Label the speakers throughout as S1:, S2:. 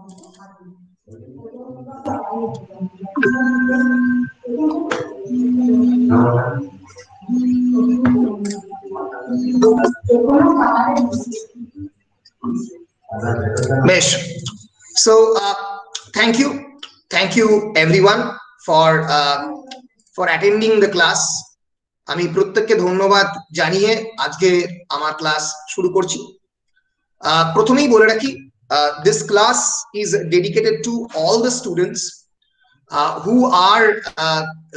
S1: বেশ, so thank you everyone for attending the class. আমি প্রত্যেককে ধন্যবাদ জানিয়ে আজকে আমার ক্লাস শুরু করছি। প্রথমেই বলে রাখি, this class is dedicated to all the students who are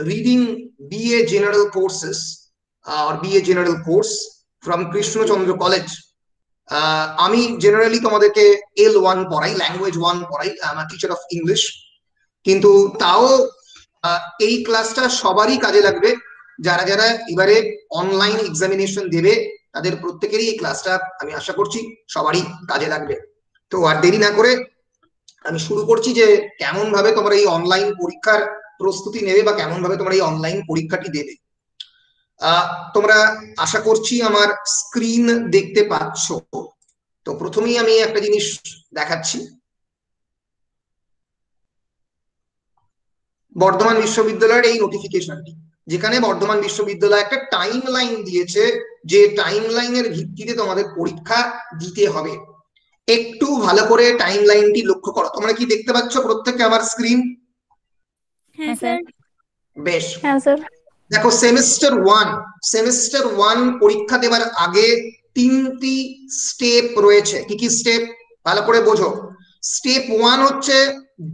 S1: reading BA General courses or BA General course from Krishna Chandra College. আমি জেনারেলি তোমাদেরকে L1 পড়াই, ল্যাঙ্গুয়েজ 1 পড়াই, I am a teacher of English. কিন্তু তাও এই ক্লাসটা সবারই কাজে লাগবে। যারা যারা এবারে অনলাইন এক্সামিনেশন দেবে তাদের প্রত্যেকেরই এই ক্লাসটা আমি আশা করছি সবারই কাজে লাগবে। তো আর দেরি না করে আমি শুরু করছি যে কেমন ভাবে তোমরা এই অনলাইন পরীক্ষার প্রস্তুতি নেবে বা কেমন ভাবে তোমরা এই অনলাইন পরীক্ষাটি দেবে। তোমরা আশা করছি আমার স্ক্রিন দেখতে পাচ্ছ। তো প্রথমেই আমি একটা জিনিস দেখাচ্ছি, বর্ধমান বিশ্ববিদ্যালয়ের এই নোটিফিকেশনটি, যেখানে বর্ধমান বিশ্ববিদ্যালয় একটা টাইম লাইন দিয়েছে যে টাইম লাইনের ভিত্তিতে তোমাদের পরীক্ষা দিতে হবে। একটু ভালো করে টাইম লাইনটি লক্ষ্য করো। তোমরা কি দেখতে পাচ্ছ প্রত্যেকে আমার স্ক্রিন?
S2: হ্যাঁ স্যার।
S1: বেশ,
S2: হ্যাঁ স্যার।
S1: দেখো সেমিস্টার ওয়ান পরীক্ষা দেওয়ার আগে 3টি স্টেপ রয়েছে। কি কি স্টেপ ভালো করে বোঝো। স্টেপ 1 হচ্ছে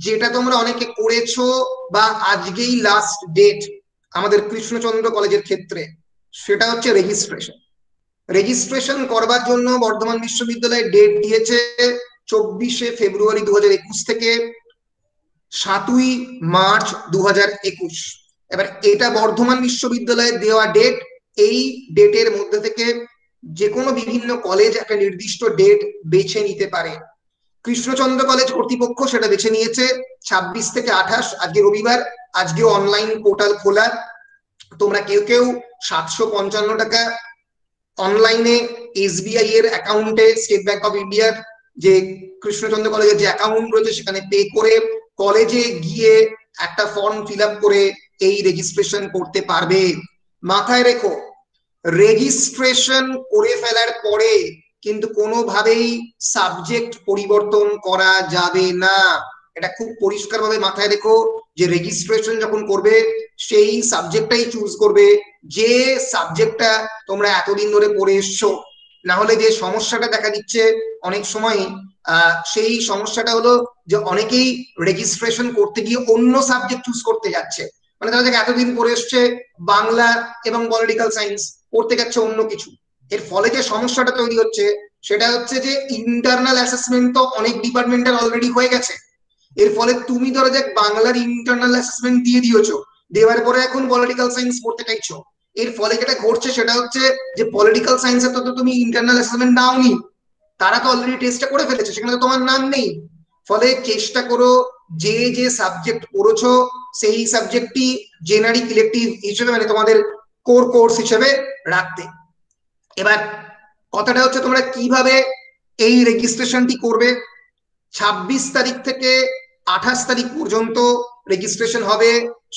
S1: যেটা তোমরা অনেকে করেছো বা আজকেই লাস্ট ডেট আমাদের কৃষ্ণচন্দ্র কলেজের ক্ষেত্রে, সেটা হচ্ছে রেজিস্ট্রেশন করবার জন্য বর্ধমান বিশ্ববিদ্যালয় ডেট দিয়েছে 24শে ফেব্রুয়ারি 2021 থেকে 7ই মার্চ 2021। এবার এটা বর্ধমান বিশ্ববিদ্যালয়ের দেওয়া ডেট। এই ডেটের মধ্যে থেকে যে কোনো বিভিন্ন কলেজ একটা নির্দিষ্ট ডেট বেছে নিতে পারে। কৃষ্ণচন্দ্র কলেজ কর্তৃপক্ষ সেটা বেছে নিয়েছে 26 থেকে 28, আজকে রবিবার, আজকেও অনলাইন পোর্টাল খোলা। তোমরা কেউ কেউ 755 টাকা অনলাইনে SBI এর অ্যাকাউন্টে, স্টেট ব্যাংক অফ ইন্ডিয়ার যে কৃষ্ণচন্দ্র কলেজের যে অ্যাকাউন্ট রয়েছে সেখানে পে করে কলেজে গিয়ে একটা ফর্ম ফিল আপ করে এই রেজিস্ট্রেশন করতে পারবে। মাথায় রেখো, রেজিস্ট্রেশন করে ফেলার পরে কিন্তু কোনোভাবেই সাবজেক্ট পরিবর্তন করা যাবে না। এটা খুব পরিষ্কারভাবে মাথায় রেখো যে রেজিস্ট্রেশন যখন করবে সেই সাবজেক্টটাই চুজ করবে যে সাবজেক্টটা তোমরা এতদিন ধরে পড়ে এসছো। না হলে যে সমস্যাটা দেখা দিচ্ছে অনেক সময়, সেই সমস্যাটা হলো যে অনেকেই রেজিস্ট্রেশন করতে গিয়ে অন্য সাবজেক্ট চুজ করতে যাচ্ছে। মানে তারা যাকে এতদিন পড়ে এসছে বাংলা এবং পলিটিক্যাল সায়েন্স, পড়তে যাচ্ছে অন্য কিছু। এর ফলে যে সমস্যাটা তৈরি হচ্ছে সেটা হচ্ছে যে ইন্টারনাল অ্যাসেসমেন্ট তো অনেক ডিপার্টমেন্টের অলরেডি হয়ে গেছে। এর ফলে তুমি ধরো যে বাংলার ইন্টারনাল অ্যাসেসমেন্ট দিয়ে দিয়েছো, দেওয়ার পরে এখন পলিটিক্যাল সায়েন্স পড়তে চাইছো। এর ফলে যেটা ঘটছে সেটা হচ্ছে যে পলিটিক্যাল সায়েন্সের তো তুমি ইন্টারনাল অ্যাসেসমেন্ট দাওনি, তারা তো অলরেডি টেস্টটা করে ফেলেছে, সেখানে তো তোমার নাম নেই। ফলে চেষ্টা করো যে যে সাবজেক্ট পড়েছো সেই সাবজেক্টটি জেনারিক ইলেকটিভ হিসেবে, মানে তোমাদের কোর কোর্স হিসেবে রাখতে। এবার কথাটা হচ্ছে তোমরা কিভাবে এই রেজিস্ট্রেশনটি করবে। 26 তারিখ থেকে 28 তারিখ পর্যন্ত রেজিস্ট্রেশন হবে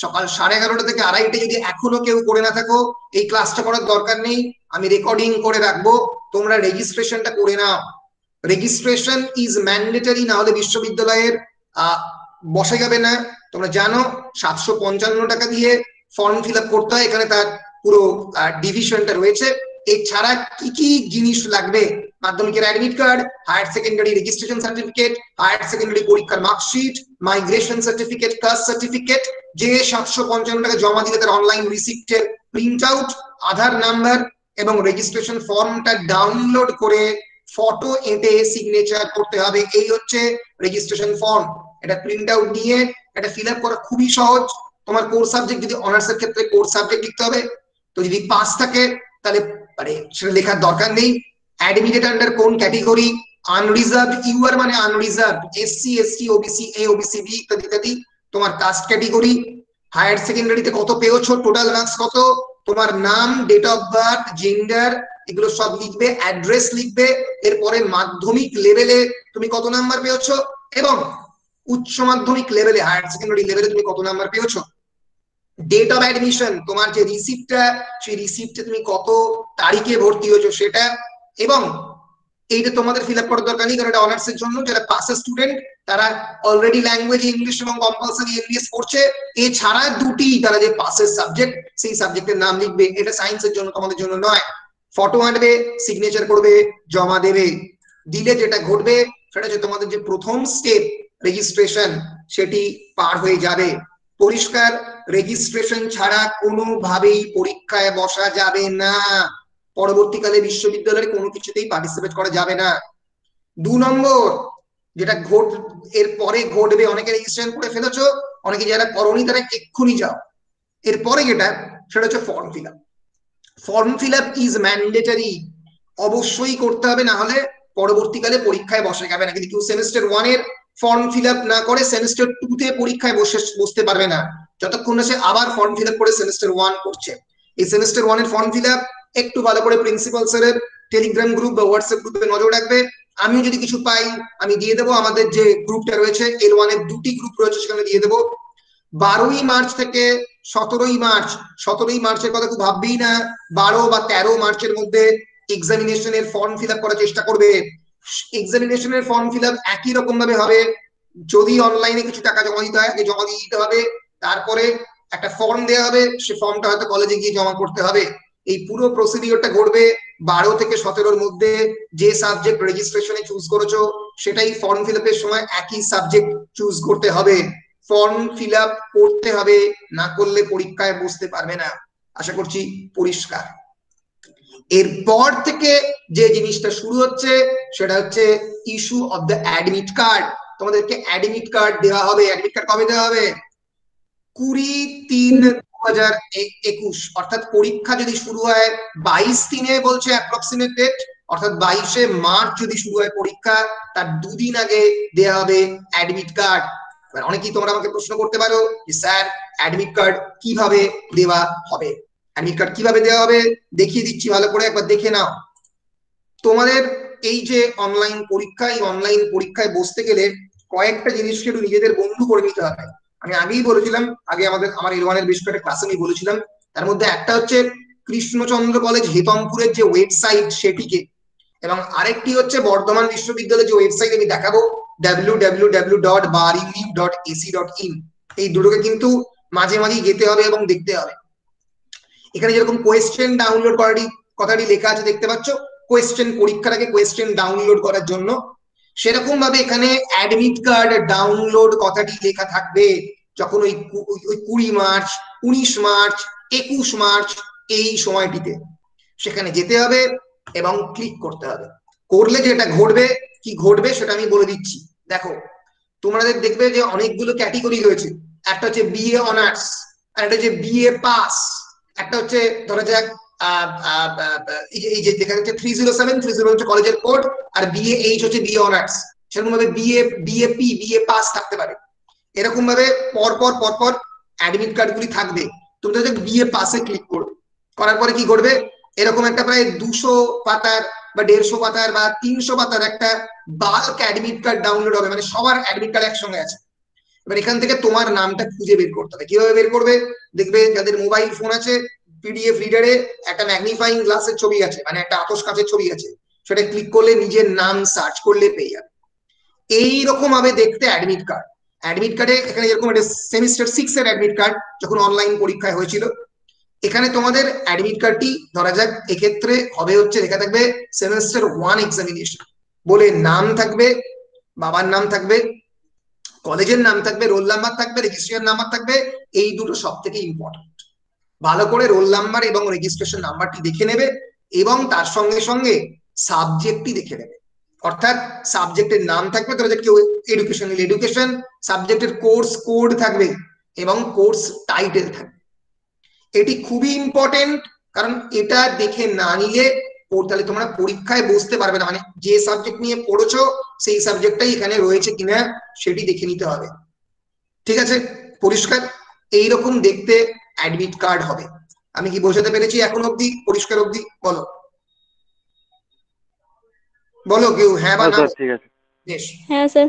S1: সকাল 11:30 থেকে 2:30। যদি এখনো কেউ করে না থাকো, এই ক্লাসটা করার দরকার নেই, আমি রেকর্ডিং করে রাখবো, তোমরা রেজিস্ট্রেশনটা করে নাও। রেজিস্ট্রেশন ইজ ম্যান্ডেটরি, না হলে বিশ্ববিদ্যালয়ের বসা যাবে না। তোমরা জানো 755 টাকা দিয়ে ফর্ম ফিল আপ করতে হয়, এখানে তার পুরো ডিভিশনটা রয়েছে। এছাড়া কি কি জিনিস লাগবে, মাধ্যমিকের admit card, higher secondary registration certificate, higher secondary পরীক্ষার marksheet, migration certificate, caste certificate, যে 755 টাকা জমা দিলে তার অনলাইন রিসিপ্টের প্রিন্ট আউট, আধার নাম্বার এবং রেজিস্ট্রেশন ফর্মটা ডাউনলোড করে ফটো এঁটে সিগনেচার করতে হবে। এই হচ্ছে রেজিস্ট্রেশন ফর্ম। এটা প্রিন্ট আউট নিয়ে এটা ফিল আপ করা খুবই সহজ। তোমার কোর্স সাবজেক্ট যদি অনার্স এর ক্ষেত্রে কোর্স সাবজেক্ট লিখতে হবে, তো যদি পাস থাকে তাহলে মানে সেটা লেখার দরকার নেই। অ্যাডমিটেড আন্ডার কোন ক্যাটেগরি, আনরিজার্ভড, ইউআর মানে unreserved, SC ST OBC A OBC B ইত্যাদি ইত্যাদি, তোমার কাস্ট ক্যাটেগরি, হায়ার সেকেন্ডারিতে কত পেয়েছো, টোটাল মার্কস কত, তোমার নাম, ডেট অফ বার্থ, জেন্ডার, এগুলো সব লিখবে, অ্যাড্রেস লিখবে। এরপরে মাধ্যমিক লেভেলে তুমি কত নাম্বার পেয়েছো এবং উচ্চ মাধ্যমিক লেভেলে, হায়ার সেকেন্ডারি লেভেলে তুমি কত নাম্বার পেয়েছো, ডেট অফ অ্যাডমিশন, তোমার যে রিসিপ্টটা, সেই রিসিপ্টে তুমি কত তারিখে ভর্তি হয়েছো সেটা। এবং এইটা তোমাদের ফিল আপ করার দরকার নেই, কারণ এটা অনার্স এর জন্য। যারা পাসের স্টুডেন্ট তারা অলরেডি ল্যাঙ্গুয়েজ ইংলিশ এবং কম্পালসারি এমবিএস পড়ছে, এছাড়া দুটি তারা যে পাসের সাবজেক্ট, সেই সাবজেক্টের নাম লিখবে। এটা সায়েন্সের জন্য, তোমাদের জন্য নয়। ফটো আনবে, সিগনেচার করবে, জমা দেবে। দিলে যেটা ঘটবে সেটা হচ্ছে তোমাদের যে প্রথম স্টেপ রেজিস্ট্রেশন, সেটি পার হয়ে যাবে। পরিষ্কার? রেজিস্ট্রেশন ছাড়া কোনোভাবেই পরীক্ষায় বসা যাবে না, পরবর্তীকালে বিশ্ববিদ্যালয়ে কোনো কিছুতেই পার্টিসিপেট করা যাবে না। 2 নম্বর যেটা এর পরে ঘটবে, অনেকে রেজিস্ট্রেশন করে ফেলেছো, অনেকে যারা করোনি তারা এক্ষুনি যাও। এরপরে যেটা, সেটা হচ্ছে form fill up. Form fill up is mandatory, অবশ্যই করতে হবে, না হলে পরবর্তীকালে পরীক্ষায় বসে যাবে না। কিন্তু কেউ সেমিস্টার 1-এর ফর্ম ফিল আপ না করে সেমিস্টার 2-তে পরীক্ষায় বসতে পারবে না, যতক্ষণ না সে আবার ফর্ম ফিল আপ করে সেমিস্টার 1 করছে। এই সেমিস্টার 1-এর ফর্ম ফিল আপ একটু ভালো করে প্রিন্সিপাল স্যারের টেলিগ্রাম গ্রুপ বা হোয়াটসঅ্যাপ গ্রুপে নজর রাখবে। আমিও যদি কিছু পাই আমি দিয়ে দেবো। আমাদের যে গ্রুপটা রয়েছে L1-এর 2টি গ্রুপ রয়েছে, সেখানে দিয়ে দেবো। 12ই মার্চ থেকে 17ই মার্চ, 17ই মার্চের কথা খুব ভাববেই না, 12 বা 13 মার্চের মধ্যে এক্সামিনেশনের ফর্ম ফিল আপ করার চেষ্টা করবে। এক্সামিনেশনের ফর্ম ফিল আপ একই রকম ভাবে হবে। যদি অনলাইনে কিছু টাকা জমা দিতে হয়, আগে জমা দিয়ে দিতে হবে, তারপরে একটা ফর্ম দেওয়া হবে, সে ফর্মটা হয়তো কলেজে গিয়ে জমা করতে হবে। এই পুরো প্রসিডিওরটা ঘটবে 12 থেকে 17-র মধ্যে। যে সাবজেক্ট রেজিস্ট্রেশনে চুজ করেছো সেটাই ফর্ম ফিল আপের সময় একই সাবজেক্ট চুজ করতে হবে। ফর্ম ফিল আপ করতে হবে, না করলে পরীক্ষায় বসতে পারবে না। আশা করছি পরিষ্কার। এরপর থেকে যে জিনিসটা শুরু হচ্ছে সেটা হচ্ছে issue of the admit card. তোমাদেরকে অ্যাডমিট কার্ড দেওয়া হবে। অ্যাডমিট কার্ড কবে দেওয়া হবে? 20/3/2021, অর্থাৎ পরীক্ষা যদি শুরু হয় 22/3-এ বলছে অ্যাপ্রক্সিমেট ডেট, অর্থাৎ 22শে মার্চ যদি শুরু হয় পরীক্ষা, তার 2 দিন আগে দেওয়া হবে অ্যাডমিট কার্ড। এবার অনেকেই তোমরা আমাকে প্রশ্ন করতে পারো যে স্যার অ্যাডমিট কার্ড কিভাবে দেওয়া হবে? অ্যাডমিট কার্ড কিভাবে দেওয়া হবে দেখিয়ে দিচ্ছি, ভালো করে একবার দেখে নাও। তোমাদের এই যে অনলাইন পরীক্ষা, এই অনলাইন পরীক্ষায় বসতে গেলে কয়েকটা জিনিসকে একটু নিজেদের বন্ধু করে নিতে হবে। আমি আগেই বলেছিলাম, আগে আমার L1-এর বেশ কয়েকটা ক্লাসে আমি বলেছিলাম। তার মধ্যে একটা হচ্ছে কৃষ্ণচন্দ্র কলেজ হেতমপুরের যে ওয়েবসাইট সেটিকে, এবং আরেকটি হচ্ছে বর্ধমান বিশ্ববিদ্যালয়ের যে ওয়েবসাইট আমি দেখাবো www.baruniv.ac.in। এই দুটোকে কিন্তু মাঝে মাঝে যেতে হবে এবং দেখতে হবে। এখানে যেরকম কোয়েশ্চেন ডাউনলোড করারই কথাটি লেখা আছে দেখতে পাচ্ছ, কোয়েশ্চেন, পরীক্ষার আগে কোয়েশ্চেন ডাউনলোড করার জন্য, সেরকম ভাবে এখানে অ্যাডমিট কার্ড ডাউনলোড কথাটি লেখা থাকবে। যখন ওই 20 মার্চ, 19 মার্চ, 21 মার্চ এই সময়টিতে সেখানে যেতে হবে এবং ক্লিক করতে হবে। করলে যেটা ঘটবে, কি ঘটবে সেটা আমি বলে দিচ্ছি। দেখো, তোমাদের দেখবে যে অনেকগুলো ক্যাটেগরি রয়েছে। একটা হচ্ছে বিএ অনার্স, আর একটা হচ্ছে বিএ পাস, একটা হচ্ছে ধরা যাক এই যে দেখা যাচ্ছে 307, 307 হচ্ছে কলেজের কোড, আর BA-H হচ্ছে বিএ অনার্স। সেরকম ভাবে বিএপি, বিএ পাস থাকতে পারে। এরকম ভাবে পরপর পরপর অ্যাডমিট কার্ড গুলি থাকবে। তুমি তো বিএ পাসে ক্লিক করবে, করার পরে কি ঘটবে, এরকম একটা প্রায় 200 পাতার বা 150 পাতার বা 300 পাতার একটা বাল্ক অ্যাডমিট কার্ড ডাউনলোড হবে, মানে সবার অ্যাডমিট কার্ড একসঙ্গে আছে। এবার এখান থেকে তোমার নামটা খুঁজে বের করতে হবে। কিভাবে বের করবে? দেখবে যাদের মোবাইল ফোন আছে, PDF রিডারে একটা ম্যাগনিফাইং গ্লাসের ছবি আছে, মানে একটা আতশ কাঁচের ছবি আছে, সেটা ক্লিক করলে নিজের নাম সার্চ করলে পেয়ে যাবে। এইরকম ভাবে দেখতে অ্যাডমিট কার্ড। অ্যাডমিট কার্ডে এখানে যেরকম একটা সেমিস্টার 6-এর অ্যাডমিট কার্ড যখন অনলাইন পরীক্ষায় হয়েছিল, এখানে তোমাদের অ্যাডমিট কার্ডটি ধরা যাক এক্ষেত্রে হবে হচ্ছে লেখা থাকবে সেমিস্টার 1 এক্সামিনেশন বলে নাম থাকবে, বাবার নাম থাকবে, কলেজের নাম থাকবে, রোল নাম্বার থাকবে, রেজিস্ট্রেশন নাম্বার থাকবে। এই দুটো সব থেকে ইম্পর্টেন্ট। ভালো করে রোল নাম্বার এবং রেজিস্ট্রেশন নাম্বারটি দেখে নেবে, এবং তার সঙ্গে সঙ্গে সাবজেক্টটি দেখে নেবে। অর্থাৎ সাবজেক্টের নাম থাকবে, ধরো যে কেউ এডুকেশন নিলে এডুকেশন, সাবজেক্টের কোর্স কোড থাকবে এবং কোর্স টাইটেল থাকবে। এটি খুবই ইম্পর্টেন্ট, কারণ এটা দেখে না নিলে তাহলে তোমরা পরীক্ষায় বসতে পারবে না। মানে যে সাবজেক্ট নিয়ে পড়েছো সেই সাবজেক্টটাই এখানে রয়েছে কিনা সেটি দেখে নিতে হবে। ঠিক আছে? পরিষ্কার? এইরকম দেখতে অ্যাডমিট কার্ড হবে। আমি কি বোঝাতে পেরেছি এখন অবধি? পরিষ্কার অবধি? বলো বলো কেউ হ্যাঁ বা
S3: হ্যাঁ
S1: না।
S3: স্যার ঠিক আছে।
S1: বেশ,
S2: হ্যাঁ স্যার।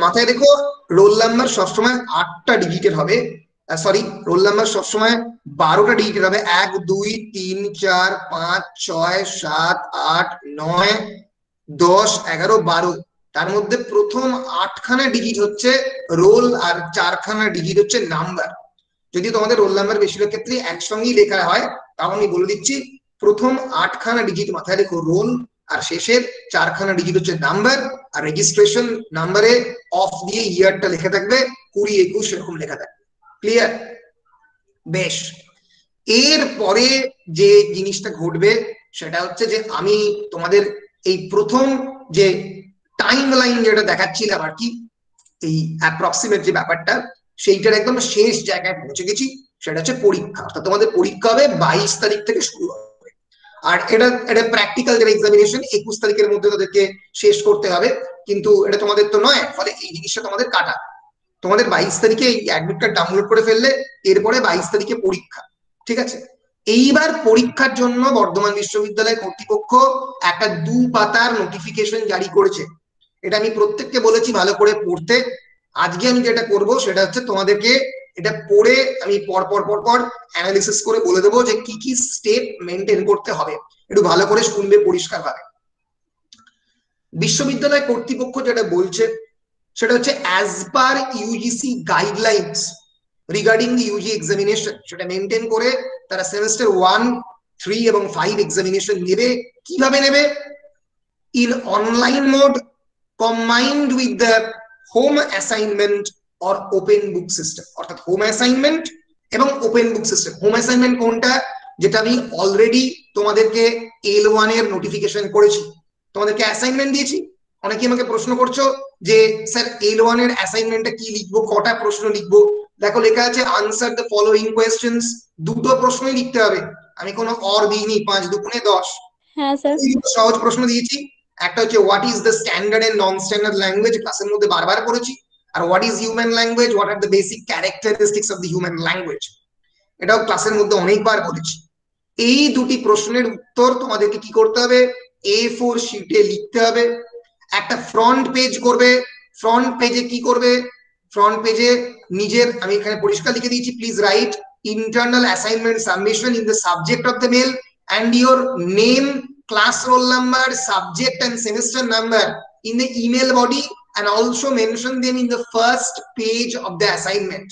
S1: মাথায় রেখো রোল নাম্বার সবসময় 8টা ডিজিটের হবে, সরি, রোল নাম্বার সবসময় 12টা ডিজিটের হবে। 1 2 3 4 5 6 7 8 9 10 11 12। তার মধ্যে প্রথম 8খানা ডিজিট হচ্ছে রোল, আর 4খানা ডিজিট হচ্ছে নাম্বার। যদি তোমাদের রোল নাম্বার বেশিরভাগ ক্ষেত্রে একসঙ্গেই লেখা হয়, তাও আমি বলে দিচ্ছি, প্রথম 8খানা ডিজিট মাথায় রেখো রোল, আর শেষের 4খানা ডিজিট হচ্ছে নাম্বার। আর রেজিস্ট্রেশন নাম্বারে অফ দিয়ে ইয়ারটা লেখা থাকবে, 20 21 এরকম লেখা থাকবে। ক্লিয়ার? বেশ, এর পরে যে জিনিসটা ঘটবে সেটা হচ্ছে যে আমি তোমাদের এই প্রথম যে টাইম লাইন যেটা দেখাচ্ছিলাম আর কি, এই অ্যাপ্রক্সিমেট যে ব্যাপারটা, সেইটার একদম শেষ জায়গায় পৌঁছে গেছি। সেটা হচ্ছে পরীক্ষা। অর্থাৎ তোমাদের পরীক্ষা হবে 22 তারিখ থেকে শুরু হবে। আর এটা এটা প্র্যাকটিক্যাল যেটা এক্সামিনেশন 21 তারিখের মধ্যে তাদেরকে শেষ করতে হবে, কিন্তু এটা তোমাদের তো নয়, ফলে এই জিনিসটা তোমাদের কাটা। তোমাদের 22 তারিখে এই অ্যাডমিট কার্ড ডাউনলোড করে ফেললে এরপরে 22 তারিখে পরীক্ষা। ঠিক আছে? এইবার পরীক্ষার জন্য বর্ধমান বিশ্ববিদ্যালয় কর্তৃপক্ষ একটা 2 পাতার নোটিফিকেশন জারি করেছে। এটা আমি প্রত্যেককে বলেছি ভালো করে পড়তে। আজকে আমি যেটা করব সেটা হচ্ছে তোমাদেরকে এটা পড়ে আমি পর পর পর পর অ্যানালিসিস করে বলে দেবো যে কি কি স্টেপ মেনটেন করতে হবে। একটু ভালো করে শুনবে পরিষ্কার ভাবে। বিশ্ববিদ্যালয় কর্তৃপক্ষ যেটা বলছে সেটা হচ্ছে as per UGC guidelines regarding the UG examination, সেটা মেনটেন করে তারা সেমিস্টার 1 3 এবং 5 এক্সামিনেশন নেবে। কিভাবে নেবে? In online mode combined with the home assignment or open book system। অর্থাৎ হোম অ্যাসাইনমেন্ট এবং open book system. Home assignment কোনটা? যেটা আমি অলরেডি তোমাদেরকে L1 এর নোটিফিকেশন করেছি, তোমাদেরকে অ্যাসাইনমেন্ট দিয়েছি। অনেকে আমাকে প্রশ্ন করছো যে স্যার L1 এর অ্যাসাইনমেন্টটা কি লিখবো, কটা প্রশ্ন লিখবো? দেখো লেখা আছে আনসার দ্য ফলোইং কোয়েশ্চেন্স। দুটো প্রশ্নই লিখতে হবে, আমি কোনো অর দিইনি, 5 2 10।
S2: হ্যাঁ স্যার।
S1: সহজ প্রশ্ন দিয়েছি। একটা হচ্ছে what is the standard and non standard language, ক্লাসের মধ্যে বারবার পড়েছি। আর what is human language, what are the basic characteristics of the human language, এটাও ক্লাসের মধ্যে অনেকবার বলেছি। এই দুটি প্রশ্নের উত্তর তোমাদেরকে কি করতে হবে? A4 শিটে লিখতে হবে। একটা ফ্রন্ট পেজ করবে। ফ্রন্ট পেজে কি করবে? ফ্রন্ট পেজে নিজের, আমি এখানে পরিষ্কার লিখে দিয়েছি, please write internal assignment submission in the subject of the mail and your name, class roll number, subject and semester number in the email body, and also mention them in the first page of the assignment।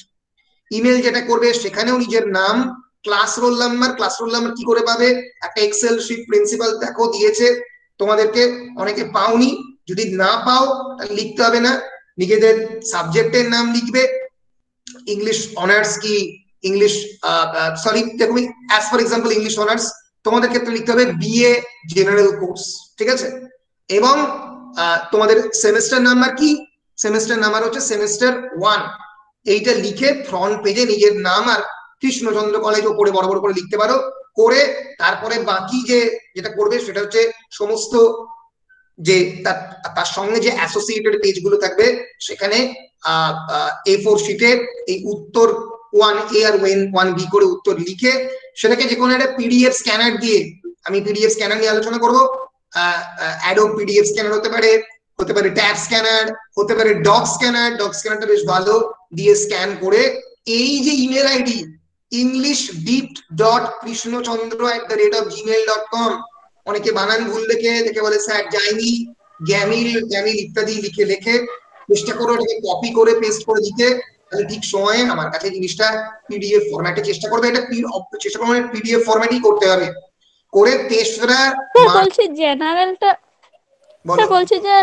S1: Email যেটা করবে সেখানেও নিজের নাম, class roll number. Class roll number কি করে পাবে? একটা Excel sheet principal দেখো দিয়েছে তোমাদেরকে, অনেকে পাওনি। যদি না পাও তাহলে লিখতে হবে না, নিজেদের সাবজেক্টের নাম লিখবে। ইংলিশ অনার্স কি ইংলিশ, সরি দেখো, as for example English honours, তোমাদের ক্ষেত্রে লিখতে হবে বিএ জেনারেল কোর্স। ঠিক আছে? এবং তোমাদের সেমিস্টার নাম্বার কি? সেমিস্টার নাম্বার হচ্ছে সেমিস্টার 1। এইটা লিখে ফ্রন্ট পেজে নিজের নাম আর কৃষ্ণচন্দ্র কলেজ ওপরে বড় বড় করে লিখতে পারো। করে তারপরে বাকি যেটা করবে সেটা হচ্ছে সমস্ত যে তার সঙ্গে যে অ্যাসোসিয়েটেড পেজগুলো থাকবে সেখানে A4 শিটে এই উত্তর 1A আর 1B করে উত্তর লিখে সেটাকে যে কোনো একটা পিডিএফ স্ক্যানার দিয়ে, আমি পিডিএফ স্ক্যানার নিয়ে আলোচনা করবো। অ্যাডোব পিডিএফ স্ক্যানার হতে পারে, হতে পারে ট্যাব স্ক্যানার, হতে পারে ডক স্ক্যানার। ডক স্ক্যানারটা বেশ ভালো, দিয়ে স্ক্যান করে এই যে ইমেল আইডি englishdeep.krishnochandra@gmail.com, অনেকে বানান ভুল দেখে বলে স্যার যাইনি, গ্যামিল গ্যামিল ইত্যাদি লিখে লিখে চেষ্টা করো এটাকে কপি করে পেস্ট করে দিতে। তাহলে ঠিক সময়ে আমার কাছে জিনিসটা পিডিএফ ফরম্যাটে চেষ্টা করবে। এটা চেষ্টা করবে পিডিএফ ফরম্যাটই করতে হবে। করে 3রা
S2: বলছি জেনারেলটা,
S1: বলো।
S2: বলছি যে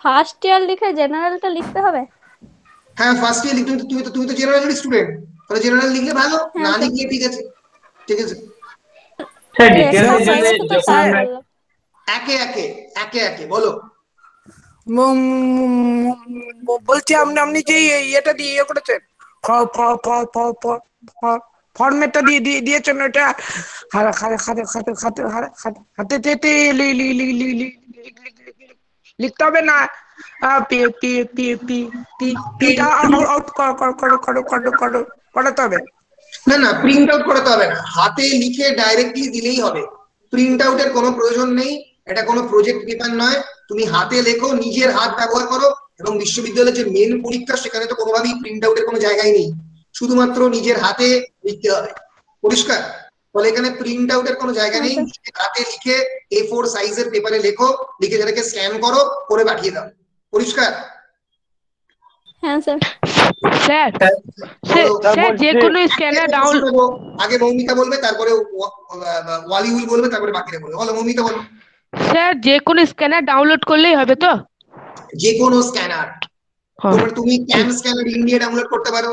S2: ফার্স্ট ইয়ার লিখে জেনারেলটা লিখতে হবে।
S1: হ্যাঁ ফার্স্ট ইয়ার লিখতে, তুমি তো জেনারেল স্টুডেন্ট, তাহলে জেনারেল লিখলে ভালো, না
S2: হ্যাঁ
S1: লিখলে ঠিক আছে। ঠিক আছে
S3: স্যার
S2: স্যার
S3: ডিটেলসের জন্য
S2: এক্সারসাইজে তো
S3: যখন
S2: স্যার
S3: আমরা
S2: বললো।
S1: একে একে একে একে বলো।
S4: বলছি আপনি যে ইয়েটা দিয়ে ইয়ে করেছেন, ফর্মেটটা দিয়ে দিয়েছেন, ওটা হাতে লিখতে হবে না? পিটা আউট করাতে হবে?
S1: না না, প্রিন্ট আউট করাতে হবে না, হাতে লিখে ডাইরেক্টলি দিলেই হবে। প্রিন্ট আউটের কোনো প্রয়োজন নেই, এটা কোনো প্রজেক্ট পেপার নয়। তুমি হাতে লেখো, নিজের হাত ব্যবহার করো, এবং বিশ্ববিদ্যালয়ের যে মেন পরীক্ষা সেখানে তো কোনোভাবেই প্রিন্ট আউটের কোনো জায়গায় নেই, শুধুমাত্র নিজের হাতে লিখতে হবে। পরিষ্কার? ফলে এখানে প্রিন্ট আউটের কোনো জায়গা
S2: হ্যাঁ
S1: নেই,
S2: স্যার।
S1: নিজের হাতে লিখে A4 সাইজের পেপারে লেখো, লিখে সেটাকে স্ক্যান করো, করে পাঠিয়ে দাও। পরিষ্কার?
S2: হ্যাঁ স্যার।
S3: স্যার
S1: বলো।
S3: স্যার যে কোনো স্ক্যানার ডাউন
S1: আগে মৌমিতা বলবে, তারপরে ওয়ালিউল বলবে, তারপরে বাকিরা বলবে। বলো মৌমিতা, বলো।
S3: স্যার যে কোনো স্ক্যানার ডাউনলোড করলেই হবে তো?
S1: যে কোনো স্ক্যানার,
S3: হ্যাঁ,
S1: তুমি ক্যাম স্ক্যানার ইন্ডিয়া ডাউনলোড করতে পারো,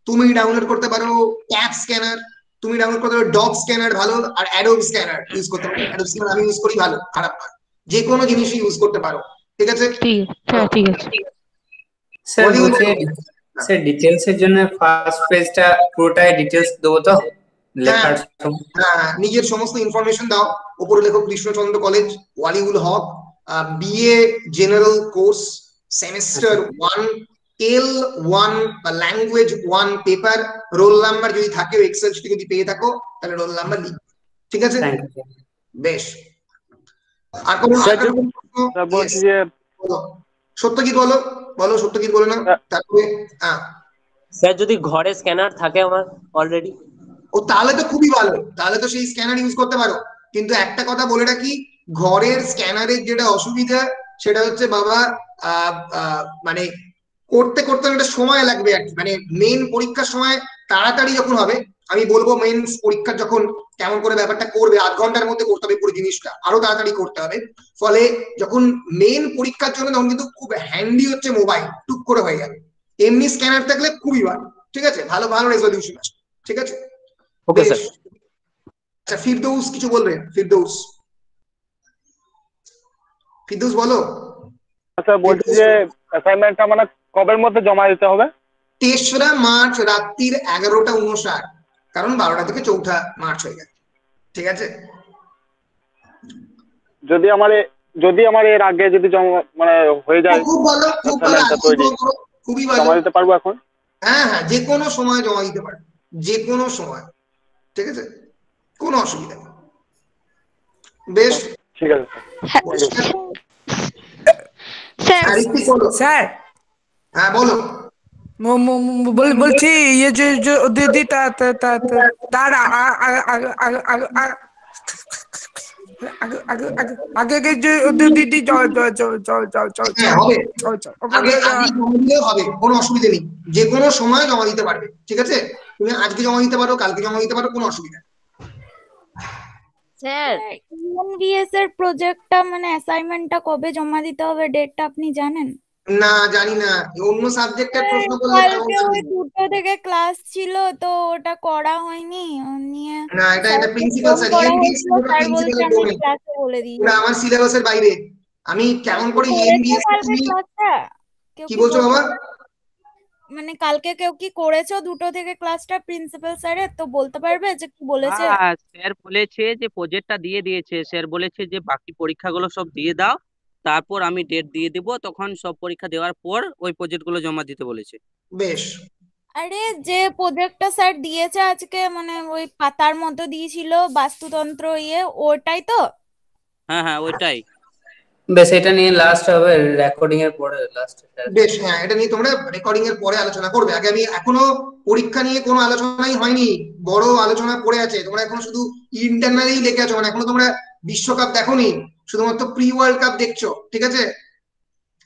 S1: তুমি ডাউনলোড করতে পারো ট্যাব স্ক্যানার, তুমি ডাউনলোড করতে পারো ডগ স্ক্যানার ভালো, আর অ্যাডোব স্ক্যানার ইউজ করতে পারো। অ্যাডোব স্ক্যানার আমি ইউজ করি, ভালো, খারাপ না। যে কোনো জিনিসই ইউজ করতে পারো, ঠিক আছে?
S3: ঠিক হ্যাঁ ঠিক আছে।
S5: স্যার
S1: Volume-
S5: বলছি, স্যার ডিটেলস এর জন্য ফার্স্ট পেজটা পুরোটাই ডিটেলস দেবো তো লেখার সময়?
S1: হ্যাঁ, নিজের সমস্ত ইনফরমেশন দাও। উপরে লেখো Krishnachandra college, Waliul Haque, BA general course, semester 1, L1 বা ল্যাঙ্গুয়েজ 1 পেপার, রোল নাম্বার যদি থাকে এক্সেল শিটে যদি পেয়ে থাকো তাহলে রোল নাম্বার লিখবে, ঠিক আছে?
S5: Thank you.
S1: বেশ। আর কোনো
S6: বলছি যে
S1: বলো সত্যজিৎ, বলো বলো সত্যজিৎ, বলো না, তারপরে
S7: স্যার যদি ঘরে স্ক্যানার থাকে আমার অলরেডি।
S1: ও তাহলে তো খুবই ভালো, তাহলে তো সেই স্ক্যানার ইউজ করতে পারো। কিন্তু একটা কথা বলে রাখি, ঘরের স্ক্যানারের যেটা অসুবিধা সেটা হচ্ছে বাবা, মানে করতে করতে একটা সময় লাগবে আর কি। মানে মেন পরীক্ষার সময় তাড়াতাড়ি যখন হবে, আমি বলবো মেন্স পরীক্ষা যখন কেমন করে ব্যাপারটা করবে, 8 ঘন্টার মধ্যে করতে হবে পুরো জিনিসটা, আরো তাড়াতাড়ি করতে হবে। ফলে যখন মেন পরীক্ষার জন্য তখন কিন্তু খুব হ্যান্ডি হচ্ছে মোবাইল, টুক করে হয়ে যাবে। এমনি স্ক্যানার থাকলে খুবই ভালো, ঠিক আছে? ভালো ভালো রেজলিউশন আছে, ঠিক আছে?
S7: Okay sir.
S1: আচ্ছা, ফিরদৌস কিছু বলবে? ফিরদৌস, ফিরদৌস বলো।
S6: আচ্ছা, বলছি যে অ্যাসাইনমেন্টটা মানে কবের মধ্যে জমা দিতে হবে?
S1: 3রা মার্চ রাত্রির 11:59, কারণ 12টা থেকে 4ঠা মার্চ হয়ে গেছে, ঠিক আছে?
S6: যদি আমার এর আগে যদি জমা মানে হয়ে যায়,
S1: খুব ভালো, খুব ভালো,
S6: assignment-টা তৈরি,
S1: খুবই ভালো।
S6: জমা দিতে পারবো এখন?
S1: হ্যাঁ হ্যাঁ, যে কোনো সময় জমা দিতে পারবে, যে কোনো সময়, ঠিক আছে? কোনো অসুবিধা নেই। বেশ,
S6: ঠিক আছে
S4: স্যার
S1: ঋত্বিক বলো।
S4: স্যার
S1: হ্যাঁ বলো।
S4: বলছি ইয়ে যে দিদি তার আগে যে দিদি
S1: হ্যাঁ হবে, আগে জমা দিলেও হবে, কোনো অসুবিধা নেই। যে কোনো সময় জমা দিতে পারবে, ঠিক আছে? তুমি আজকে জমা দিতে পারো, কালকে জমা দিতে পারো, কোনো অসুবিধা নেই।
S2: স্যার ইএনভিএস এর প্রজেক্টটা মানে অ্যাসাইনমেন্টটা কবে জমা দিতে হবে, ডেটটা আপনি জানেন?
S1: না জানি না, অন্য সাবজেক্টের প্রশ্ন করলে
S2: কালকে ওই 2টো থেকে ক্লাস ছিল তো ওটা করা হয়নি, ও নিয়ে
S1: না, এটা প্রিন্সিপাল স্যার, ইএনবিএস প্রিন্সিপালের ডোমেন,
S2: ক্লাসে বলে দিই।
S1: ওটা আমার সিলেবাসের বাইরে। আমি কেমন করে ইএনবিএস তুমি কি বলছো বাবা?
S2: মানে কালকে কেউ কি করেছো 2টো থেকে ক্লাসটা প্রিন্সিপাল স্যারের, তো বলতে পারবে যে কি বলেছে?
S8: হ্যাঁ, স্যার বলেছে যে প্রজেক্টটা দিয়ে দিয়েছে। স্যার বলেছে যে বাকি পরীক্ষাগুলো সব দিয়ে দাও, তারপর আমি ডেট দিয়ে দিব, তখন সব পরীক্ষা দেওয়ার পর ওই প্রজেক্টগুলো জমা দিতে বলেছে।
S1: বেশ।
S2: আরে যে প্রজেক্টটা স্যার দিয়েছে আজকে, মানে ওই পাতার মতো দিয়েছিল বাস্তুতন্ত্র ওটাই তো?
S8: হ্যাঁ হ্যাঁ ওইটাই।
S5: বেশ, এটা নিয়ে লাস্ট হবে রেকর্ডিং এর পরে লাস্ট।
S1: বেশ, হ্যাঁ, এটা নিয়ে তোমরা রেকর্ডিং এর পরে আলোচনা করবে। আগে আমি এখনো পরীক্ষা নিয়ে কোনো আলোচনাই হয়নি, বড় আলোচনা পড়ে আছে। তোমরা এখনো শুধু ইন্টারনালি লেগে আছো, মানে এখনো তোমরা বিশ্বকাপ দেখোনি, শুধুমাত্র প্রি ওয়ার্ল্ড কাপ দেখছো, ঠিক আছে?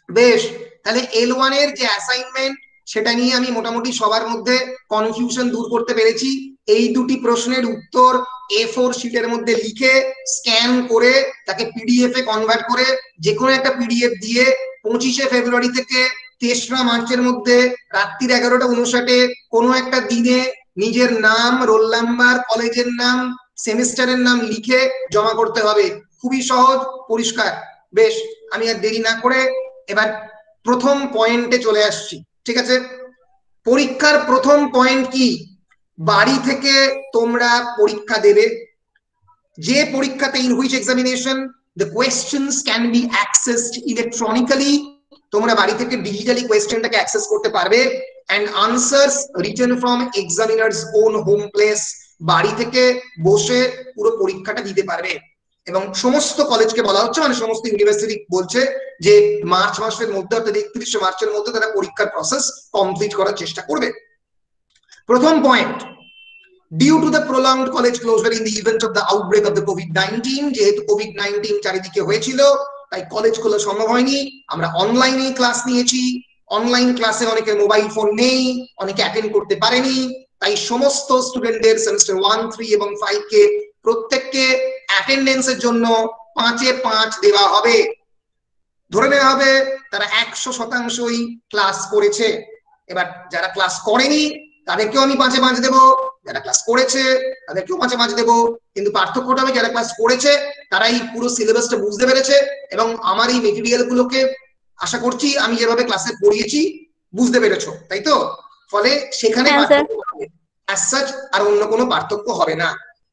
S1: বেশ, তাহলে L1 এর যে অ্যাসাইনমেন্ট সেটা নিয়ে আমি মোটামুটি সবার মধ্যে কনফিউশন দূর করতে পেরেছি। এই দুটি প্রশ্নের উত্তর A4 শিটের মধ্যে লিখে স্ক্যান করে তাকে পিডিএফ এ কনভার্ট করে যে কোনো একটা পিডিএফ দিয়ে 25শে ফেব্রুয়ারি থেকে 3রা মার্চের মধ্যে রাত্রির 11:59 কোনো একটা দিনে নিজের নাম, রোল নাম্বার, কলেজের নাম, সেমিস্টারের নাম লিখে জমা করতে হবে। খুবই সহজ, পরিষ্কার। বেশ, আমি আর দেরি না করে এবার প্রথম পয়েন্টে চলে আসছি, ঠিক আছে? পরীক্ষার প্রথম পয়েন্ট কি? বাড়ি থেকে তোমরা পরীক্ষা দেবে। যে পরীক্ষাতে in which examination the questions can be accessed electronically, তোমরা বাড়ি থেকে ডিজিটালি কোয়েশ্চেনটাকে অ্যাক্সেস করতে পারবে, and answers written from examiner's own home place, বাড়ি থেকে বসে পুরো পরীক্ষাটা দিতে পারবে। এবং সমস্ত কলেজকে বলা হচ্ছে, মানে সমস্ত ইউনিভার্সিটি বলছে যে মার্চ মাসের মধ্যে অর্থাৎ 31শে মার্চের মধ্যে তারা পরীক্ষার প্রসেস কমপ্লিট করার চেষ্টা করবে। প্রথম point, due to the prolonged college closure in the event of the outbreak of the কোভিড-19, যেহেতু কোভিড-19 চারিদিকে হয়েছিল তাই কলেজ খোলা সম্ভব হয়নি, আমরা অনলাইনে ক্লাস নিয়েছি। অনলাইন ক্লাসে অনেকের মোবাইল ফোন নেই, অনেকে অ্যাটেন্ড করতে পারেনি, তাই সমস্ত স্টুডেন্টদের সেমিস্টার 1, 3 এবং 5 কে প্রত্যেককে অ্যাটেন্ডেন্সের জন্য 5-এ 5 দেওয়া হবে। ধরে নেওয়া হবে তারা 100%ই ক্লাস করেছে। এবার যারা ক্লাস করেনি তাদেরকেও আমি 5-এ 5 দেবো, যারা ক্লাস করেছে তাদেরকেও 5-এ 5 দেবো। কিন্তু পার্থক্যটা হবে যারা ক্লাস করেছে তারাই পুরো সিলেবাসটা বুঝতে পেরেছে এবং আমার এই মেটেরিয়াল গুলোকে আশা করছি আমি যেভাবে ক্লাসে পড়িয়েছি বুঝতে পেরেছো, তাই তো? ফলে সেখানে পার্থক্য হবে, অ্যাজ সাচ আর অন্য কোনো পার্থক্য হবে না।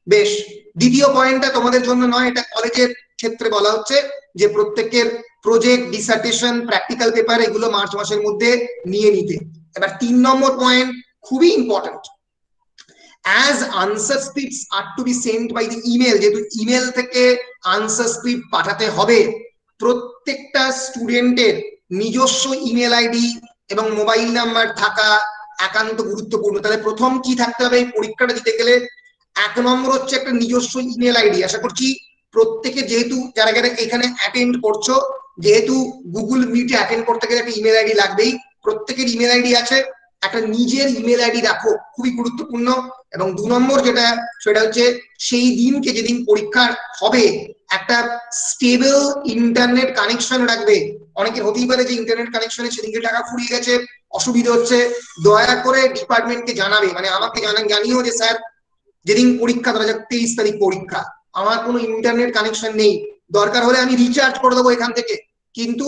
S1: বেশ, দ্বিতীয় পয়েন্টটা তোমাদের জন্য নয়, এটা কলেজের ক্ষেত্রে বলা হচ্ছে যে প্রত্যেকের প্রজেক্ট, ডিসার্টেশন, প্র্যাকটিক্যাল পেপার এগুলো মার্চ মাসের মধ্যে নিয়ে নিতে। এবার 3 নম্বর পয়েন্ট খুবই important, as answer scripts are to be sent by the email, যেহেতু ইমেল থেকে আনসার স্ক্রিপ্ট পাঠাতে হবে, প্রত্যেকটা স্টুডেন্টের নিজস্ব ইমেল আইডি এবং মোবাইল নাম্বার থাকা একান্ত গুরুত্বপূর্ণ। তাহলে প্রথম কি থাকতে হবে এই পরীক্ষাটা দিতে গেলে? 1 নম্বর হচ্ছে একটা নিজস্ব ইমেল আইডি। আশা করছি প্রত্যেকে, যেহেতু যারা যারা এখানে অ্যাটেন্ড করছো, যেহেতু গুগল মিটে অ্যাটেন্ড করতে গেলে একটা ইমেল আইডি লাগবেই, প্রত্যেকের ইমেল আইডি আছে, একটা নিজের ইমেল আইডি রাখো, খুবই গুরুত্বপূর্ণ। এবং 2 নম্বর যেটা, সেটা হচ্ছে সেই দিনকে যেদিন পরীক্ষা হবে একটা স্টেবল ইন্টারনেট কানেকশন রাখবে। অনেকের হতেই পারে যে ইন্টারনেট কানেকশনে সেদিনকে টাকা ফুরিয়ে গেছে, অসুবিধা হচ্ছে, দয়া করে ডিপার্টমেন্টকে জানাবে, মানে আমাকে জানিও যে স্যার যেদিন পরীক্ষা 2023 তারিখ পরীক্ষা, আমার কোনো ইন্টারনেট কানেকশন নেই, দরকার হলে আমি রিচার্জ করে দেবো এখান থেকে, কিন্তু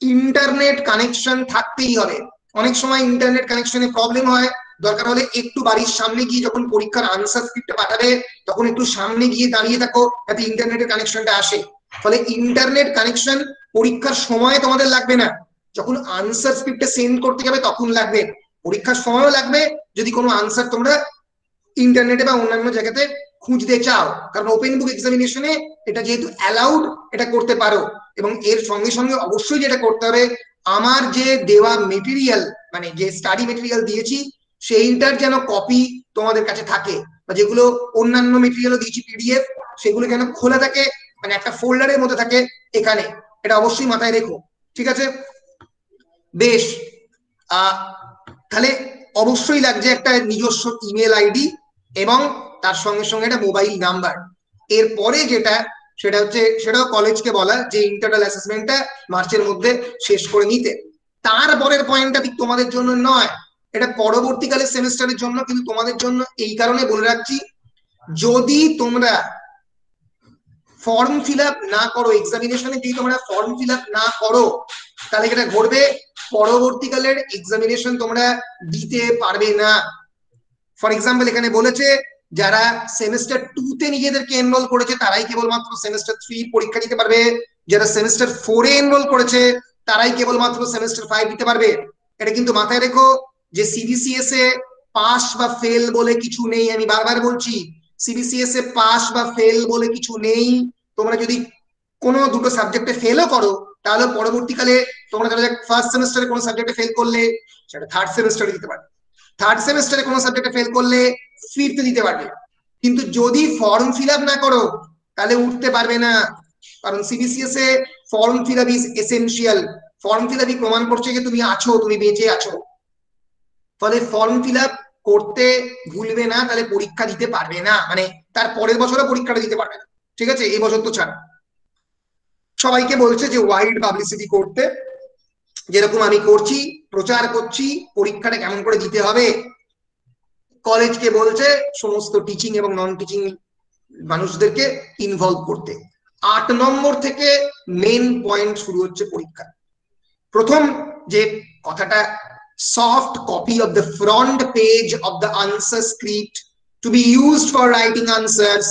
S1: ইন্টারনেট কানেকশন থাকতেই হবে। অনেক সময় ইন্টারনেট কানেকশনে প্রবলেম হয়, দরকার হলে একটু বাড়ির সামনে গিয়ে যখন পরীক্ষার আনসার স্ক্রিপ্ট পাঠাবে তখন একটু সামনে গিয়ে দাঁড়িয়ে থাকো যাতে ইন্টারনেটের কানেকশনটা আসে। ফলে ইন্টারনেট কানেকশন পরীক্ষার সময় তোমাদের লাগবে না, যখন আনসার স্ক্রিপ্টে সেন্ড করতে যাবে তখন লাগবে। পরীক্ষার সময়ও লাগবে যদি কোনো আনসার তোমরা ইন্টারনেটে বা অন্যান্য জায়গাতে খুঁজতে চাও, কারণ ওপেন বুক এক্সামিনেশনে এটা যেহেতু অ্যালাউড, এটা করতে পারো। এবং এর সঙ্গে সঙ্গে অবশ্যই যেটা করতে হবে, আমার যে দেওয়া মেটেরিয়াল, মানে যে স্টাডি মেটেরিয়াল দিয়েছি সেইটার যেন কপি তোমাদের কাছে থাকে, বা যেগুলো অন্যান্য মেটেরিয়ালও দিয়েছি পিডিএফ, সেগুলো যেন খোলা থাকে, মানে একটা ফোল্ডারের মধ্যে থাকে এখানে, এটা অবশ্যই মাথায় রেখো, ঠিক আছে? বেশ, তাহলে অবশ্যই লাগছে একটা নিজস্ব ইমেল আইডি এবং তার সঙ্গে সঙ্গে একটা মোবাইল নাম্বার। এরপরে যেটা, সেটা হচ্ছে, সেটাও কলেজকে বলা যে ইন্টারনাল অ্যাসেসমেন্টটা মার্চের মধ্যে শেষ করে নিতে। তারপরের পয়েন্টটা ঠিক তোমাদের জন্য নয়, এটা পরবর্তীকালে সেমিস্টারের জন্য, কিন্তু তোমাদের জন্য এই কারণে বলে রাখছি, যদি তোমরা ফর্ম ফিল আপ না করো, এক্সামিনেশনে যদি তোমরা ফর্ম ফিল আপ না করো, তাহলে এটা ঘটবে পরবর্তীকালের এক্সামিনেশন তোমরা দিতে পারবে না। ফর এক্সাম্পল এখানে বলেছে যারা সেমিস্টার 2 তে নিজেদেরকে এনরোল করেছে তারাই কেবলমাত্র সেমিস্টার 3 পরীক্ষা দিতে পারবে, যারা সেমিস্টার 4 এ এনরোল করেছে তারাই কেবলমাত্র সেমিস্টার 5 দিতে পারবে। এটা কিন্তু মাথায় রেখো যে সিবিসিএস এ পাস বা ফেল বলে কিছু নেই, আমি বারবার বলছি সিবিসিএস এ পাস বা ফেল বলে কিছু নেই। তোমরা যদি কোনো দুটো সাবজেক্টে ফেলও করো তাহলে পরবর্তীকালে তোমরা ফার্স্ট সেমিস্টারে কোনো সাবজেক্টে ফেল করলে সেটা থার্ড সেমিস্টারে দিতে পারবে, থার্ড সেমিস্টারে কোনো সাবজেক্টে ফেল করলে ফিফথে দিতে পারবে। কিন্তু যদি ফর্ম ফিল আপ না করো তাহলে উঠতে পারবে না, কারণ সিবিসিএস এ form fill up is essential. Form fill আপই প্রমাণ করছে যে তুমি আছো, তুমি বেঁচে আছো। ফলে ফর্ম ফিল আপ করতে ভুলবে না, তাহলে পরীক্ষা দিতে পারবে না, মানে তার পরের বছরও পরীক্ষাটা দিতে পারবে না, ঠিক আছে? এই বছর তো ছাড়। সবাইকে বলছে যে ওয়াইড পাবলিসিটি করতে, যেরকম আমি করছি, প্রচার করছি পরীক্ষাটা কেমন করে দিতে হবে। কলেজকে বলছে সমস্ত টিচিং এবং নন টিচিং মানুষদেরকে ইনভলভ করতে। 8 নম্বর থেকে মেন পয়েন্ট শুরু হচ্ছে পরীক্ষা। প্রথম যে কথাটা, soft copy of the front page of the answer script to be used for writing answers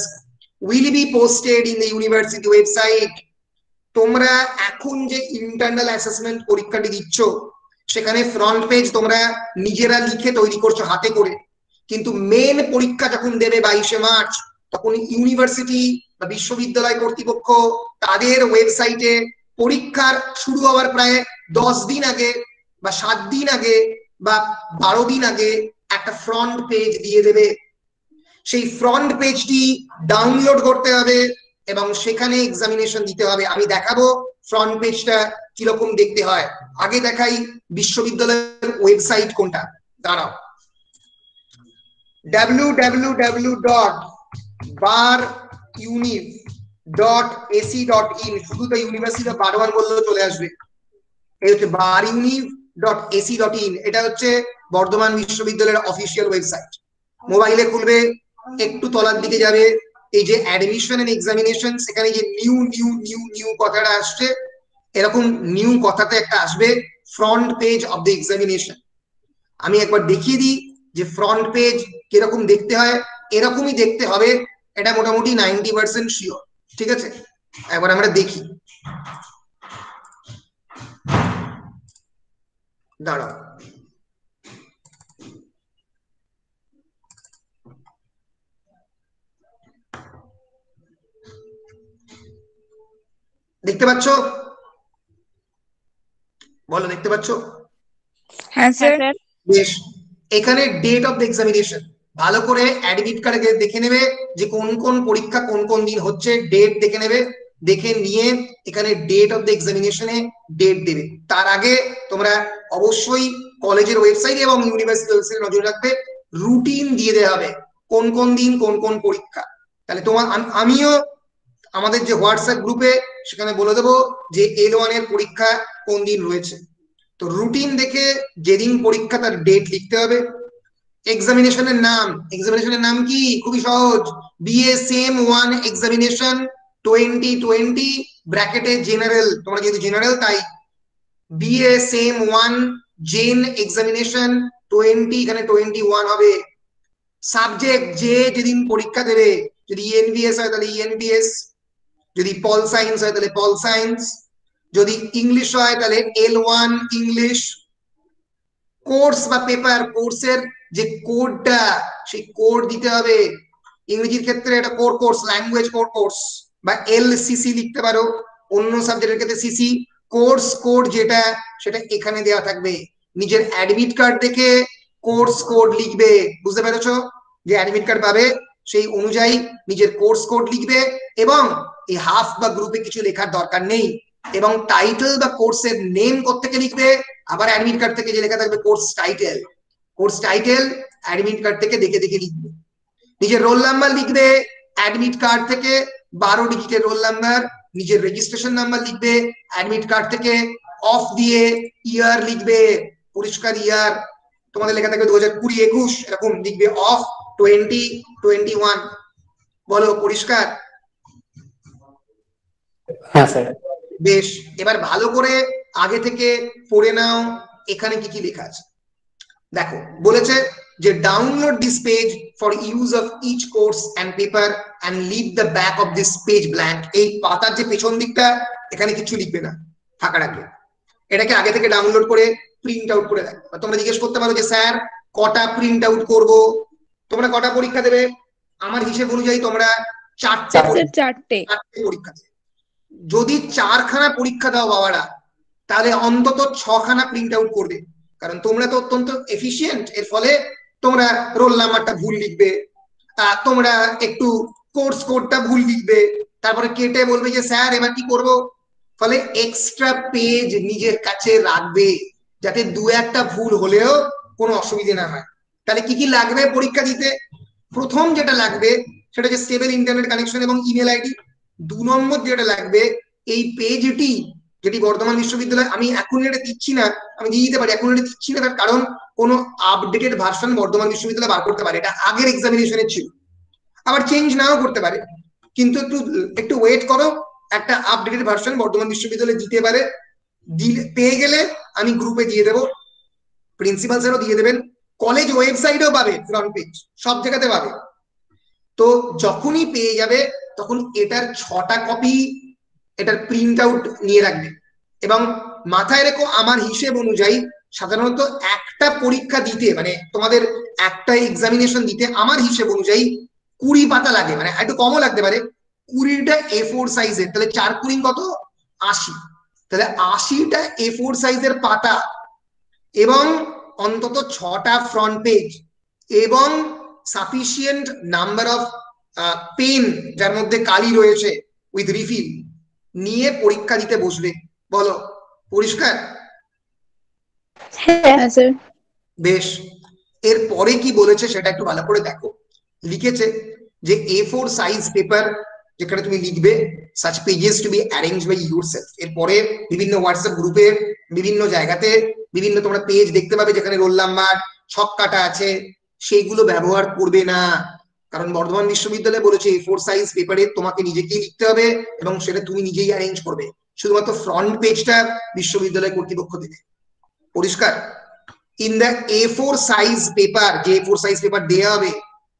S1: will be posted in the university website. তোমরা এখন যে ইন্টারনাল অ্যাসেসমেন্ট পরীক্ষাটি দিচ্ছ সেখানে ফ্রন্ট পেজ তোমরা নিজেরা লিখে তৈরি করছো হাতে করে, কিন্তু মেন পরীক্ষা যখন দেবে 22শে মার্চ, তখন ইউনিভার্সিটি বা বিশ্ববিদ্যালয় কর্তৃপক্ষ তাদের ওয়েবসাইটে পরীক্ষার শুরু হওয়ার প্রায় 10 দিন আগে বা 7 দিন আগে বা 12 দিন আগে একটা ফ্রন্ট পেজ দিয়ে দেবে। সেই ফ্রন্ট পেজটি ডাউনলোড করতে হবে এবং সেখানে এক্সামিনেশন দিতে হবে। আমি দেখাবো ফ্রন্ট পেজটা কিরকম দেখতে হয়। আগে দেখাই বিশ্ববিদ্যালয়ের ওয়েবসাইট কোনটা, দাঁড়াও। www.baruniv.ac.in, শুধু তো ইউনিভার্সিটি অফ বারোয়ান বললেও চলে আসবে। এই হচ্ছে baruniv.ac.in, এটা হচ্ছে বর্ধমান বিশ্ববিদ্যালয়ের অফিসিয়াল ওয়েবসাইট। মোবাইলে খুলবে, একটু তলার দিকে যাবে, এই যে অ্যাডমিশন এন্ড এক্সামিনেশন, সেখানে যে নিউ নিউ নিউ নিউ কথাটা আসছে, এরকম নিউ কথাতে একটা আসবে front page of the examination. আমি একবার দেখিয়ে দিই যে ফ্রন্ট পেজ কিরকম দেখতে হয়। এরকমই দেখতে হবে, এটা মোটামুটি 90% শিওর। ঠিক আছে, একবার আমরা দেখি, দাঁড়াও। দেখতে পাচ্ছ? বলো, দেখতে পাচ্ছ?
S2: হ্যাঁ স্যার।
S1: বেশ, এখানে ডেট অফ দ্য এক্সামিনেশন ভালো করে অ্যাডমিট কার্ডে দেখে নেবে যে কোন কোন পরীক্ষা কোন কোন দিন হচ্ছে, ডেট দেখে নেবে। দেখে নিয়ে এখানে ডেট অফ দ্য এক্সামিনেশনে ডেট দেবে। তার আগে তোমরা অবশ্যই কলেজের ওয়েবসাইট এবং ইউনিভার্সিটি ওয়েবসাইটে নজর রাখবে, রুটিন দিয়ে দেওয়া হবে কোন কোন দিন কোন কোন পরীক্ষা। তাহলে তোমার আমিও আমাদের যে হোয়াটসঅ্যাপ গ্রুপে সেখানে বলে দেবো যে L1 এর পরীক্ষা কোন দিন রয়েছে। তো রুটিন দেখে যেদিন পরীক্ষা তার ডেট লিখতে হবে। এক্সামিনেশনের নাম কি? খুবই সহজ, BA-SEM-1 এক্সামিনেশন 2020 ব্র্যাকেটে জেনারেল, তোমরা যেহেতু জেনারেল তাই BA-SEM-1 জেন এক্সামিনেশন 20, এখানে 21 হবে। সাবজেক্ট যে যেদিন পরীক্ষা দেবে, যদি ENVS হয় তাহলে ENVS, যদি পল সায়েন্স হয় তাহলে পল সায়েন্স, যদি ইংলিশ হয় তাহলে L1 ইংলিশ। কোর্স বা পেপার, কোর্সের যে কোডটা সেই কোড দিতে হবে। ইংরেজির ক্ষেত্রে এটা core course, language core course বা LCC লিখতে পারো, অন্য সাবজেক্টের ক্ষেত্রে CC। কোর্স কোড যেটা সেটা এখানে দেওয়া থাকবে। নিজের অ্যাডমিট কার্ড দেখে কোর্স কোড লিখবে, বুঝতে পেরেছো? যে অ্যাডমিট কার্ড পাবে সেই অনুযায়ী নিজের কোর্স কোড লিখবে এবং এই হাফ বা গ্রুপে কিছু লেখার দরকার নেই। এবং টাইটেল বা কোর্সের নেম কোত্থেকে লিখবে? আবার অ্যাডমিট কার্ড থেকে যে লেখা থাকবে কোর্স টাইটেল অ্যাডমিট কার্ড থেকে দেখে দেখে লিখবে। নিজের রোল নাম্বার লিখবে, অ্যাডমিট কার্ড থেকে 12 ডিজিটের রোল নাম্বার। নিজের রেজিস্ট্রেশন নাম্বার লিখবে, অ্যাডমিট কার্ড থেকে অফ দিয়ে ইয়ার লিখবে, পরিষ্কার ইয়ার। তোমাদের লেখা থাকবে 2020-21, এরকম লিখবে অফ 2021। বলো, পরিষ্কার?
S5: হ্যাঁ স্যার।
S1: বেশ, এবার ভালো করে আগে থেকে পড়ে নাও এখানে কি কি লেখা আছে। দেখো, বলেছে যে download this page for use of each course and paper and leave the back of this page blank. এই পাতার যে পেছন দিকটা, এখানে কিছু লিখবে না, ফাঁকা রাখবে। এটাকে আগে থেকে ডাউনলোড করে প্রিন্ট আউট করে রাখবে। তোমরা জিজ্ঞেস করতে পারো যে স্যার কটা প্রিন্ট আউট করবো, তোমরা কটা পরীক্ষা দেবে? আমার হিসেব অনুযায়ী তোমরা 4টে পরীক্ষা দেবে। যদি 4খানা পরীক্ষা দাও বাবারা, তাহলে অন্তত 6খানা প্রিন্ট আউট করবে, কারণ তোমরা তো অত্যন্ত এফিশিয়েন্ট। এর ফলে তোমরা রোল নাম্বারটা ভুল লিখবে, তোমরা একটু কোর্স কোডটা ভুল লিখবে, তারপরে কেটে বলবে যে স্যার এবার কি করব। ফলে এক্সট্রা পেজ নিজের কাছে রাখবে, যাতে 2-1টা ভুল হলেও কোনো অসুবিধা না হয়। তাহলে কি কি লাগবে পরীক্ষা দিতে? প্রথম যেটা লাগবে সেটা হচ্ছে স্টেবল ইন্টারনেট কানেকশন এবং ইমেল আইডি। 2 নম্বর যেটা লাগবে, এই পেজটি যেটি বর্ধমান বিশ্ববিদ্যালয়, আমি এখন এটা দিচ্ছি না, আমি দিয়ে দিতে পারি, এখন এটা দিচ্ছি না তার কারণ কোনো আপডেটেড ভার্সন বর্ধমান বিশ্ববিদ্যালয় বার করতে পারে, এটা আগের এক্সামিনেশনের ছিল, আবার চেঞ্জ নাও করতে পারে, কিন্তু একটু ওয়েট করো, একটা আপডেটেড ভার্সন বর্ধমান বিশ্ববিদ্যালয় দিতে পারে। পেয়ে গেলে আমি গ্রুপে দিয়ে দেবো, প্রিন্সিপাল স্যারও দিয়ে দেবেন, কলেজ ওয়েবসাইটেও পাবে, ফ্রন্ট পেজ সব জায়গাতে পাবে। তো যখনই পেয়ে যাবে তখন এটার 6টা কপি এটার প্রিন্ট আউট নিয়ে রাখবে। এবং মাথায় রেখো, আমার হিসেব অনুযায়ী সাধারণত একটা পরীক্ষা দিতে, মানে তোমাদের একটা এক্সামিনেশন দিতে আমার হিসেব অনুযায়ী 20 পাতা লাগে, মানে একটু কমও লাগতে পারে, 20টা A4 সাইজের, তাহলে 4 × 20 কত, 80। তাহলে 80টা A4 সাইজের পাতা এবং অন্তত 6টা ফ্রন্ট পেজ এবং সাফিসিয়েন্ট নাম্বার অফ পেন যার মধ্যে কালি রয়েছে উইথ রিফিল নিয়ে পরীক্ষা দিতে বসবে। বলো পরিষ্কার?
S9: হ্যাঁ স্যার।
S1: বেশ, এরপরে কি বলেছে সেটা একটু ভালো করে দেখো। লিখেছে যে A4 সাইজ পেপার যেখানে তুমি লিখবে such pages to be arranged by yourself। এরপরে বিভিন্ন হোয়াটসঅ্যাপ গ্রুপে বিভিন্ন জায়গাতে বিভিন্ন তোমরা পেজ দেখতে পাবে যেখানে রোল নাম্বার ছক কাটা আছে, সেইগুলো ব্যবহার করবে না। কারণ বর্ধমান বিশ্ববিদ্যালয় বলেছে A4 সাইজ পেপারে তোমাকে নিজেকেই লিখতে হবে এবং সেটা তুমি নিজেই অ্যারেঞ্জ করবে। শুধুমাত্র ফ্রন্ট পেজটা বিশ্ববিদ্যালয় কর্তৃপক্ষ দেবে। পরিষ্কার? In the A4 size paper, যে A4 সাইজ পেপার দেওয়া হবে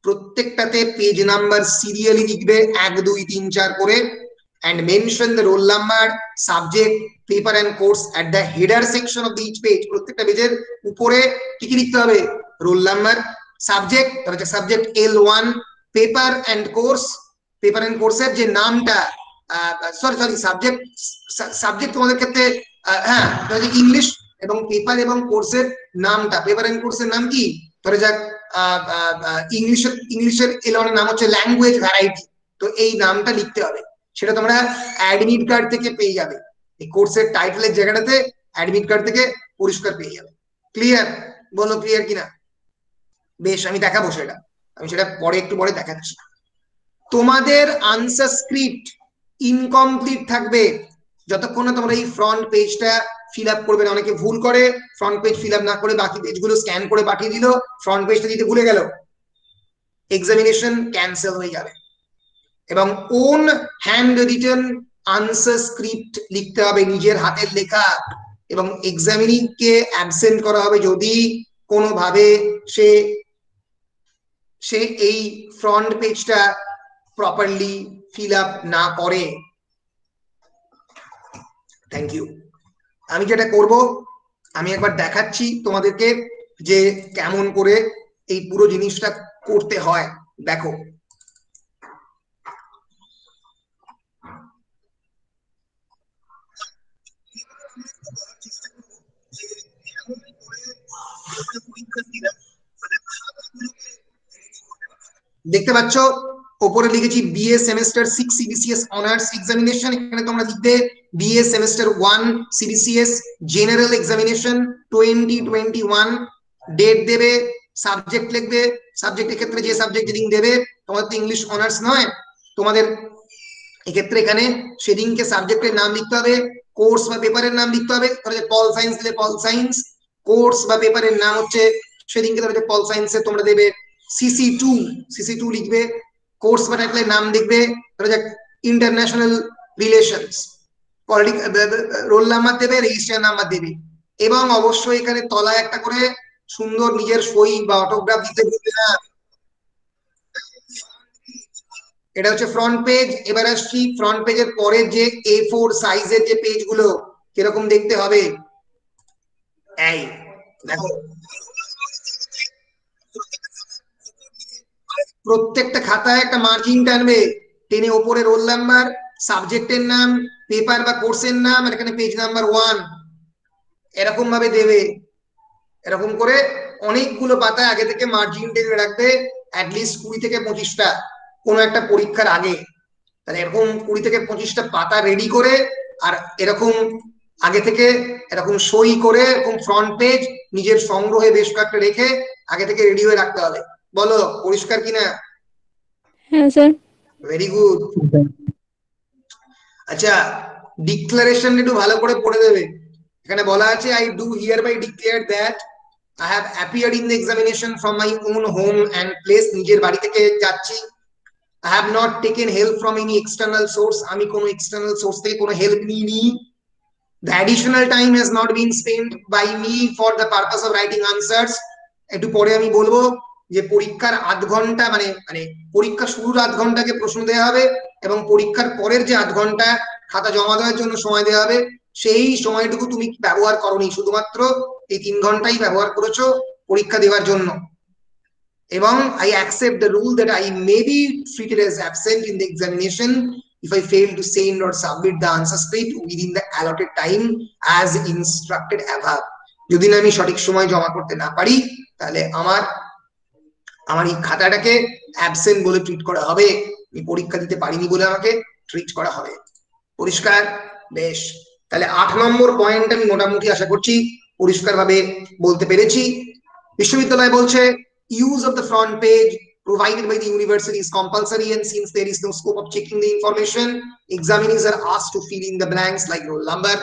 S1: প্রত্যেকটাতে পেজ নাম্বার সিরিয়ালি লিখবে 1 2 3 4 করে, and mention the roll number, subject, paper and course at the header section of the each page। প্রত্যেকটা পেজের উপরে কি কি লিখতে হবে? রোল নাম্বার, সাবজেক্ট, তার হচ্ছে subject L1, paper and course, paper and কোর্সের যে নামটা, সরি সাবজেক্ট তোমাদের ক্ষেত্রে হ্যাঁ ইংলিশ, এবং পেপার এবং কোর্সের নামটা, পেপার এন্ড কোর্সের নাম কি, ধরে যাক ইংলিশের L1 এর নাম হচ্ছে ল্যাঙ্গুয়েজ ভ্যারাইটি, তো এই নামটা লিখতে হবে। সেটা তোমরা অ্যাডমিট কার্ড থেকে পেয়ে যাবে, এই কোর্সের টাইটেলের জায়গাটাতে অ্যাডমিট কার্ড থেকে পরিষ্কার পেয়ে যাবে। ক্লিয়ার? বলো ক্লিয়ার কিনা? বেশ, আমি দেখাবো সেটা, আমি সেটা পরে একটু পরে দেখাচ্ছি। তোমাদের আনসার স্ক্রিপ্ট ইনকমপ্লিট থাকবে যতক্ষণ না তোমরা এই ফ্রন্ট পেজটা ফিল আপ করবে না। অনেকে ভুল করে, ফ্রন্ট পেজ ফিল আপ না করে বাকি পেজগুলো স্ক্যান করে পাঠিয়ে দিল, ফ্রন্ট পেজটা দিতে ভুলে গেল, এক্সামিনেশন ক্যান্সেল হয়ে যাবে। এবং on hand written answer script লিখতে হবে, নিজের হাতের লেখা, এবং এক্সামিনিং কে অ্যাবসেন্ট করা হবে যদি কোনোভাবে সে এই ফ্রন্ট পেজটা প্রপারলি ফিল আপ না করে। Thank you. আমি যেটা করব, আমি একবার দেখাচ্ছি তোমাদেরকে যে কেমন করে এই পুরো জিনিসটা করতে হয়। দেখো, দেখতে পাচ্ছ উপরে লিখেছি BA semester 6 CBCS honours examination. এখানে তোমরা লিখবে BA semester 1 CBCS general examination 2021, date দেবে, সাবজেক্ট লিখবে, সাবজেক্টের ক্ষেত্রে যে সাবজেক্ট হেডিং দেবে, তোমাদের তো ইংলিশ অনার্স নয়, তোমাদের এক্ষেত্রে এখানে সেদিনকে সাবজেক্টের নাম লিখতে হবে, কোর্স বা পেপারের নাম লিখতে হবে। পল সায়েন্স দিলে পল সায়েন্স, কোর্স বা পেপারের নাম হচ্ছে সেদিনকে ধরো পল সায়েন্সে তোমরা দেবে সিসি2 লিখবে, কোর্স বা টাইটেলের নাম লিখবে ধরো যাক ইন্টারন্যাশনাল রিলেশনস, রোল নাম্বার দেবে, রেজিস্ট্রেশন নাম্বার দেবে, এবং অবশ্যই এখানে তলায় একটা করে সুন্দর নিজের সই বা অটোগ্রাফ দিতে ভুলবে না। এটা হচ্ছে ফ্রন্ট পেজ। এবার আসছি ফ্রন্ট পেজের পরে যে A4 সাইজের যে পেজগুলো কিরকম দেখতে হবে। এই দেখো, প্রত্যেকটা খাতায় একটা মার্জিন টানবে, টেনে ওপরে রোল নাম্বার, সাবজেক্টের নাম, পেপার বা কোর্সের নাম, আর এখানে পেজ নাম্বার 1 এরকম ভাবে দেবে। এরকম করে অনেকগুলো পাতায় আগে থেকে মার্জিন টেনে রাখবে, অ্যাটলিস্ট 20 থেকে 25টা কোনো একটা পরীক্ষার আগে। তাহলে এরকম 20 থেকে 25টা পাতা রেডি করে, আর এরকম আগে থেকে এরকম সই করে, এরকম ফ্রন্ট পেজ নিজের সংগ্রহে বেশ কয়েকটা রেখে আগে থেকে রেডি হয়ে রাখতে হবে। বলো পরিষ্কার কিনা?
S9: হ্যাঁ স্যার।
S1: Very good. আচ্ছা, ডিক্লারেশন একটু ভালো করে পড়ে দেবে। এখানে বলা আছে I do hereby declare that I have appeared in the examination from my own home and place, নিজের বাড়ি থেকে যাচ্ছি। I have not taken help from any external source, আমি কোনো এক্সটার্নাল সোর্স থেকে কোনো হেল্প নিইনি। The additional time has not been spent by me for the purpose of writing answers। একটু পরে আমি বলবো যে পরীক্ষার আধ ঘন্টা মানে পরীক্ষা শুরুর আধ ঘন্টাকে প্রশ্ন দেওয়া হবে, এবং পরীক্ষার পরের যে আধ ঘন্টা খাতা জমা দেওয়ার জন্য সময় দেওয়া হবে, সেই সময়টুকু তুমি ব্যবহার করোনি, শুধুমাত্র এই 3 ঘন্টাই ব্যবহার করেছো পরীক্ষা দেওয়ার জন্য। এবং I accept the rule that I may be treated as absent in the examination if I fail to send or submit the answer script within the allotted time as instructed above. যদি না আমি সঠিক সময় জমা করতে না পারি তাহলে আমার এই খাতাটাকে অ্যাবসেন্ট বলে ট্রিট করা হবে, আমি পরীক্ষা দিতে পারিনি বলে আমাকে ট্রিট করা হবে। পরিষ্কার? বেশ, তাহলে 8 নম্বর পয়েন্ট আমি মোটামুটি আশা করছি পরিষ্কারভাবে বলতে পেরেছি। বিশ্ববিদ্যালয় বলছে use of the front page provided by the university is compulsory, and since there is no scope of checking the information, examinees are asked to fill in the blanks like roll number,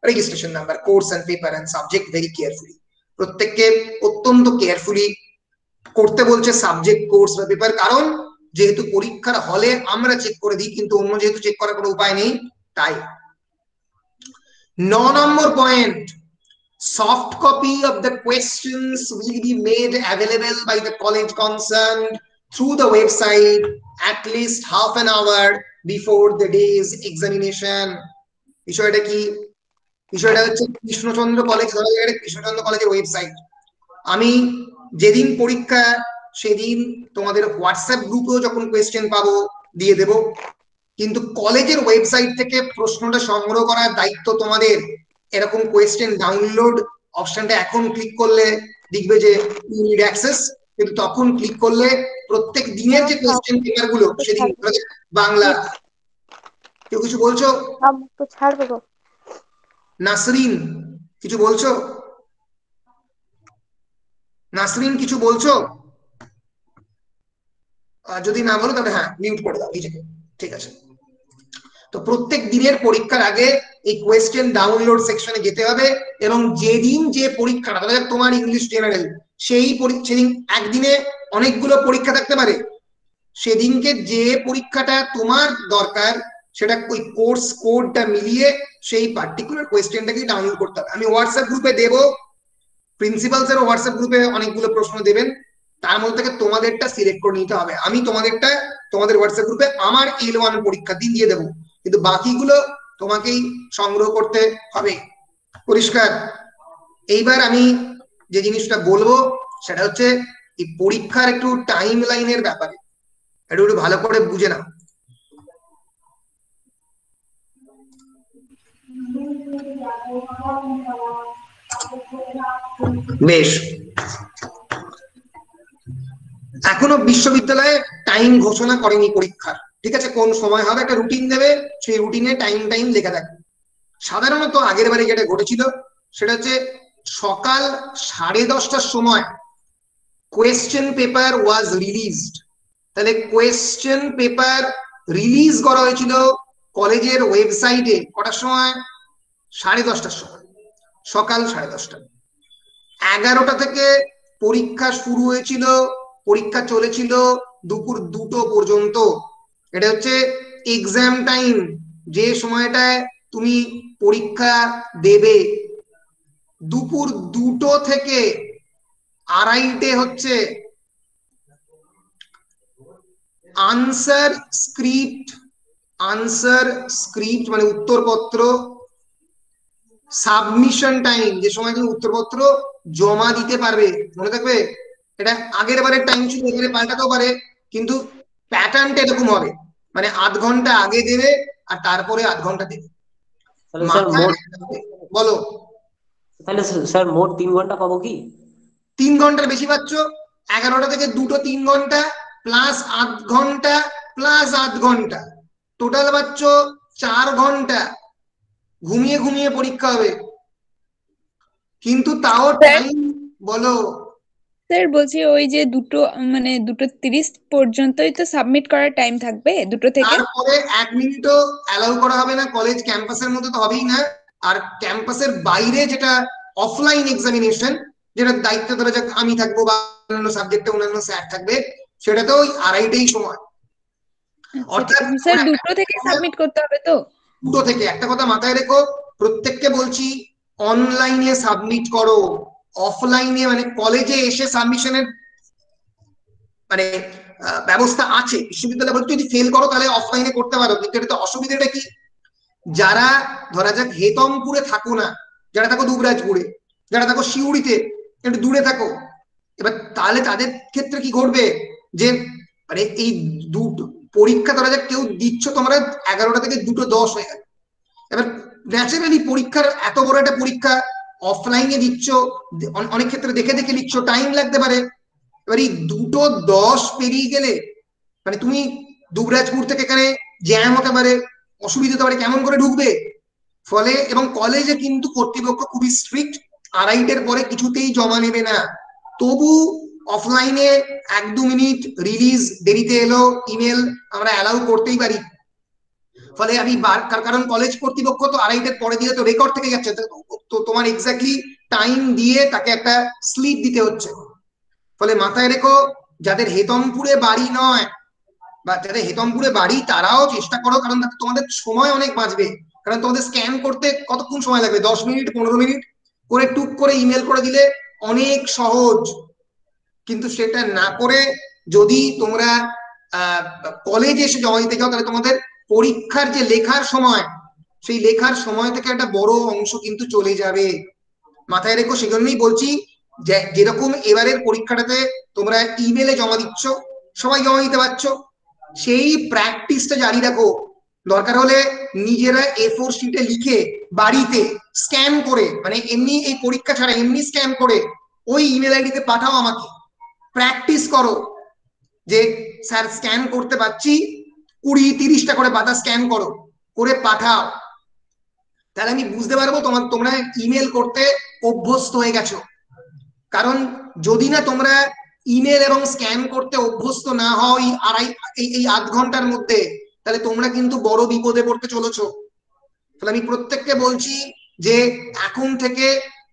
S1: registration number, course and paper and subject very carefully. প্রত্যেককে অত্যন্ত carefully করতে বলছে subject, course বা paper, কারণ যেহেতু পরীক্ষার হলে আমরা চেক করে দিই কিন্তু অন্য যেহেতু চেক করার কোনো উপায় নেই তাই। 9 নম্বর point, soft copy of the questions will be made available by the college concerned through the website at least half an hour before the day's examination. বিষয়টা কি? বিষয়টা হচ্ছে কৃষ্ণচন্দ্র কলেজ, কৃষ্ণচন্দ্র কলেজের ওয়েবসাইট। আমি যেদিন পরীক্ষা সেদিন তোমাদের হোয়াটসঅ্যাপ গ্রুপেও যখন কোয়েশ্চেন পাবো দিয়ে দেব, কিন্তু কলেজের ওয়েবসাইট থেকে প্রশ্নটা সংগ্রহ করার দায়িত্ব তোমাদের। এরকম কোয়েশ্চেন ডাউনলোড অপশনটা এখন ক্লিক করলে দেখবে যে ইউ নিড অ্যাক্সেস, কিন্তু তখন ক্লিক করলে প্রত্যেক দিনের যে কোয়েশ্চেন পেপার গুলো সেদিন বাংলা। কেউ কিছু বলছো? নাসরিন কিছু বলছো? নাসরিন কিছু বলছো? যদি না বলো তাহলে হ্যাঁ মিউট করে দাও নিজেকে, ঠিক আছে। তো প্রত্যেক দিনের পরীক্ষার আগে এই কোয়েশ্চেন ডাউনলোড সেকশনে যেতে হবে, এবং যেদিন যে পরীক্ষাটা, ধরো তোমার ইংলিশ জেনারেল, সেদিন একদিনে অনেকগুলো পরীক্ষা থাকতে পারে, সেদিনকে যে পরীক্ষাটা তোমার দরকার সেটা ওই কোর্স কোডটা মিলিয়ে সেই পার্টিকুলার কোয়েশ্চেনটাকে ডাউনলোড করতে হবে। আমি হোয়াটসঅ্যাপ গ্রুপে দেব, প্রিন্সিপাল স্যার হোয়াটসঅ্যাপ গ্রুপে অনেকগুলো প্রশ্ন দেবেন, তার মধ্যে থেকে তোমাদেরটা সিলেক্ট করে নিতে হবে। আমি তোমাদেরটা তোমাদের হোয়াটসঅ্যাপ গ্রুপে আমার L1 পরীক্ষা দিন দিয়ে দেবো, কিন্তু বাকিগুলো তোমাকেই সংগ্রহ করতে হবে। পরিষ্কার? এইবার আমি যে জিনিসটা বলবো সেটা হচ্ছে এই পরীক্ষার একটু টাইম লাইনের ব্যাপারে, একটু ভালো করে বুঝে নাও। বেশ, এখনো বিশ্ববিদ্যালয়ে টাইম ঘোষণা করেনি পরীক্ষার, ঠিক আছে? কোন সময় হবে একটা রুটিন দেবে, সেই রুটিনে টাইম লেখা থাকবে। সাধারণত আগের বারে যেটা ঘটেছিল সেটা হচ্ছে সকাল 10:30টার সময় কোয়েশ্চেন পেপার ওয়াজ রিলিজড। তাহলে কোয়েশ্চেন পেপার রিলিজ করা হয়েছিল কলেজের ওয়েবসাইটে কটার সময়? 10:30টার সময়, সকাল 10:30টা। 11টা থেকে পরীক্ষা শুরু হয়েছিল, পরীক্ষা চলেছিল দুপুর 2টো পর্যন্ত। এটা হচ্ছে এক্সাম টাইম, যে সময়টায় তুমি পরীক্ষা দেবে। দুপুর 2টো থেকে 2:30টে হচ্ছে আনসার স্ক্রিপ্ট মানে উত্তরপত্র সাবমিশন টাইম, যে সময় তুমি উত্তরপত্র জমা দিতে পারবে। মনে থাকবে, এটা আগের বারের টাইম ছিল, এবারে পাল্টাতেও পারে, কিন্তু প্যাটার্নটা এরকম হবে, মানে 8 ঘন্টা আগে দেবে আর তারপরে 8 ঘন্টা দেবে। বলো
S7: তাহলে স্যার মোট 3 ঘন্টা পাবো কি?
S1: 3 ঘন্টার বেশি পাচ্ছ। 11টা থেকে 2টো 3 ঘন্টা প্লাস 8 ঘন্টা প্লাস 8 ঘন্টা, টোটাল পাচ্ছ 4 ঘন্টা। ঘুমিয়ে পরীক্ষা হবে, কিন্তু তাও টাইম। বলো
S9: স্যার, বলছি ওই যে 2:30 পর্যন্তই তো সাবমিট করার টাইম থাকবে, 2টো থেকে
S1: তারপরে 1 মিনিটও অ্যালাউ করা হবে না, কলেজ ক্যাম্পাসের মধ্যে তো হবেই না। আর ক্যাম্পাসের বাইরে যেটা অফলাইন এক্সামিনেশন, যেটা দায়িত্ব ধরে যাক আমি থাকবো বা অন্যান্য সাবজেক্টে অন্যান্য স্যার থাকবে, সেটা তো ওই 2:30টাই সময়। অর্থাৎ
S9: স্যার 2টো থেকে সাবমিট করতে হবে তো?
S1: 2টো থেকে। একটা কথা মাথায় রেখো, প্রত্যেককে বলছি অনলাইনে সাবমিট করো, অফলাইনে মানে কলেজে এসে সাবমিশনের মানে ব্যবস্থা আছে। বিশ্ববিদ্যালয় বলতে যদি ফেল করো তাহলে অফলাইনে করতে পারো, কিন্তু এটা অসুবিধাটা কি, যারা ধরা যাক হেতমপুরে থাকো না, যারা থাকো দুবরাজপুরে, যারা থাকো সিউড়িতে, একটু দূরে থাকো, এবার তাহলে তাদের ক্ষেত্রে কি ঘটবে, যে মানে এই দুটো পরীক্ষা ধরা যাক কেউ দিচ্ছ তোমরা 11টা থেকে 2:10 হয়ে গেল। এবার ন্যাচারালি পরীক্ষার এত বড় একটা পরীক্ষা অফলাইনে দিচ্ছ, অনেক ক্ষেত্রে দেখে দেখে লিখছো, টাইম লাগতে পারে। এবার এই 2:10 পেরিয়ে গেলে মানে তুমি দুবরাজপুর থেকে এখানে জ্যাম হতে পারে, অসুবিধা হতে পারে, কেমন করে ঢুকবে? ফলে এবং কলেজে কিন্তু কর্তৃপক্ষ খুবই স্ট্রিক্ট, 2:30-এর পরে কিছুতেই জমা নেবে না। তবু অফলাইনে 1-2 মিনিট রিলিজ দেরিতে এলো ইমেল আমরা অ্যালাউ করতেই পারি। ফলে আমি কারণ কলেজ কর্তৃপক্ষ তো 2:30-এর পরে দিয়ে তো রেকর্ড থেকে যাচ্ছে, তো তোমার এক্স্যাক্টলি টাইম দিয়ে তাকে একটা স্লিপ দিতে হচ্ছে। ফলে মাথায় রেখো, যাদের হেতমপুরে বাড়ি নয় বা যাদের হেতমপুরে বাড়ি তারাও চেষ্টা করো, কারণ তোমাদের সময় অনেক বাঁচবে। কারণ তোমাদের স্ক্যান করতে কতক্ষণ সময় লাগবে, 10 মিনিট 15 মিনিট করে টুক করে ইমেল করে দিলে অনেক সহজ। কিন্তু সেটা না করে যদি তোমরা কলেজে এসে জমা দিতে যাও, তাহলে তোমাদের পরীক্ষার যে লেখার সময়, সেই লেখার সময় থেকে একটা বড় অংশ কিন্তু চলে যাবে। মাথায় রেখো, সেজন্যই বলছি যে যেরকম এবারের পরীক্ষাটাতে তোমরা ইমেলে জমা দিচ্ছ, সবাই জমা দিতে পারছো, সেই প্র্যাকটিসটা জারি রাখো। দরকার হলে নিজেরা A4 শিটে লিখে বাড়িতে স্ক্যান করে, মানে এমনি এই পরীক্ষা ছাড়া এমনি স্ক্যান করে ওই ইমেল আইডিতে পাঠাও আমাকে, প্র্যাকটিস করো যে স্যার স্ক্যান করতে পারছি, 20-30টা করে পাতা স্ক্যান করো, করে পাঠাও। তাহলে আমি বুঝতে পারবো তোমরা ইমেল করতে অভ্যস্ত হয়ে গেছো। কারণ যদি না তোমরা ইমেল এবং স্ক্যান করতে অভ্যস্ত না হও এই 8 ঘন্টার মধ্যে, তাহলে তোমরা কিন্তু বড় বিপদে পড়তে চলেছো। তাহলে আমি প্রত্যেককে বলছি যে এখন থেকে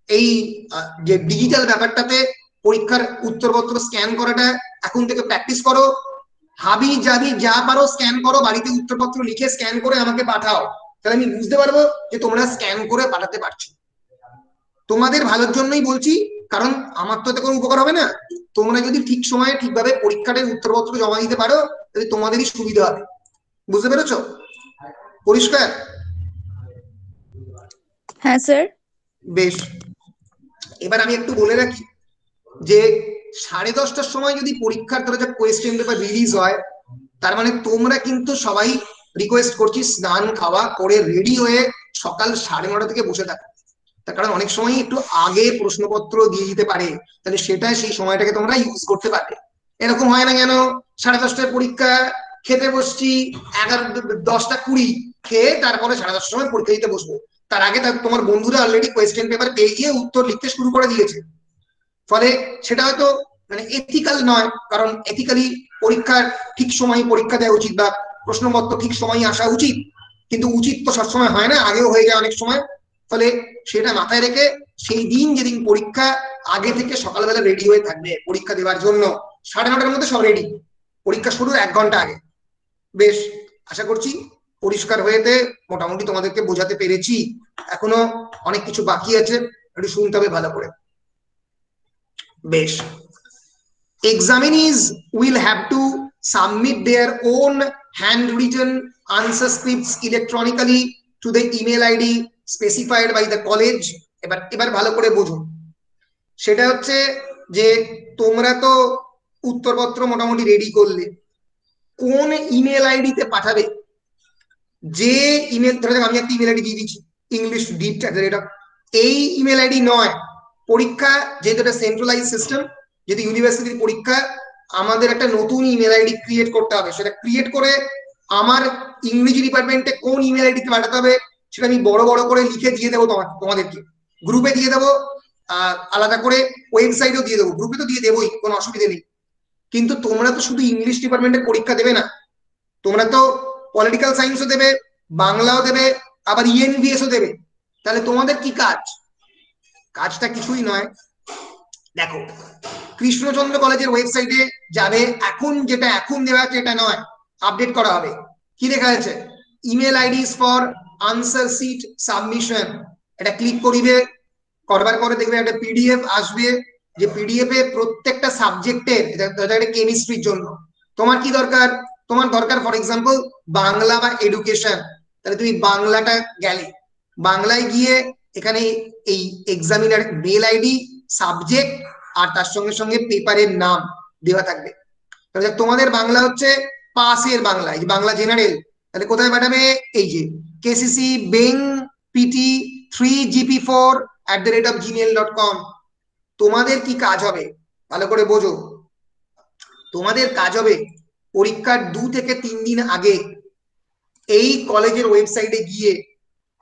S1: এই যে ডিজিটাল ব্যাপারটাতে পরীক্ষার উত্তরপত্র স্ক্যান করাটা এখন থেকে প্র্যাকটিস করো। হাবি জাবি যা পারো স্ক্যান করো, বাড়িতে উত্তরপত্র লিখে স্ক্যান করে আমাকে পাঠাও, তাহলে আমি বুঝতে পারবো যে তোমরা স্ক্যান করে পাঠাতে পারছো। তোমাদের ভালোর জন্যই বলছি, কারণ আমার তো এতে কোনো উপকার হবে না। তোমরা যদি ঠিক সময়ে ঠিকভাবে পরীক্ষার উত্তরপত্র জমা দিতে পারো, তাহলে তোমাদেরই সুবিধা হবে। বুঝতে পেরেছো? পরিষ্কার?
S9: হ্যাঁ স্যার।
S1: বেশ, এবার আমি একটু বলে রাখি যে 10:30টার সময় যদি পরীক্ষার ধরো যে কোয়েশ্চেন পেপার রিলিজ হয়, তার মানে তোমরা কিন্তু সবাই রিকোয়েস্ট করছি স্নান খাওয়া করে রেডি হয়ে সকাল 9:30 থেকে বসে থাকো। তার কারণ অনেক সময় একটু আগে প্রশ্নপত্র দিয়ে দিতে পারে, তাহলে সেটা সেই সময়টাকে তোমরা ইউজ করতে পারবে। এরকম হয় না যেন 10:30টায় পরীক্ষা, খেতে বসছি 10:20 খেয়ে তারপরে 10:30টার সময় পরীক্ষা দিতে বসবো, তার আগে তোমার বন্ধুরা অলরেডি কোয়েশ্চেন পেপার পেয়ে গিয়ে উত্তর লিখতে শুরু করে দিয়েছে। ফলে সেটা হয়তো মানে এথিক্যাল নয়, কারণ এথিক্যালি পরীক্ষার ঠিক সময় পরীক্ষা দেওয়া উচিত বা প্রশ্নপত্র ঠিক সময় আসা উচিত, কিন্তু উচিত তো সবসময় হয় না, আগেও হয়ে যায় অনেক সময়। ফলে সেটা মাথায় রেখে সেই দিন যেদিন পরীক্ষা, আগে থেকে সকালবেলা রেডি হয়ে থাকবে পরীক্ষা দেওয়ার জন্য। 9:30টার মধ্যে সব রেডি, পরীক্ষা শুরুর 1 ঘন্টা আগে। বেশ, আশা করছি পরিষ্কার হয়েতে মোটামুটি তোমাদেরকে বোঝাতে পেরেছি। এখনো অনেক কিছু বাকি আছে, একটু শুনতে হবে ভালো করে। বেশ, examinees will have to submit their own handwritten answer scripts electronically to the email ID specified by the college. এবার ভালো করে বুঝুন। সেটা হচ্ছে যে তোমরা তো উত্তরপত্র মোটামুটি রেডি করলে, কোন ইমেল আইডিতে পাঠাবে, যে ইমেল, ধরে আমি একটা ইমেল আইডি দিয়ে দিচ্ছি ইংলিশ ডিট, এই ইমেল আইডি নয়। পরীক্ষা যেহেতু একটা সেন্ট্রালাইজ সিস্টেম, যেহেতু ইউনিভার্সিটির পরীক্ষা, আমাদের একটা নতুন ইমেল আইডি ক্রিয়েট করতে হবে। সেটা ক্রিয়েট করে আমার ইংরেজি ডিপার্টমেন্টে কোন ইমেল আইডিতে পাঠাতে হবে সেটা আমি বড় বড় করে লিখে দিয়ে দেবো তোমাদেরকে, গ্রুপে দিয়ে দেবো, আলাদা করে ওয়েবসাইটেও দিয়ে দেবো। গ্রুপে তো দিয়ে দেবোই, কোনো অসুবিধা নেই। কিন্তু তোমরা তো শুধু ইংলিশ ডিপার্টমেন্টের পরীক্ষা দেবে না, তোমরা তো পলিটিক্যাল সায়েন্সও দেবে, বাংলাও দেবে, আবার ইএনভিএসও দেবে। তাহলে তোমাদের কি কাজ? কাজটা কিছুই নয়। দেখো, কৃষ্ণচন্দ্র কলেজের ওয়েবসাইটে যাবে, যেটা এখন দেওয়া আছে এটা নয়, আপডেট করা হবে। কি লেখা আছে? Email IDs for answer sheet submission. এটা ক্লিক করিবে, করবার পরে দেখবে একটা পিডিএফ আসবে, যে পিডিএফ এ প্রত্যেকটা সাবজেক্টের, কেমিস্ট্রির জন্য তোমার কি দরকার, তোমার দরকার ফর এক্সাম্পল বাংলা বা এডুকেশন, তাহলে তুমি বাংলাটা গেলে, বাংলায় গিয়ে এখানে এই এক্সামিনার মেল আইডি, সাবজেক্ট আর তার সঙ্গে সঙ্গে পেপারের নাম দেওয়া থাকবে। তাহলে তোমাদের বাংলা হচ্ছে পাসের বাংলা, এই যে বাংলা জেনারেল, তাহলে কোথায় পাঠাবে? এই যে কেসিসি বেং পিটি 3gp4@gmail.com। তোমাদের কি কাজ হবে ভালো করে বোঝো, তোমাদের কাজ হবে পরীক্ষার 2 থেকে 3 দিন আগে এই কলেজের ওয়েবসাইটে গিয়ে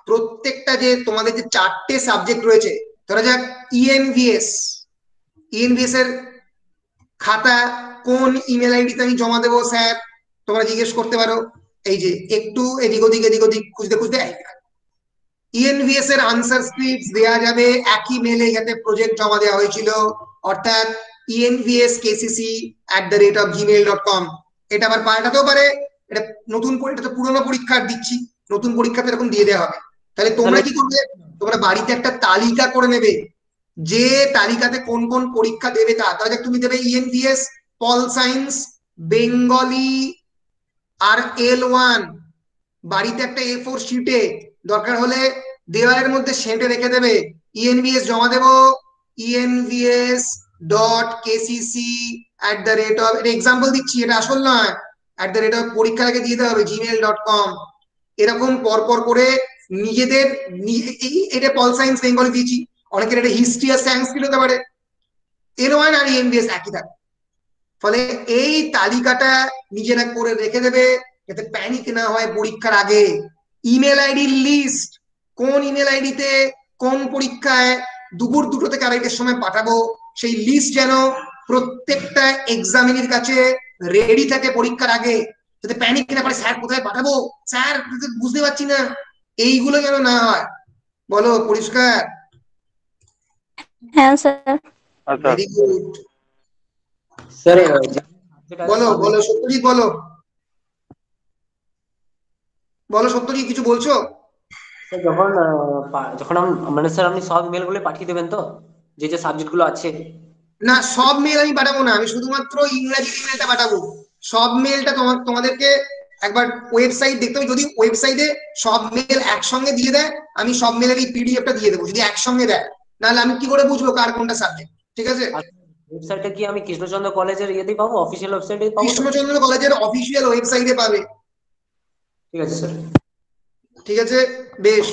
S1: প্রত্যেকটা যে তোমাদের যে 4টে সাবজেক্ট রয়েছে, ধরা যাক ইএনভিএস এর খাতা কোন ইমেল আইডিতে আমি জমা দেবো স্যার, তোমরা জিজ্ঞেস করতে পারো। এই যে একটু এদিক ওদিক খুঁজতে খুঁজতে ইএনভিএস এর আনসার স্ক্রিপ্ট দেওয়া যাবে একই মেলে যাতে প্রজেক্ট জমা দেওয়া হয়েছিল, অর্থাৎ envskcc@gmail.com। এটা আবার পাল্টাতেও পারে, এটা এটা তো পুরোনো পরীক্ষার দিচ্ছি, নতুন পরীক্ষাতে এরকম দিয়ে দেওয়া হবে। তাহলে তোমরা কি করবে? তোমরা বাড়িতে একটা তালিকা করে নেবে, যে তালিকাতে কোন কোন পরীক্ষা দেবে তা। তাহলে তুমি দেবে ইএনভিএস পল সায়েন্স বেঙ্গলি আর L1, বাড়িতে একটা A4 শিটে দরকার হলে দেওয়ালের মধ্যে সেঁটে রেখে দেবে, ইএনভিএস জমা দেবো envs.kcc এটা এক্সাম্পল দিচ্ছি, এটা আসল নয়, পরীক্ষার আগে দিয়ে দেওয়া হবে gmail.com। এরকম পরপর করে নিজেদের এটা পল সায়েন্স বেঙ্গলি দিয়েছি, অনেকের এটা হিস্ট্রি আর সংস্কৃত হতে পারে, L1 আর ইএনভিএস একই থাকে। ফলে এই তালিকাটা নিজেরা করে রেখে দেবে যাতে প্যানিক না হয় পরীক্ষার আগে। ইমেল আইডির লিস্ট, কোন ইমেল আইডিতে কোন পরীক্ষায় দুপুর 2টো থেকে 2:30টার সময় পাঠাবো, সেই লিস্ট যেন প্রত্যেকটা এক্সামিনের কাছে রেডি থাকে পরীক্ষার আগে, যাতে প্যানিক না করে স্যার কোথায় পাঠাবো, স্যার বুঝতে পারছি না, এইগুলো যেন না হয়। বলো পরিষ্কার?
S10: হ্যাঁ স্যার।
S1: Very good.
S7: স্যার
S1: বলো সত্যজিৎ, বলো সত্যজিৎ, কিছু বলছো?
S7: যখন যখন মানে স্যার আপনি সব ইমেল গুলো পাঠিয়ে দেবেন তো, যে যে সাবজেক্ট গুলো আছে?
S1: না, সব মেল আমি পাঠাবো না, আমি শুধুমাত্র ইংরেজি মেলটা পাঠাবো। সব মেলটা তোমাদেরকে একবার ওয়েবসাইট দেখতে হবে, যদি ওয়েবসাইটে সব মেল একসঙ্গে দিয়ে দেয় আমি সব মেলের এই পিডিএফটা দিয়ে দেবো, যদি একসঙ্গে দেয়, নাহলে আমি কি করে বুঝবো কার কোনটা সাবজেক্ট? ঠিক আছে?
S7: ওয়েবসাইটে কি আমি কৃষ্ণচন্দ্র কলেজের ইয়েতেই পাবো, অফিসিয়াল ওয়েবসাইটে পাবো?
S1: কৃষ্ণচন্দ্র কলেজের অফিসিয়াল ওয়েবসাইটে পাবে।
S7: ঠিক আছে স্যার।
S1: ঠিক আছে, বেশ।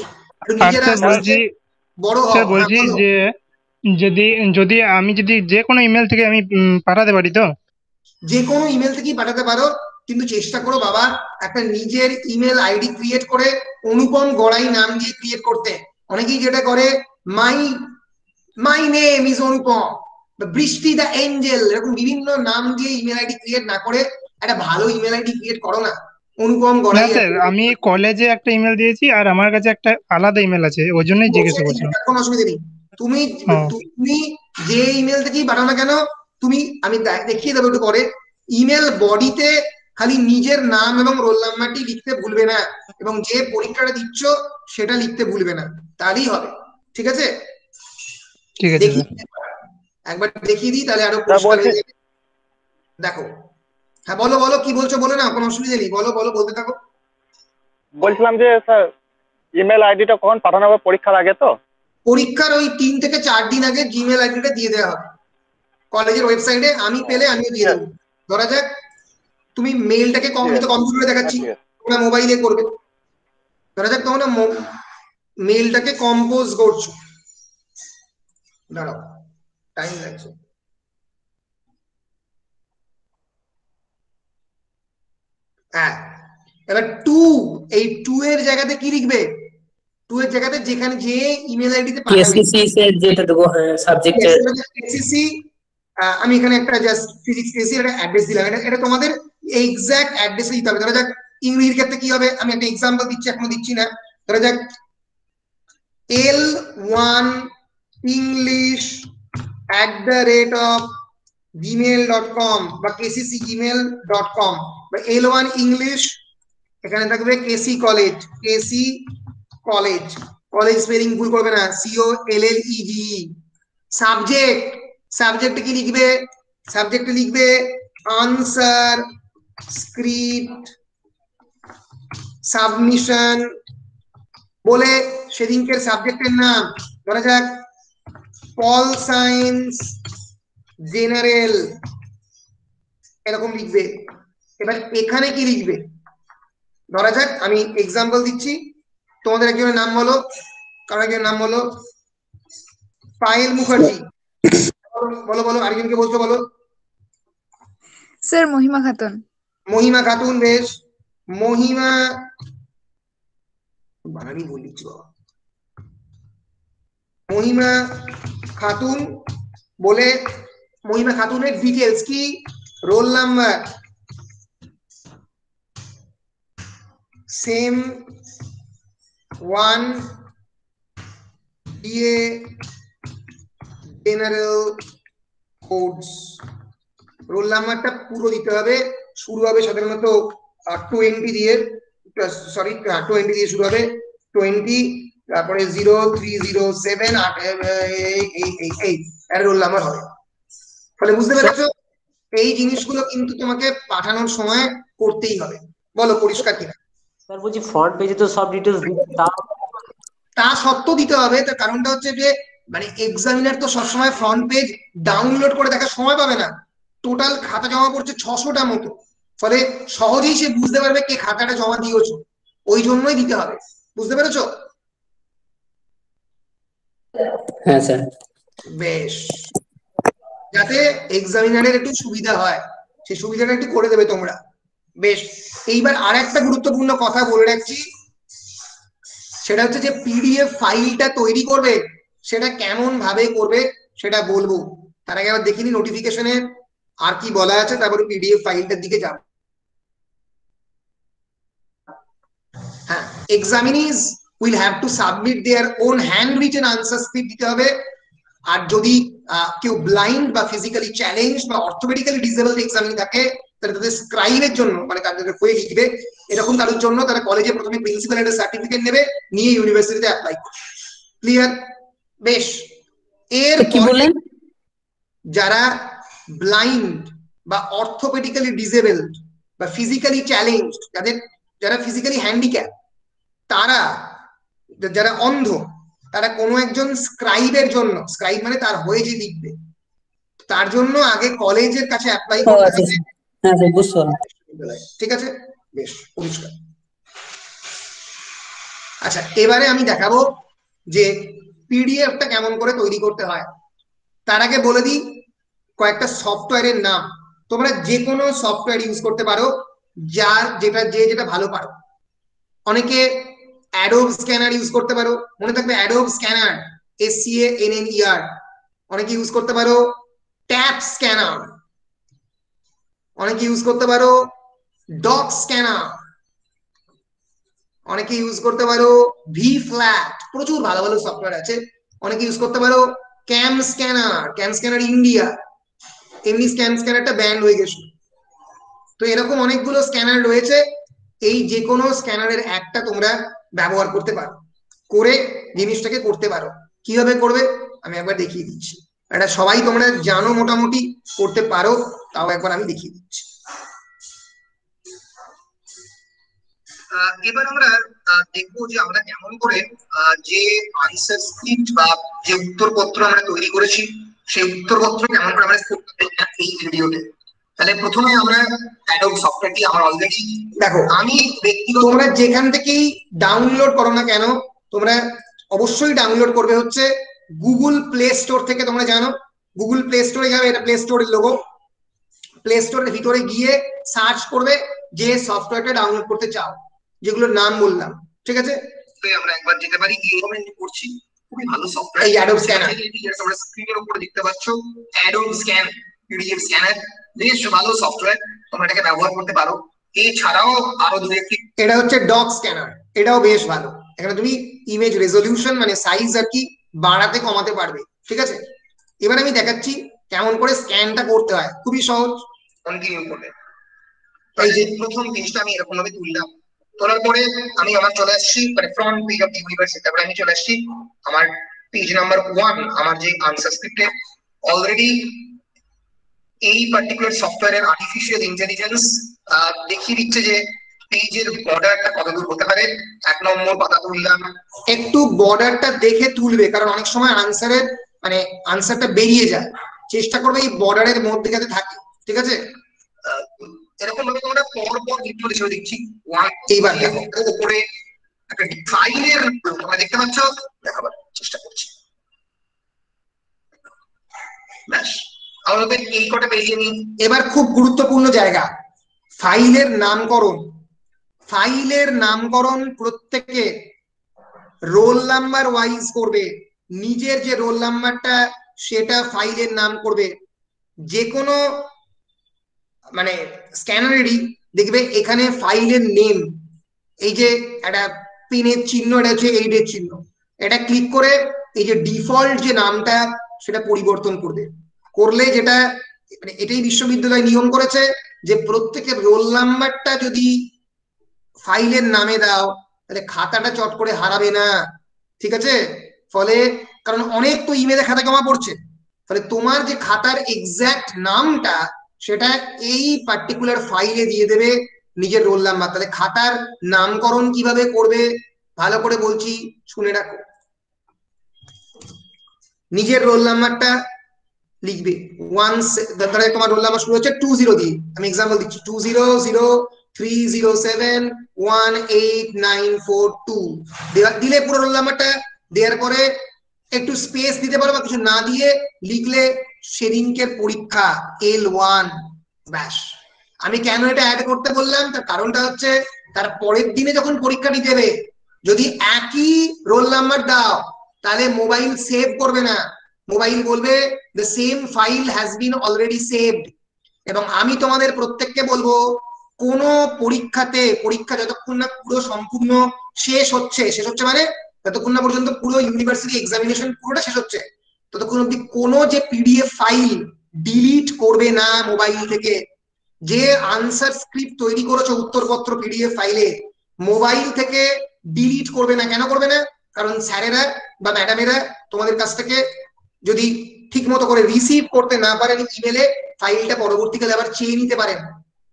S1: নিজেরা
S11: বলছি
S1: বড়
S11: স্যার, বলছি যে যদি আমি যে কোনো ইমেল থেকে আমি পাঠাতে পারি তো?
S1: যে কোনো ইমেল থেকেই পাঠাতে পারো, কিন্তু চেষ্টা করো বাবা একটা নিজের ইমেল আইডি ক্রিয়েট করে অনুপম গড়াই নাম দিয়ে ক্রিয়েট করতে। অনেকেই যেটা করে মাই নেম ইজ অনুপম, বৃষ্টি দ্য এঞ্জেল, এরকম বিভিন্ন নাম দিয়ে ইমেল আইডি ক্রিয়েট না করে একটা ভালো ইমেল আইডি ক্রিয়েট করো না। অনুপম গড়াই।
S11: স্যার আমি কলেজে একটা ইমেল দিয়েছি আর আমার কাছে একটা আলাদা ইমেল আছে, ওই জন্যই জিজ্ঞেস করছিলাম।
S1: কোনো অসুবিধা নেই, তুমি যে ইমেল থেকেই পাঠাও না কেন, আমি দেখিয়ে দেবো একটু পরে, ইমেল বডিতে খালি নিজের নাম এবং রোল নাম্বারটি লিখতে ভুলবে না, এবং যে পরীক্ষাটা দিচ্ছ সেটা লিখতে ভুলবে না, তাহলেই হবে। ঠিক আছে?
S11: ঠিক আছে,
S1: একবার দেখিয়ে দিই তাহলে আরো পরিষ্কার হয়ে যাবে। দেখো, হ্যাঁ বলো কি বলছো, বলে না, কোনো অসুবিধা নেই, বলো বলতে থাকো।
S6: বলছিলাম যে স্যার ইমেল আইডিটা কখন পাঠানো হবে পরীক্ষার আগে? তো
S1: পরীক্ষার ওই 3 থেকে 4 দিন আগে জিমেল আইডিটা দিয়ে দেওয়া হবে কলেজের ওয়েবসাইটে, আমি পেলে আমিও দিয়ে দেবো। ধরা যাক তুমি মেইলটাকে কম্পিউটারে দেখাচ্ছি, তোমরা মোবাইলে করবে। ধরা যাক তোমরা মেইলটাকে কম্পোজ করছো, দাঁড়াও টাইম লাগছে। হ্যাঁ, এবার এই 2 এর জায়গাতে কি লিখবে? 2 এর জায়গাতে যেখানে যে ইমেল আইডিতে
S7: কেসিসি এর যেটা দেবো সাবজেক্টের,
S1: কেসিসি, আমি এখানে একটা জাস্ট ফিজিক্স কেসি একটা অ্যাড্রেস দিলাম, এটা তোমাদের এক্সাক্ট অ্যাড্রেসে দিতে হবে। ধরা যাক ইংরেজির ক্ষেত্রে কি হবে, আমি একটা এক্সাম্পল দিচ্ছি, এখনো দিচ্ছি না। ধরা যাক L1 English@gmail.com বা kccgmail.com বা L1 English, এখানে থাকবে কেসি কলেজ, কলেজ স্পেলিং ভুল করবে না, COLLEG। সাবজেক্ট কি লিখবে? সাবজেক্টে লিখবে আনসার স্ক্রিপ্ট সাবমিশন বলে সেদিনকের সাবজেক্টের নাম। ধরা যাক পল সায়েন্স জেনারেল এরকম লিখবে। এবার এখানে কি লিখবে, ধরা যাক আমি এক্সাম্পল দিচ্ছি, তোমাদের একজনের নাম বলো, কারো একজনের নাম বলো পায়েল মুখার্জি, বলো বলো, আরেকজনকে বলছো বলো।
S9: স্যার মহিমা খাতুন।
S1: মহিমা খাতুন, বেশ। মহিমা, বানানি ভুল লিখছি বাবা। মহিমা খাতুন বলে মহিমা খাতুনের ডিটেলস কি, roll number sem 1 DA general codes. Roll নাম্বারটা পুরো দিতে হবে, শুরু হবে সাধারণত 20 দিয়ে, সরি 20 দিয়ে শুরু হবে, 20, তারপরে 0307 এই রোল নাম্বার হবে। ফলে বুঝতে পেরেছো, এই জিনিসগুলো কিন্তু তোমাকে পাঠানোর সময় করতেই হবে। বলো পরিষ্কার কিনা?
S7: স্যার বলছি ফ্রন্ট পেজে তো সব ডিটেলস
S1: তা সত্ত্বেও দিতে হবে, তার কারণটা হচ্ছে যে মানে এক্সামিনার তো সবসময় ফ্রন্ট পেজ ডাউনলোড করে দেখার সময় পাবে না, টোটাল খাতা জমা পড়ছে 600টা মতো, ফলে সহজেই সে বুঝতে পারবে কে খাতাটা জমা দিয়েছো, ওই জন্যই দিতে হবে। বুঝতে পেরেছো?
S5: হ্যাঁ স্যার।
S1: বেশ, যাতে এক্সামিনারের একটু সুবিধা হয় সেই সুবিধাটা একটু করে দেবে তোমরা। বেশ, এইবার আর একটা গুরুত্বপূর্ণ কথা বলে রাখছি, সেটা হচ্ছে যে পিডিএফ ফাইলটা তৈরি করবে সেটা কেমন ভাবে করবে সেটা বলবো, তার আগে আবার দেখিনি নোটিফিকেশনে আর কি বলা আছে, তারপরে পিডিএফ ফাইলটার দিকে যাব। হ্যাঁ, examinees will have to submit their own hand written answer script দিতে হবে। আর যদি কেউ ব্লাইন্ড বা ফিজিক্যালি চ্যালেঞ্জ বা অর্থোপেডিক্যালি ডিসেবলড এক্সামিনি থাকে, তাহলে তাদের স্ক্রাইবের জন্য, মানে তাদের হয়ে লিখবে এরকম কারোর জন্য তারা কলেজে প্রথমে প্রিন্সিপাল একটা সার্টিফিকেট নেবে, নিয়ে ইউনিভার্সিটিতে অ্যাপ্লাই করবে। ক্লিয়ার? বেশ, এর
S5: কি বলেন?
S1: যারা ব্লাইন্ড বা অর্থোপেডিক্যালি ডিসেবলড বা ফিজিক্যালি চ্যালেঞ্জড, যারা ফিজিক্যালি হ্যান্ডিক্যাপ, তারা যারা অন্ধ, তারা কোনো একজন স্ক্রাইবের জন্য, স্ক্রাইব মানে তার হয়ে যে লিখবে, তার জন্য আগে কলেজের কাছে অ্যাপ্লাই করতে হবে।
S5: হ্যাঁ স্যার, বুঝতে পারলাম।
S1: ঠিক আছে, বেশ পরিষ্কার। আচ্ছা, এবারে আমি দেখাবো যে পিডিএফটা কেমন করে তৈরি করতে হয়। তার আগে বলে দিই কয়েকটা সফটওয়্যারের নাম। তোমরা যে কোনো সফটওয়্যার ইউজ করতে পারো, যার যেটা ভালো পারো। অনেকে অ্যাডোব স্ক্যানার ইউজ করতে পারো, মনে থাকবে অ্যাডোব স্ক্যানার, SCANNER। অনেকে ইউজ করতে পারো ট্যাপ স্ক্যানার, অনেকে ইউজ করতে পারো ডক স্ক্যানার, অনেকে ইউজ করতে পারো ভি ফ্ল্যাট, প্রচুর ভালো ভালো সফটওয়্যার আছে। অনেকে ইউজ করতে পারো ক্যাম স্ক্যানার ইন্ডিয়া, এমনি স্ক্যানারটা ব্যান্ড হয়ে গেছে। তো এরকম অনেকগুলো স্ক্যানার রয়েছে, এই যে কোনো স্ক্যানারের একটা তোমরা ব্যবহার করতে পারো, করে জিনিসটাকে করতে পারো। কিভাবে করবে আমি একবার দেখিয়ে দিচ্ছি, এটা সবাই তোমরা জানো মোটামুটি, করতে পারো, তাও একবার আমি দেখিয়ে দিচ্ছি। এবার আমরা দেখবো যে আমরা কেমন করে যে আনসার স্ক্রিপ্ট বা যে উত্তরপত্র আমরা তৈরি করেছি সেই উত্তরপত্র কেমন করে আমরা এই ভিডিওতে। তাহলে প্রথমে আমরা অ্যাডোব সফটওয়্যারটি আমার অলরেডি, দেখো আমি ব্যক্তিগত, তোমরা যেখান থেকেই ডাউনলোড করো না কেন তোমরা অবশ্যই ডাউনলোড করবে হচ্ছে গুগল প্লে স্টোর থেকে। তোমরা জানো গুগল প্লে স্টোরে যাবে, এটা প্লে স্টোরের লোগো, প্লে স্টোরের ভিতরে গিয়ে সার্চ করবে যে সফটওয়্যারটা ডাউনলোড করতে চাও, যেগুলোর নাম বললাম। ঠিক আছে, আমরা একবার যেতে পারি, এইভাবে করছি, খুবই ভালো সফটওয়্যার এই অ্যাডোব স্ক্যানার, তোমরা স্ক্রিনের উপরে দেখতে পাচ্ছ অ্যাডোব স্ক্যান পিডিএফ স্ক্যানার, বেশ ভালো সফটওয়্যার, তোমরা এটাকে ব্যবহার করতে পারো। এছাড়াও আরো দু একটি, এটা হচ্ছে ডক স্ক্যানার, এটাও বেশ ভালো, এখানে তুমি ইমেজ রেজলিউশন মানে সাইজ আর কি বাড়াতে কমাতে পারবে। ঠিক আছে, এবার আমি দেখাচ্ছি কেমন করে স্ক্যানটা করতে হয়, খুবই সহজ। কন্টিনিউ করবে, এই যে প্রথম পেজটা আমি এরকম ভাবে তুললাম, তোলার পরে আমি আমার চলে আসছি মানে ফ্রন্ট পেজ অফ ইউনিভার্সিটি, তারপরে আমি চলে আসছি আমার পেজ নাম্বার 1, আমার যে আনসার স্ক্রিপ্টে অলরেডি এই পার্টিকুলার সফটওয়্যারের আর্টিফিশিয়াল ইন্টেলিজেন্স দেখিয়ে দিচ্ছে যে পেজের বর্ডারটা কত দূর হতে পারে। 1 নম্বর পাতা তুললাম, একটু বর্ডারটা দেখে তুলবে, কারণ অনেক সময় আনসারের মানে আনসারটা বেরিয়ে যায়, চেষ্টা করবে এই বর্ডারের মধ্যে যাতে থাকে, ঠিক আছে? এরকম ভাবে তোমরা পর পর লিখতে হিসেবে দেখছি। এইবার দেখো উপরে একটা ফাইলের তোমরা দেখতে পাচ্ছ, দেখাবার চেষ্টা করছি। ব্যাস, আমাদের এই কটা পেরিয়ে নিই। এবার খুব গুরুত্বপূর্ণ জায়গা, ফাইলের নামকরণ। ফাইলের নামকরণ প্রত্যেকে রোল নাম্বার ওয়াইজ করবে। নিজের যে রোল নাম্বারটা সেটা ফাইলের নাম করবে। যে কোনো মানে স্ক্যানারেরই দেখবে এখানে ফাইলের নেম, এই যে একটা পিনের চিহ্ন, এটা হচ্ছে এইডের চিহ্ন, এটা ক্লিক করে এই যে ডিফল্ট যে নামটা সেটা পরিবর্তন করবে। করলে যেটা মানে এটাই বিশ্ববিদ্যালয় নিয়ম করেছে যে প্রত্যেকের রোল নাম্বারটা যদি ফাইলের নামে দাও তাহলে খাতাটা চট করে হারাবে না, ঠিক আছে? ফলে কারণ অনেক তো ইমেলে খাতা জমা পড়ছে, ফলে তোমার যে খাতার এক্সাক্ট নামটা সেটা এই পার্টিকুলার ফাইলে দিয়ে দেবে নিজের রোল নাম্বার। তাহলে খাতার নামকরণ কিভাবে করবে ভালো করে বলছি, শুনে রাখো। নিজের রোল নাম্বারটা লিখবে ধরে তোমার রোল নাম্বার শুরু হচ্ছে 20 দিয়ে, আমি এক্সাম্পল দিচ্ছি 2003071894 দিলে পুরো রোল নাম্বারটা দেওয়ার পরে একটু স্পেস দিতে পারো বা কিছু না দিয়ে লিখলে সেদিনকের পরীক্ষা L1। ব্যাস, আমি কেন এটা অ্যাড করতে বললাম তার কারণটা হচ্ছে তার পরের দিনে যখন পরীক্ষাটি দেবে যদি একই রোল নাম্বার দাও তাহলে মোবাইল সেভ করবে না, মোবাইল বলবে the same file has been already saved। এবং আমি তোমাদের প্রত্যেককে বলবো কোন পরীক্ষাতে পরীক্ষা যতক্ষণ না পুরো সম্পূর্ণ শেষ হচ্ছে মানে যতক্ষণ না পর্যন্ত পুরো ইউনিভার্সিটি এক্সামিনেশন পুরোটা শেষ হচ্ছে ততক্ষণ অব্দি কোনো যে পিডিএফ ফাইল ডিলিট করবে না মোবাইল থেকে। যে আনসার স্ক্রিপ্ট তৈরি করেছো উত্তরপত্র পিডিএফ ফাইলে মোবাইল থেকে ডিলিট করবে না। কেন করবে না? কারণ স্যারেরা বা ম্যাডামেরা তোমাদের কাছ থেকে যদি ঠিক মতো করে রিসিভ করতে না পারেন ইমেলে, ফাইলটা পরবর্তীকালে আবার চেয়ে নিতে পারেন।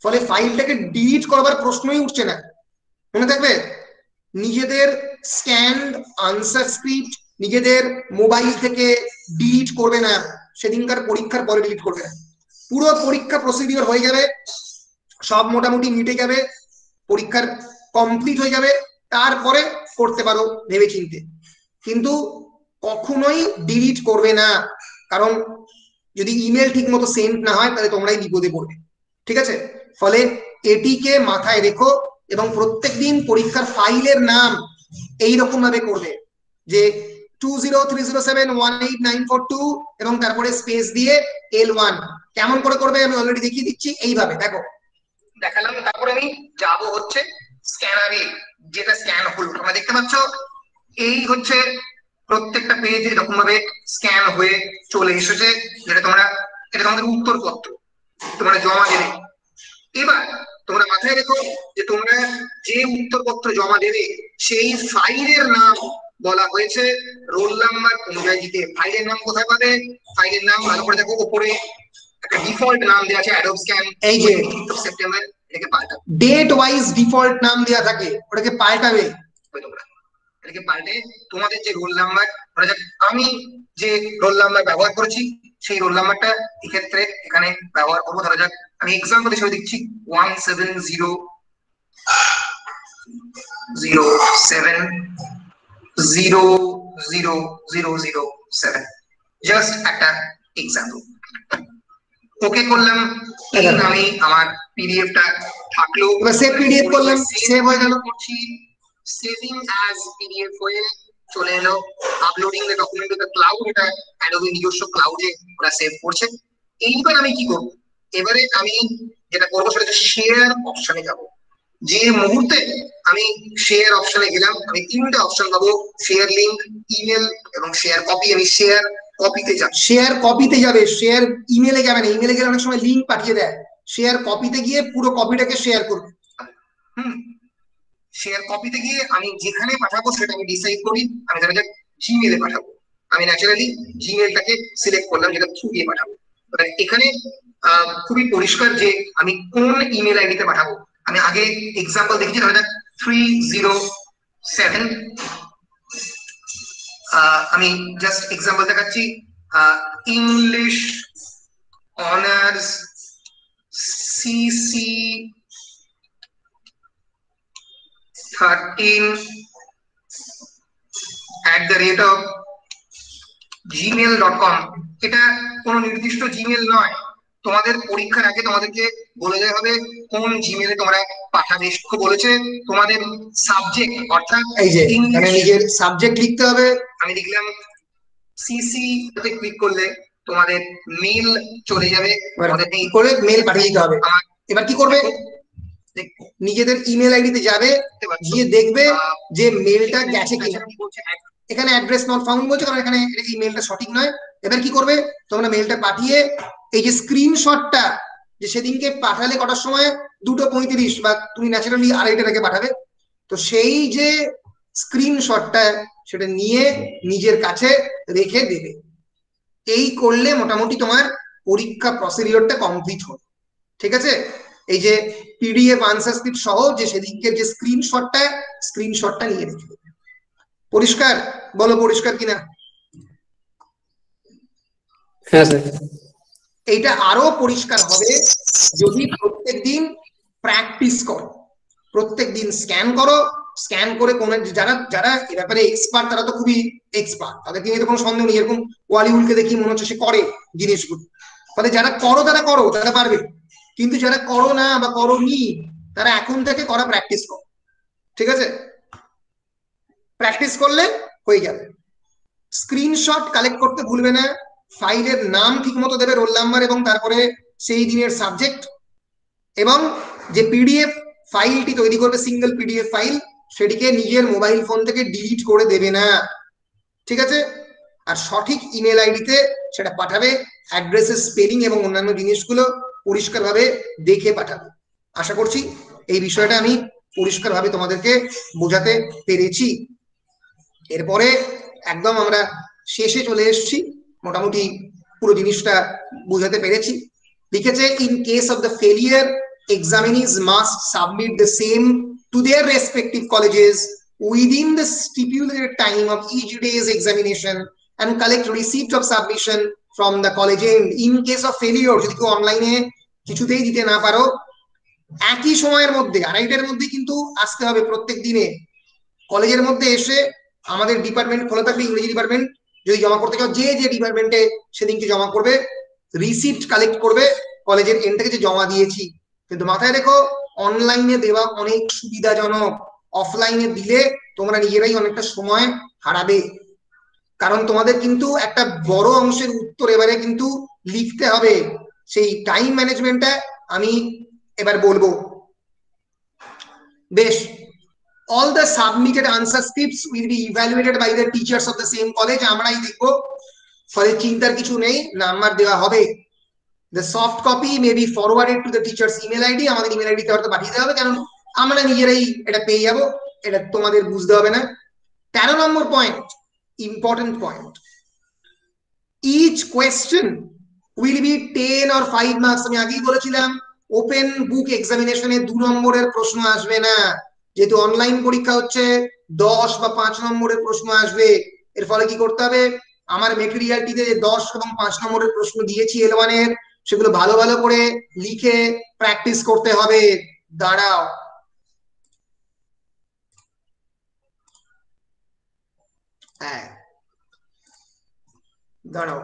S1: ফলে ফাইলটাকে ডিলিট করবার প্রশ্নই উঠছে না। মনে থাকবে, নিজেদের স্ক্যান্ড আনসার স্ক্রিপ্ট নিজেদের মোবাইল থেকে ডিলিট করবে না, সেদিনকার পরীক্ষার পরে ডিলিট করবে না। পুরো পরীক্ষা প্রসিডিওর হয়ে যাবে, সব মোটামুটি মিটে যাবে, পরীক্ষার কমপ্লিট হয়ে যাবে, তারপরে করতে পারো ভেবে চিনতে, কিন্তু কখনোই ডিলিট করবে না। কারণ যদি ইমেল ঠিক মতো সেন্ড না হয় তাহলে তোমরাই বিপদে পড়বে, ঠিক আছে? ফলে এটিকে মাথায় রেখো এবং প্রত্যেকদিন পরীক্ষার ফাইলের নাম এইরকম ভাবে করবে যে 2030718942 এবং তারপরে স্পেস দিয়ে L1। কেমন করে করবে আমি অলরেডি দেখিয়ে দিচ্ছি, এইভাবে দেখো দেখালাম। তারপরে আমি যাব হচ্ছে স্ক্যানারে, যেটা স্ক্যান হলো তোমরা দেখতে পাচ্ছ এই হচ্ছে প্রত্যেকটা পেজ এরকম ভাবে স্ক্যান হয়ে চলে এসেছে, যেটা এটা তোমাদের উত্তরপত্র তোমরা জমা দেবে। এবার তোমরা মাথায় রেখো যে তোমরা যে উত্তরপত্র জমা দেবে সেই ফাইলের নাম বলা হয়েছে রোল নাম্বার অনুযায়ী দিতে। ফাইলের নাম কোথায় পাবে? ফাইলের নাম ভালো করে দেখো, উপরে একটা ডিফল্ট নাম দেওয়া আছে অ্যাডোব স্ক্যান, এই যে সেপ্টেম্বর, এটাকে পাল্টাবে। ডেট ওয়াইজ ডিফল্ট নাম দেওয়া থাকে, ওটাকে পাল্টাবে তোমরা। এটাকে পাল্টে তোমাদের যে রোল নাম্বার, আমি যে রোল নাম্বার ব্যবহার করেছি সেই রোল নাম্বারটা এক্ষেত্রে এখানে ব্যবহার করবো। ধরা যাক আমি এক্সাম্পল হিসেবে দিচ্ছি 17007000007, জাস্ট একটা এক্সাম্পল। ওকে করলাম, এই আমি আমার পিডিএফটা থাকলো, এবার সেভ পিডিএফ করলাম, সেভ হয়ে গেল। করছি সেভিং অ্যাজ পিডিএফ হয়ে চলে এলো। Uploading the document to the cloud, এটা অ্যাডোবি নিজস্ব ক্লাউডে ওরা সেভ করছে। এইবার আমি কি করব? এবারে আমি যেটা করবো সেটা হচ্ছে শেয়ার অপশনে যাব। যে মুহূর্তে আমি শেয়ার অপশনে গেলাম আমি তিনটা অপশন পাবো, শেয়ার লিংক, ইমেল এবং শেয়ার কপি। আমি শেয়ার কপিতে যাব, শেয়ার কপিতে যাবে, শেয়ার ইমেলে যাবে না। ইমেলে গেলে অনেক সময় লিংক পাঠিয়ে দেয়, শেয়ার কপিতে গিয়ে পুরো কপিটাকে শেয়ার করবে। শেয়ার কপিতে গিয়ে আমি যেখানে পাঠাবো সেটা আমি ডিসাইড করি। আমি ধরা যাক জিমেলে পাঠাবো, আমি ন্যাচারালি জিমেলটাকে সিলেক্ট করলাম যেটা থ্রু দিয়ে পাঠাবো। এখানে খুবই পরিষ্কার যে আমি কোন ইমেল আইডিতে পাঠাবো। আমি আগে এক্সাম্পল দেখেছি, ধরা যাক 307, আমি জাস্ট এক্সাম্পল দেখাচ্ছি, ইংলিশ অনার্স cc 13@gmail.com। এটা কোনো নির্দিষ্ট জিমেল নয়, তোমাদের পরীক্ষার আগে তোমাদেরকে বলে দেওয়া হবে কোন জিমেলে তোমরা পাঠাবে। বলেছে তোমাদের সাবজেক্ট, অর্থাৎ এই যে এখানে নিজের সাবজেক্ট লিখতে হবে। আমি লিখলাম সিসি তে ক্লিক করলে তোমাদের মেল চলে যাবে, তোমাদের এই করে মেল পাঠিয়ে দিতে হবে। এবার কি করবে, নিজেদের ইমেল আইডিতে যাবে, গিয়ে দেখবে যে মেলটা গেছে কিনা। এখানে অ্যাড্রেস নট ফাউন্ড বলছে, কারণ এখানে এই মেলটা সঠিক নয়। এবার কি করবে, তোমরা মেলটা পাঠিয়ে এই যে স্ক্রিনশটটা যে সেদিনকে পাঠালে কটার সময় 2:35 বা তুমি ন্যাচারালি 2:30 রেখে পাঠাবে, তো সেই যে স্ক্রিনশটটা সেটা নিয়ে নিজের কাছে রেখে দেবে। এই করলে মোটামুটি তোমার পরীক্ষা প্রসিডিওরটা কমপ্লিট হবে। ঠিক আছে, এই যে পিডিএফ আনসার স্ক্রিপ্ট সহ যে সেদিনকে যে স্ক্রিনশটটা নিয়ে রেখে দেবে। পরিষ্কার? বলো পরিষ্কার কিনা?
S5: হ্যাঁ স্যার।
S1: এইটা আরো পরিষ্কার হবে যদি প্রত্যেকদিন প্র্যাকটিস করো, প্রত্যেকদিন স্ক্যান করো। স্ক্যান করে কোন যারা যারা এ ব্যাপারে এক্সপার্ট, তারা তো খুবই এক্সপার্ট, তাদেরকে নিয়ে তো কোনো সন্দেহ নেই। এরকম ওয়ালিউলকে দেখি মনে হচ্ছে সে করে জিনিসগুলো। ফলে যারা করো তারা পারবে, কিন্তু যারা করো না বা করোনি তারা এখন থেকে করা প্র্যাকটিস করো। ঠিক আছে, প্র্যাকটিস করলে হয়ে যাবে। স্ক্রিনশট কালেক্ট করতে ভুলবে না। ফাইলের নাম ঠিক মতো দেবে, রোল নাম্বার এবং তারপরে সেই দিনের সাবজেক্ট। এবং যে পিডিএফ ফাইলটি তৈরি করবে, সিঙ্গেল পিডিএফ ফাইল, সেটিকে নিজের মোবাইল ফোন থেকে ডিলিট করে দেবে না। ঠিক আছে, আর সঠিক ইমেল আইডিতে সেটা পাঠাবে। অ্যাড্রেসের স্পেলিং এবং অন্যান্য জিনিসগুলো পরিষ্কারভাবে দেখে পাঠাবে। আশা করছি এই বিষয়টা আমি পরিষ্কারভাবে তোমাদেরকে বোঝাতে পেরেছি। এরপরে একদম আমরা শেষে চলে এসেছি, মোটামুটি পুরো জিনিসটা বোঝাতে পেরেছি। লিখেছে, in case of the failure, examinees must submit the same to their respective colleges within the stipulated time of each day's examination and collect receipt of submission from the college end. In case of failure, যদি কেউ অনলাইনে কিছুতেই দিতে না পারো, একই সময়ের মধ্যে 2:30টার মধ্যে কিন্তু আসতে হবে প্রত্যেক দিনে কলেজের মধ্যে এসে। আমাদের ডিপার্টমেন্ট খোলা থাকবে, ইংরেজি ডিপার্টমেন্ট। যদি জমা করতে চাও যে যে ডিপার্টমেন্টে সেদিনকে জমা করবে, রিসিপ্ট কালেক্ট করবে কলেজের এন্ড থেকে যে জমা দিয়েছি। কিন্তু মাথায় রেখো, অনলাইনে দেওয়া অনেক সুবিধাজনক, অফলাইনে দিলে তোমরা নিজেরাই অনেকটা সময় হারাবে। কারণ তোমাদের কিন্তু একটা বড় অংশের উত্তর এবারে কিন্তু লিখতে হবে। সেই টাইম ম্যানেজমেন্টটা আমি এবার বলবো। বেশ, all the submitted answer scripts will be evaluated by the teachers of the same college. আমরাই দেখবো, ফলে চিন্তার কিছু নেই, নাম্বার দেওয়া হবে। The soft copy may be forwarded to the teacher's email ID. আমাদের ইমেল আইডিতে হয়তো পাঠিয়ে দেওয়া হবে, কারণ আমরা নিজেরাই এটা পেয়ে যাবো, এটা তোমাদের বুঝতে হবে না। 13 number point, important point, each question will be 10 or 5 marks. আমি আগেই বলেছিলাম, ওপেন বুক এক্সামিনেশনে 2 নম্বরের প্রশ্ন আসবে না, যেহেতু অনলাইন পরীক্ষা হচ্ছে 10 বা 5 নম্বরের প্রশ্ন আসবে। এর ফলে কি করতে হবে, আমার মেটেরিয়ালটিতে 10 এবং 5 নম্বরের প্রশ্ন দিয়েছি L1 এর, সেগুলো ভালো ভালো করে লিখে প্র্যাকটিস করতে হবে। দাঁড়াও, হ্যাঁ দাঁড়াও,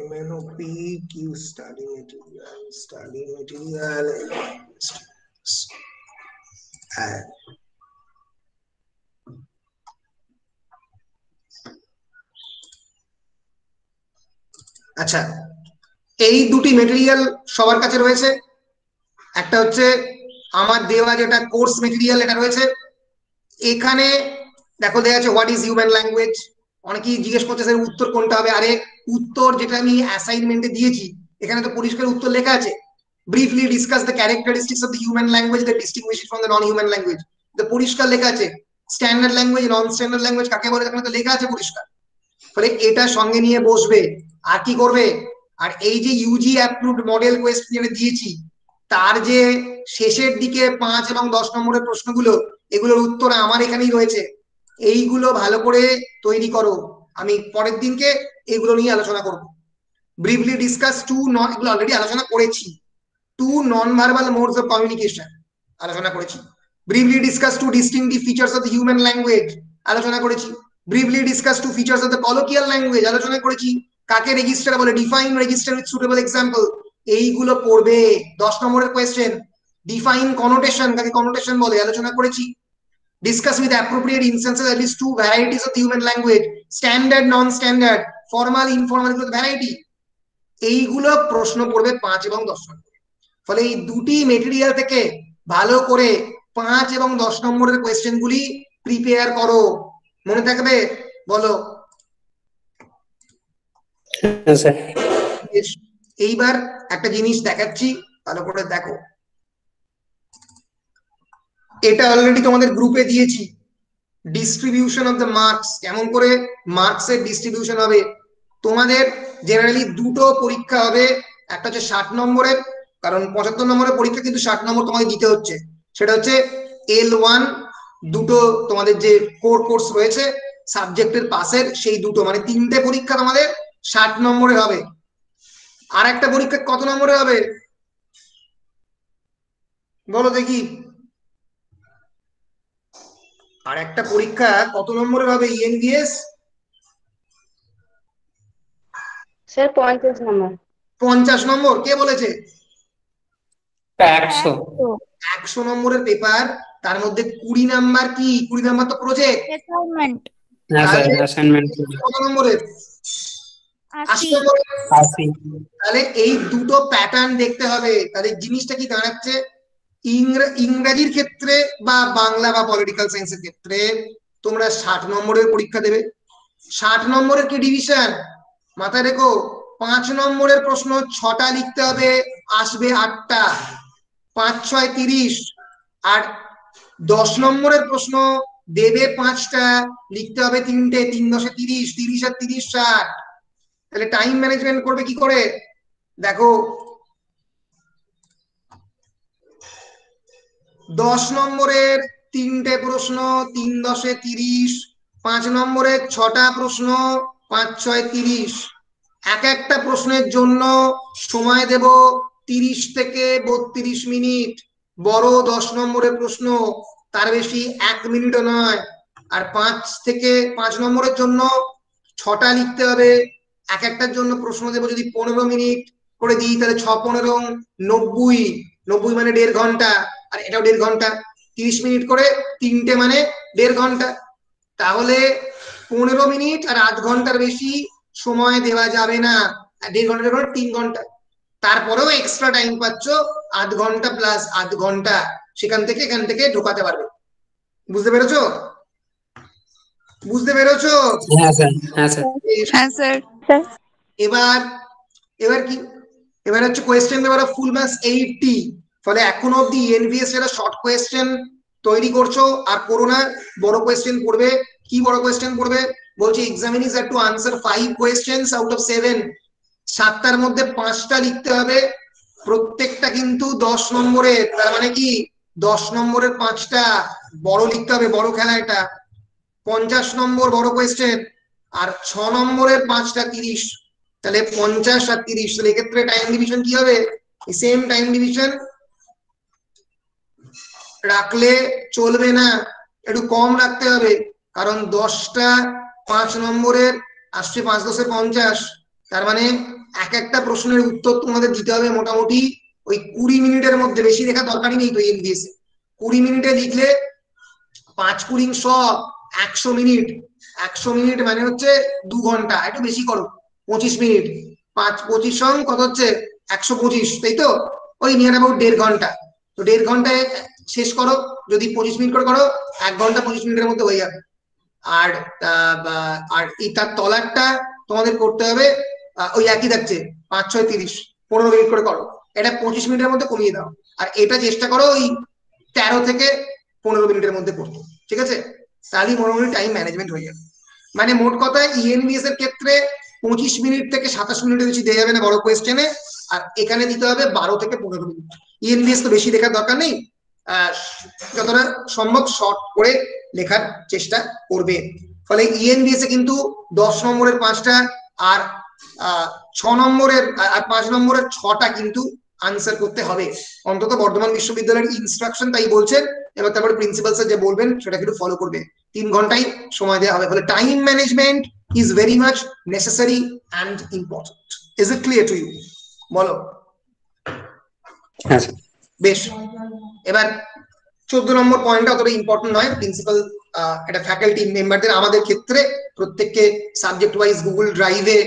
S1: MNOP, Q study material, আচ্ছা, এই দুটি মেটেরিয়াল সবার কাছে রয়েছে। একটা হচ্ছে আমার দেওয়া যেটা কোর্স মেটেরিয়াল, এটা রয়েছে। এখানে দেখো দেওয়া আছে হোয়াট ইজ হিউম্যান ল্যাঙ্গুয়েজ। অনেকেই জিজ্ঞেস করছে স্যার উত্তর কোনটা হবে। আরে উত্তর যেটা আমি অ্যাসাইনমেন্টে দিয়েছি, এখানে তো পরিষ্কার উত্তর লেখা আছে। Briefly discuss the characteristics of the human language that distinguished it from the non human language. পরিষ্কার লেখা আছে স্ট্যান্ডার্ড ল্যাঙ্গুয়েজ নন স্ট্যান্ডার্ড ল্যাঙ্গুয়েজ কাকে বলে, এখানে তো লেখা আছে পরিষ্কার। ফলে এটা সঙ্গে নিয়ে বসবে। আর কি করবে, আর এই যে ইউজি অ্যাপ্রুভড মডেল কোয়েশ্চেন দিয়েছি তার যে শেষের দিকে 5 এবং 10 নম্বরের প্রশ্নগুলো, এগুলোর উত্তর আমার এখানেই রয়েছে, এইগুলো ভালো করে তৈরি করো। আমি পরের দিনকে এগুলো নিয়ে আলোচনা করব। ব্রিফলি ডিসকাস এগুলো অলরেডি আলোচনা করেছি। 2 non-verbal modes of communication আলোচনা করেছি। Briefly discuss 2 distinctive features of the human language আলোচনা করেছি। Briefly discuss 2 features of the colloquial language আলোচনা করেছি। কাকে রেজিস্টার বলে, define register with suitable example, এইগুলো পড়বে। 10 নম্বরের কোয়েশ্চেন ডিফাইন কনোটেশন, কাকে কনোটেশন বলে আলোচনা করেছি। Discuss with appropriate instances at least 2 varieties of the human language, standard non-standard, formal informal variety, এইগুলো প্রশ্ন পড়বে 5 এবং 10 নম্বর। ফলে এই দুটি মেটেরিয়াল থেকে ভালো করে 5 এবং 10 নম্বরের কোয়েশ্চেন গুলি প্রিপেয়ার করো। মনে থাকবে? বলো। এইবার একটা জিনিস দেখাচ্ছি, ভালো করে দেখো। এটা অলরেডি তোমাদের গ্রুপে দিয়েছি, ডিস্ট্রিবিউশন অফ দ্য মার্কস, কেমন করে মার্কস এর ডিস্ট্রিবিউশন হবে। তোমাদের জেনারেলি দুটো পরীক্ষা হবে, একটা হচ্ছে 60 নম্বরের, কারণ 75 নম্বরের পরীক্ষা কিন্তু 60 নম্বর তোমাদের দিতে হচ্ছে। সেটা হচ্ছে L1 দুটো তোমাদের যে কোর কোর্স রয়েছে সাবজেক্টের পাশের, সেই দুটো, মানে 3টে পরীক্ষা তোমাদের 60 নম্বরের হবে। আর একটা পরীক্ষা কত নম্বরের হবে বলো দেখি? আর একটা পরীক্ষা কত নম্বরের হবে ইএনভিএস?
S10: স্যার 50 নম্বর।
S1: 50 নম্বর। কে বলেছে?
S5: 100
S1: 100 নম্বরের পেপার, তার মধ্যে 20 নাম্বার কি? 20 নাম্বার তো প্রজেক্ট
S2: অ্যাসাইনমেন্ট।
S5: অ্যাসাইনমেন্ট
S1: কত নম্বরের? 80 নম্বরের। তাহলে এই দুটো প্যাটার্ন দেখতে হবে। তাহলে জিনিসটা কি দাঁড়াচ্ছে, ইংরেজির ক্ষেত্রে বা বাংলা বা পলিটিক্যাল সায়েন্সের ক্ষেত্রে তোমরা 60 নম্বরের পরীক্ষা দেবে। 60 নম্বরের কি ডিভিশন মাথায় রেখো, 5 নম্বরের প্রশ্ন 6টা লিখতে হবে, আসবে 8টা, 5 6 30। আর 10 নম্বরের প্রশ্ন দেবে 5টা, লিখতে হবে 3টে, 3 10 30, 30 আর 30 60। তাহলে টাইম ম্যানেজমেন্ট করবে কি করে দেখো, 10 নম্বরের 3টে প্রশ্ন, 3 10 30, 5 নম্বরের 6টা প্রশ্ন, 5 6 30। এক একটা প্রশ্নের জন্য সময় দেব 30 থেকে 32 মিনিট। বড় 10 নম্বরের প্রশ্ন, তার বেশি 1 মিনিটও নয়। আর 5 নম্বরের জন্য 6টা লিখতে হবে, এক একটার জন্য প্রশ্ন দেব যদি 15 মিনিট করে দিই, তাহলে 6 15 90, 90 মানে 1.5 ঘন্টা, আর এটাও 1.5 ঘন্টা, 30 মিনিট করে 3টে মানে 1.5 ঘন্টা। তাহলে 15 মিনিট আর 8 ঘন্টার বেশি সময় দেওয়া যাবে না। 1.5 ঘন্টা 3 ঘন্টা, তারপরেও এক্সট্রা টাইম পাচ্ছ 8 ঘন্টা প্লাস 8 ঘন্টা, সেখান থেকে এখান থেকে ঢোকাতে পারবে। বুঝতে পেরেছো? বুঝতে পেরেছো?
S5: হ্যাঁ স্যার, হ্যাঁ স্যার,
S9: হ্যাঁ স্যার।
S1: এবার কি, এবার হচ্ছে question paper of full marks 80। ফলে এখন অব্দি এনভিএস এরা শর্ট কোয়েশ্চেন তৈরি করছো আর করো না, বড় কোয়েশ্চেন পড়বে। কি বড় কোয়েশ্চেন পড়বে বলছি, examiner to answer 5 questions out of 7। 7টার মধ্যে 5টা লিখতে হবে, প্রত্যেকটা কিন্তু 10 নম্বরের। তার মানে কি 10 নম্বরের 5টা বড় লিখতে হবে, বড় খেলা এটা। 50 নম্বর বড় কোয়েশ্চেন, আর 6 নম্বরের 5টা 30। তাহলে 50 আর 30। তাহলে এক্ষেত্রে টাইম ডিভিশন কি হবে, সেম টাইম ডিভিশন রাখলে চলবে না, একটু কম রাখতে হবে। কারণ 10টা 5 নম্বরের আসছে 5 10 50, তার মানে এক একটা প্রশ্নের উত্তর তোমাদের দিতে হবে মোটামুটি ওই 20 মিনিটের মধ্যে। বেশি লেখা দরকারই নেই তো এমবিএস এ। 20 মিনিটে লিখলে 5 20 100 মিনিট। 100 মিনিট মানে হচ্ছে 2 ঘন্টা, একটু বেশি করো 25 মিনিট। 5 25 কত হচ্ছে 125, তাই তো? ওই নিয়ার অ্যাবাউট 1.5 ঘন্টা। তো 1.5 ঘন্টায় শেষ করো, যদি 25 মিনিট করে করো 1 ঘন্টা 25 মিনিটের মধ্যে হয়ে যাবে। আর এই তার তলারটা তোমাদের করতে হবে ওই একই থাকছে 5 6 30, 15 মিনিট করে করো। এটা 25 মিনিটের মধ্যে কমিয়ে দাও। আর এটা চেষ্টা করো ওই 13 থেকে 15 মিনিটের মধ্যে করতো, ঠিক আছে? তাহলেই মোটামুটি টাইম ম্যানেজমেন্ট হয়ে যাবে। মানে মোট কথা ইএনভিএস এর ক্ষেত্রে 25 মিনিট থেকে 27 মিনিটের বেশি দেওয়া যাবে না বড় কোয়েশ্চেনে, আর এখানে দিতে হবে 12 থেকে 15 মিনিট। ইএনভিএস তো বেশি লেখার দরকার নেই, যতটা সম্ভব শর্ট করে লেখার চেষ্টা করবে। ফলে ইএনভিএস এ কিন্তু 10 নম্বরের 5টা আর 6 নম্বরের আর 5 নম্বরের 6টা কিন্তু আনসার করতে হবে, অন্তত বর্ধমান বিশ্ববিদ্যালয়ের ইনস্ট্রাকশন তাই বলছেন। এবার তারপরে প্রিন্সিপাল স্যার যে বলবেন সেটা কিন্তু ফলো করবে। 3 ঘন্টাই সময় দেওয়া হবে, ফলে time management is very much necessary and important. Is it clear to you? বলো। বেশ, এবার 14 নম্বর পয়েন্টটা অতটা ইম্পর্টেন্ট নয়। প্রিন্সিপাল এটা ফ্যাকাল্টি মেম্বারদের, আমাদের ক্ষেত্রে প্রত্যেককে সাবজেক্ট ওয়াইজ গুগল ড্রাইভে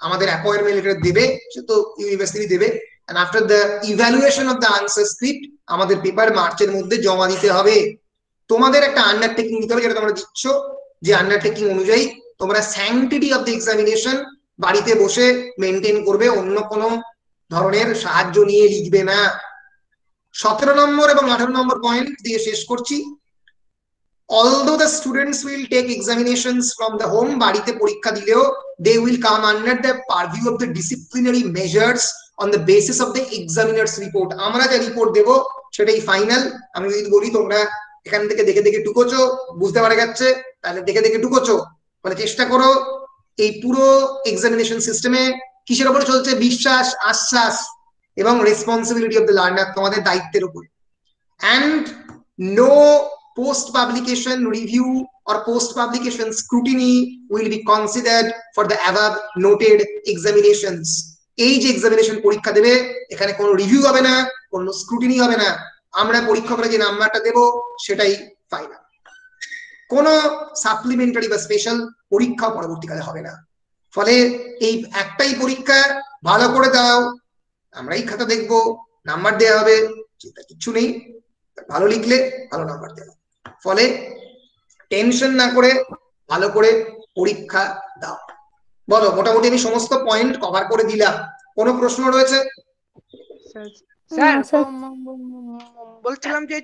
S1: আমাদের অ্যাপয়েন্টমেন্ট লেটার দেবে, সে তো ইউনিভার্সিটি দেবে। and after the evaluation of the answer script আমাদের পেপার মার্চের মধ্যে জমা দিতে হবে। তোমাদের একটা আন্ডারটেকিং দিতে হবে, যেটা তোমরা দিচ্ছ, যে আন্ডারটেকিং অনুযায়ী তোমরা স্যাংটিটি অফ দ্য এক্সামিনেশন বাড়িতে বসে মেনটেন করবে, অন্য কোনো ধরনের সাহায্য নিয়ে লিখবে না। 17 নম্বর এবং 18 নম্বর পয়েন্ট দিয়ে শেষ করছি। Although the students will take examinations from the home, বাড়িতে পরীক্ষা দিলেও they will come under the purview of the disciplinary measures on the basis of the examiner's report. আমরা যে রিপোর্ট দেব সেটাই ফাইনাল। আমি যদি বলি তোমরা এখান থেকে দেখে দেখে টুকোছো, বুঝতে পারা যাচ্ছে, তাহলে দেখে দেখে টুকোছো। মানে চেষ্টা করো এই পুরো এক্সামিনেশন সিস্টেমে কিসের উপরে চলছে? বিশ্বাস, আশ্বাস এবং রেসপন্সিবিলিটি অফ দ্য লার্নার, তোমাদের দায়িত্বের উপরে। and no post publication review or post publication scrutiny will be considered for the above noted examinations. এই যে এক্সামিনেশন পরীক্ষা দেবে এখানে কোনো রিভিউ হবে না, কোনো স্ক্রুটিনি হবে না, আমরা পরীক্ষকরা যে নাম্বারটা দেব সেটাই ফাইনাল। কোনো সাপ্লিমেন্টারি বা স্পেশাল পরীক্ষা পরবর্তীকালে হবে না। ফলে এই একটাই পরীক্ষা, ভালো করে দাও, আমরাই খাতা দেখবো, নাম্বার দেওয়া হবে, চিন্তা কিচ্ছু নেই, ভালো লিখলে ভালো নাম্বার দেওয়া। ফলে টেনশন না করে ভালো করে পরীক্ষা দাও। বলো, মোটামুটি আমি সমস্ত পয়েন্ট কভার করে দিলাম। কোনো প্রশ্ন রয়েছে?
S4: স্যার বলছিলাম যে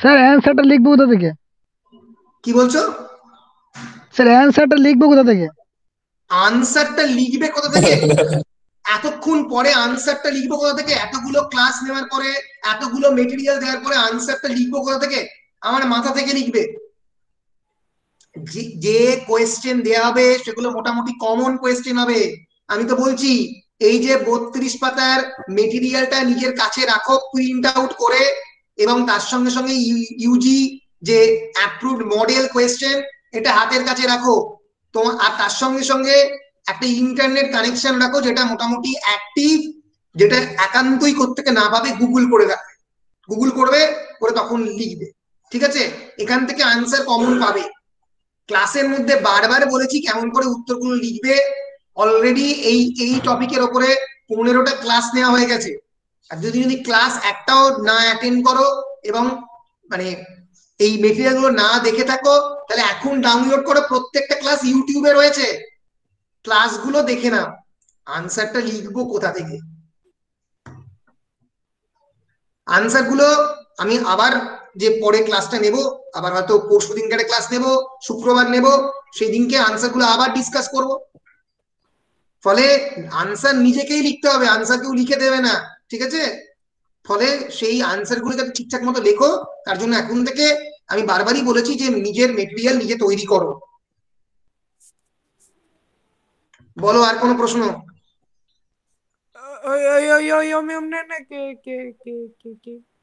S11: স্যার অ্যান্সারটা লিখবো কোথা থেকে?
S1: কি বলছো?
S11: স্যার অ্যান্সারটা লিখবো কোথা থেকে?
S1: আনসারটা লিখবে কোথা থেকে? এতক্ষণ পরে আনসারটা লিখবো কোথা থেকে? এতগুলো ক্লাস নেওয়ার পরে, এতগুলো মেটেরিয়াল দেওয়ার পরে আনসারটা লিখবো কোথা থেকে? আমার মাথা থেকে লিখবে। যে কোয়েশ্চেন দেওয়া হবে সেগুলো মোটামুটি কমন কোয়েশ্চেন হবে। আমি তো বলছি এই যে 32 পাতার মেটেরিয়ালটা নিজের কাছে রাখো প্রিন্ট আউট করে, এবং তার সঙ্গে সঙ্গে ইউজি যে অ্যাপ্রুভড মডেল কোয়েশ্চেন এটা হাতের কাছে রাখো। তোমার আর তার সঙ্গে সঙ্গে একটা ইন্টারনেট কানেকশন রাখো যেটা মোটামুটি অ্যাক্টিভ, যেটা একান্তই করতে না পাবে গুগল করে রাখবে, গুগল করবে করে তখন লিখবে, ঠিক আছে? এখান থেকে আনসার কমন পাবে। ক্লাসের মধ্যে বারবার বলেছি কেমন করে উত্তরগুলো লিখবে। অলরেডি এই টপিকের উপরে 15টা ক্লাস নেওয়া হয়ে গেছে। আর যদি ক্লাস একটাও না অ্যাটেন্ড করো এবং মানে এই মেটেরিয়াল গুলো না দেখে থাকো, তাহলে এখন ডাউনলোড করে প্রত্যেকটা ক্লাস ইউটিউবে রয়েছে, ক্লাসগুলো দেখে নাও। আনসারটা লিখবো কোথা থেকে? আনসার গুলো আমি আবার যে পরে ক্লাসটা নেব, আবার হয়তো পরশু দিনকার ক্লাস নেব, শুক্রবার নেব, সেই দিনকে আনসার গুলো আবার ডিসকাস করব। ফলে আনসার নিজেকেই লিখতে হবে, আনসার কেউ লিখে দেবে না, ঠিক আছে? ফলে সেই আনসার গুলো যাতে ঠিকঠাক মতো লেখো, তার জন্য এখন থেকে আমি বারবারই বলেছি যে নিজের মেটেরিয়াল নিজে তৈরি করো। বলো, আর কোনো প্রশ্ন?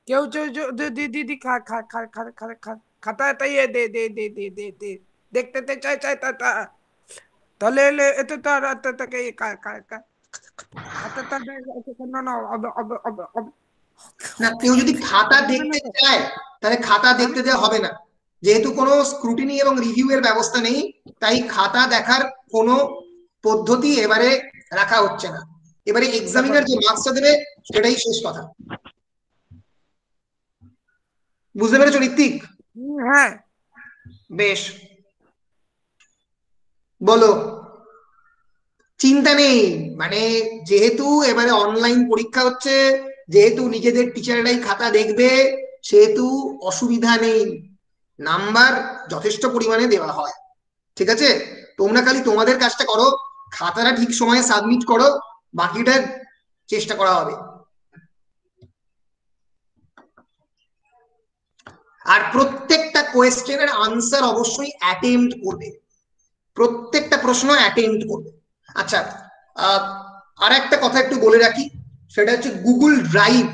S4: কেউ দিদি খাতাটা ইয়ে দে দেখতে চাই তাহলে এতে তো আর তাকে খাতাটা
S1: না, কেউ যদি খাতা দেখতে চায় তাহলে খাতা দেখতে দেওয়া হবে না, যেহেতু কোনো স্ক্রুটিনি এবং রিভিউ এর ব্যবস্থা নেই, তাই খাতা দেখার কোনো পদ্ধতি এবারে রাখা হচ্ছে না। এবারে এক্সামিনার যে মার্কসটা দেবে সেটাই শেষ কথা। বুঝতে পেরেছো ঋত্বিক?
S4: হ্যাঁ,
S1: বেশ, বলো। চিন্তা নেই, মানে যেহেতু এবারে অনলাইন পরীক্ষা হচ্ছে, যেহেতু নিজেদের টিচাররাই খাতা দেখবে, সেহেতু অসুবিধা নেই, নাম্বার যথেষ্ট পরিমাণে দেওয়া হয়। ঠিক আছে, তোমরা খালি তোমাদের কাজটা করো, খাতাটা ঠিক সময়ে সাবমিট করো, বাকিটা চেষ্টা করা হবে। আর প্রত্যেকটা কোয়েশ্চেনের আনসার অবশ্যই অ্যাটেম্প্ট করবে, প্রত্যেকটা প্রশ্ন অ্যাটেম্প্ট করবে। আচ্ছা, আর একটা কথা একটু বলে রাখি, সেটা হচ্ছে গুগল ড্রাইভ।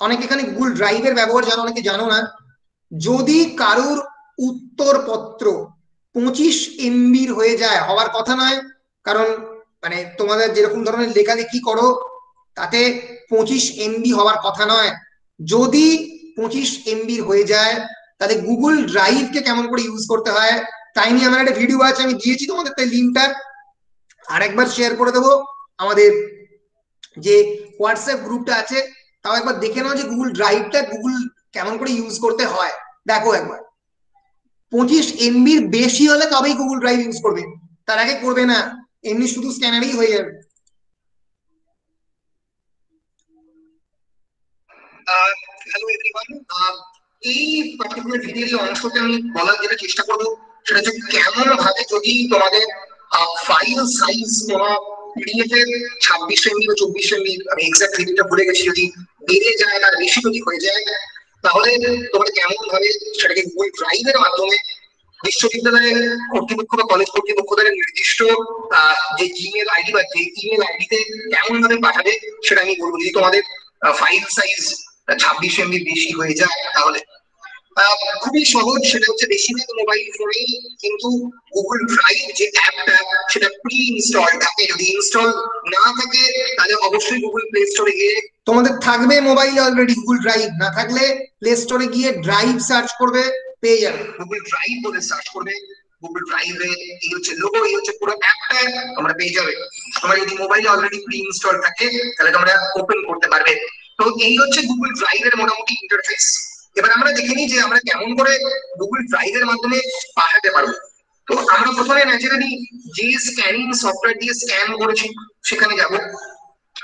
S1: অনেকে এখানে গুগল ড্রাইভের ব্যবহার জানো, অনেকে জানো না। যদি কারুর উত্তরপত্র 25 MB হয়ে যায়, হওয়ার কথা নয়, কারণ মানে তোমাদের যেরকম ধরনের লেখালেখি করো তাতে 25 MB হওয়ার কথা নয়। যদি 25 MB হয়ে যায়, তাহলে গুগল ড্রাইভকে কেমন করে ইউজ করতে হয় তাই নিয়ে আমার একটা ভিডিও আছে, আমি দিয়েছি তোমাদের, তাই লিঙ্কটা আরেকবার শেয়ার করে দেবো। আমাদের যে হোয়াটসঅ্যাপ গ্রুপটা আছে, তাও একবার দেখে নাও যে গুগল ড্রাইভটা গুগল কেমন করে ইউজ করতে হয়। দেখো একবার, 25 MB বেশি হলে তবেই গুগল ড্রাইভ ইউজ করবে, তার আগে করবে না, এমনি শুধু স্ক্যানারই হয়ে যাবে। হ্যালো এভরিওয়ান, এই পার্টিকুলার ভিডিওর অংশতে আমি বলার যেটা চেষ্টা করবো সেটা হচ্ছে কেমন ভাবে যদি তোমাদের ফাইল সাইজ কোনো পিডিএফ এর 26 MB বা 24 MB, আমি এক্সাক্ট ভিডিওটা ভুলে গেছি, যদি বেড়ে যায় আর বেশি যদি হয়ে যায়, তাহলে তোমরা কেমন ভাবে সেটাকে গুগল ড্রাইভের মাধ্যমে বিশ্ববিদ্যালয়ের কর্তৃপক্ষ বা কলেজ কর্তৃপক্ষ দ্বারা নির্দিষ্ট যে জিমেল আইডি বা যে ইমেল আইডিতে কেমন ভাবে পাঠাবে সেটা আমি বলবো। যদি তোমাদের ফাইল সাইজ 26 MB বেশি হয়ে যায়, তাহলে খুবই সহজ, সেটা হচ্ছে বেশিরভাগ মোবাইল ফোনেই কিন্তু গুগল ড্রাইভ যে অ্যাপটা সেটা প্রি ইনস্টল থাকে। যদি ইনস্টল না থাকে তাহলে অবশ্যই গুগল প্লে স্টোরে গিয়ে তোমাদের থাকবে মোবাইলে অলরেডি গুগল ড্রাইভ, না থাকলে প্লে স্টোরে গিয়ে ড্রাইভ সার্চ করবে, পেয়ে যাবে। গুগল ড্রাইভ বলে সার্চ করবে, গুগল ড্রাইভে এই হচ্ছে লোগো, এই হচ্ছে পুরো অ্যাপটা তোমরা পেয়ে যাবে। তোমার যদি মোবাইলে অলরেডি প্রি ইনস্টল থাকে তাহলে তোমরা ওপেন করতে পারবে। তো এই হচ্ছে গুগল ড্রাইভের মোটামুটি ইন্টারফেস। এবার আমরা দেখে নিই যে আমরা কেমন করে গুগল ড্রাইভের মাধ্যমে পাঠাতে পারবো। তো আমরা প্রথমে ন্যাচারালি যে স্ক্যানিং সফটওয়্যার দিয়ে স্ক্যান করেছি সেখানে যাব।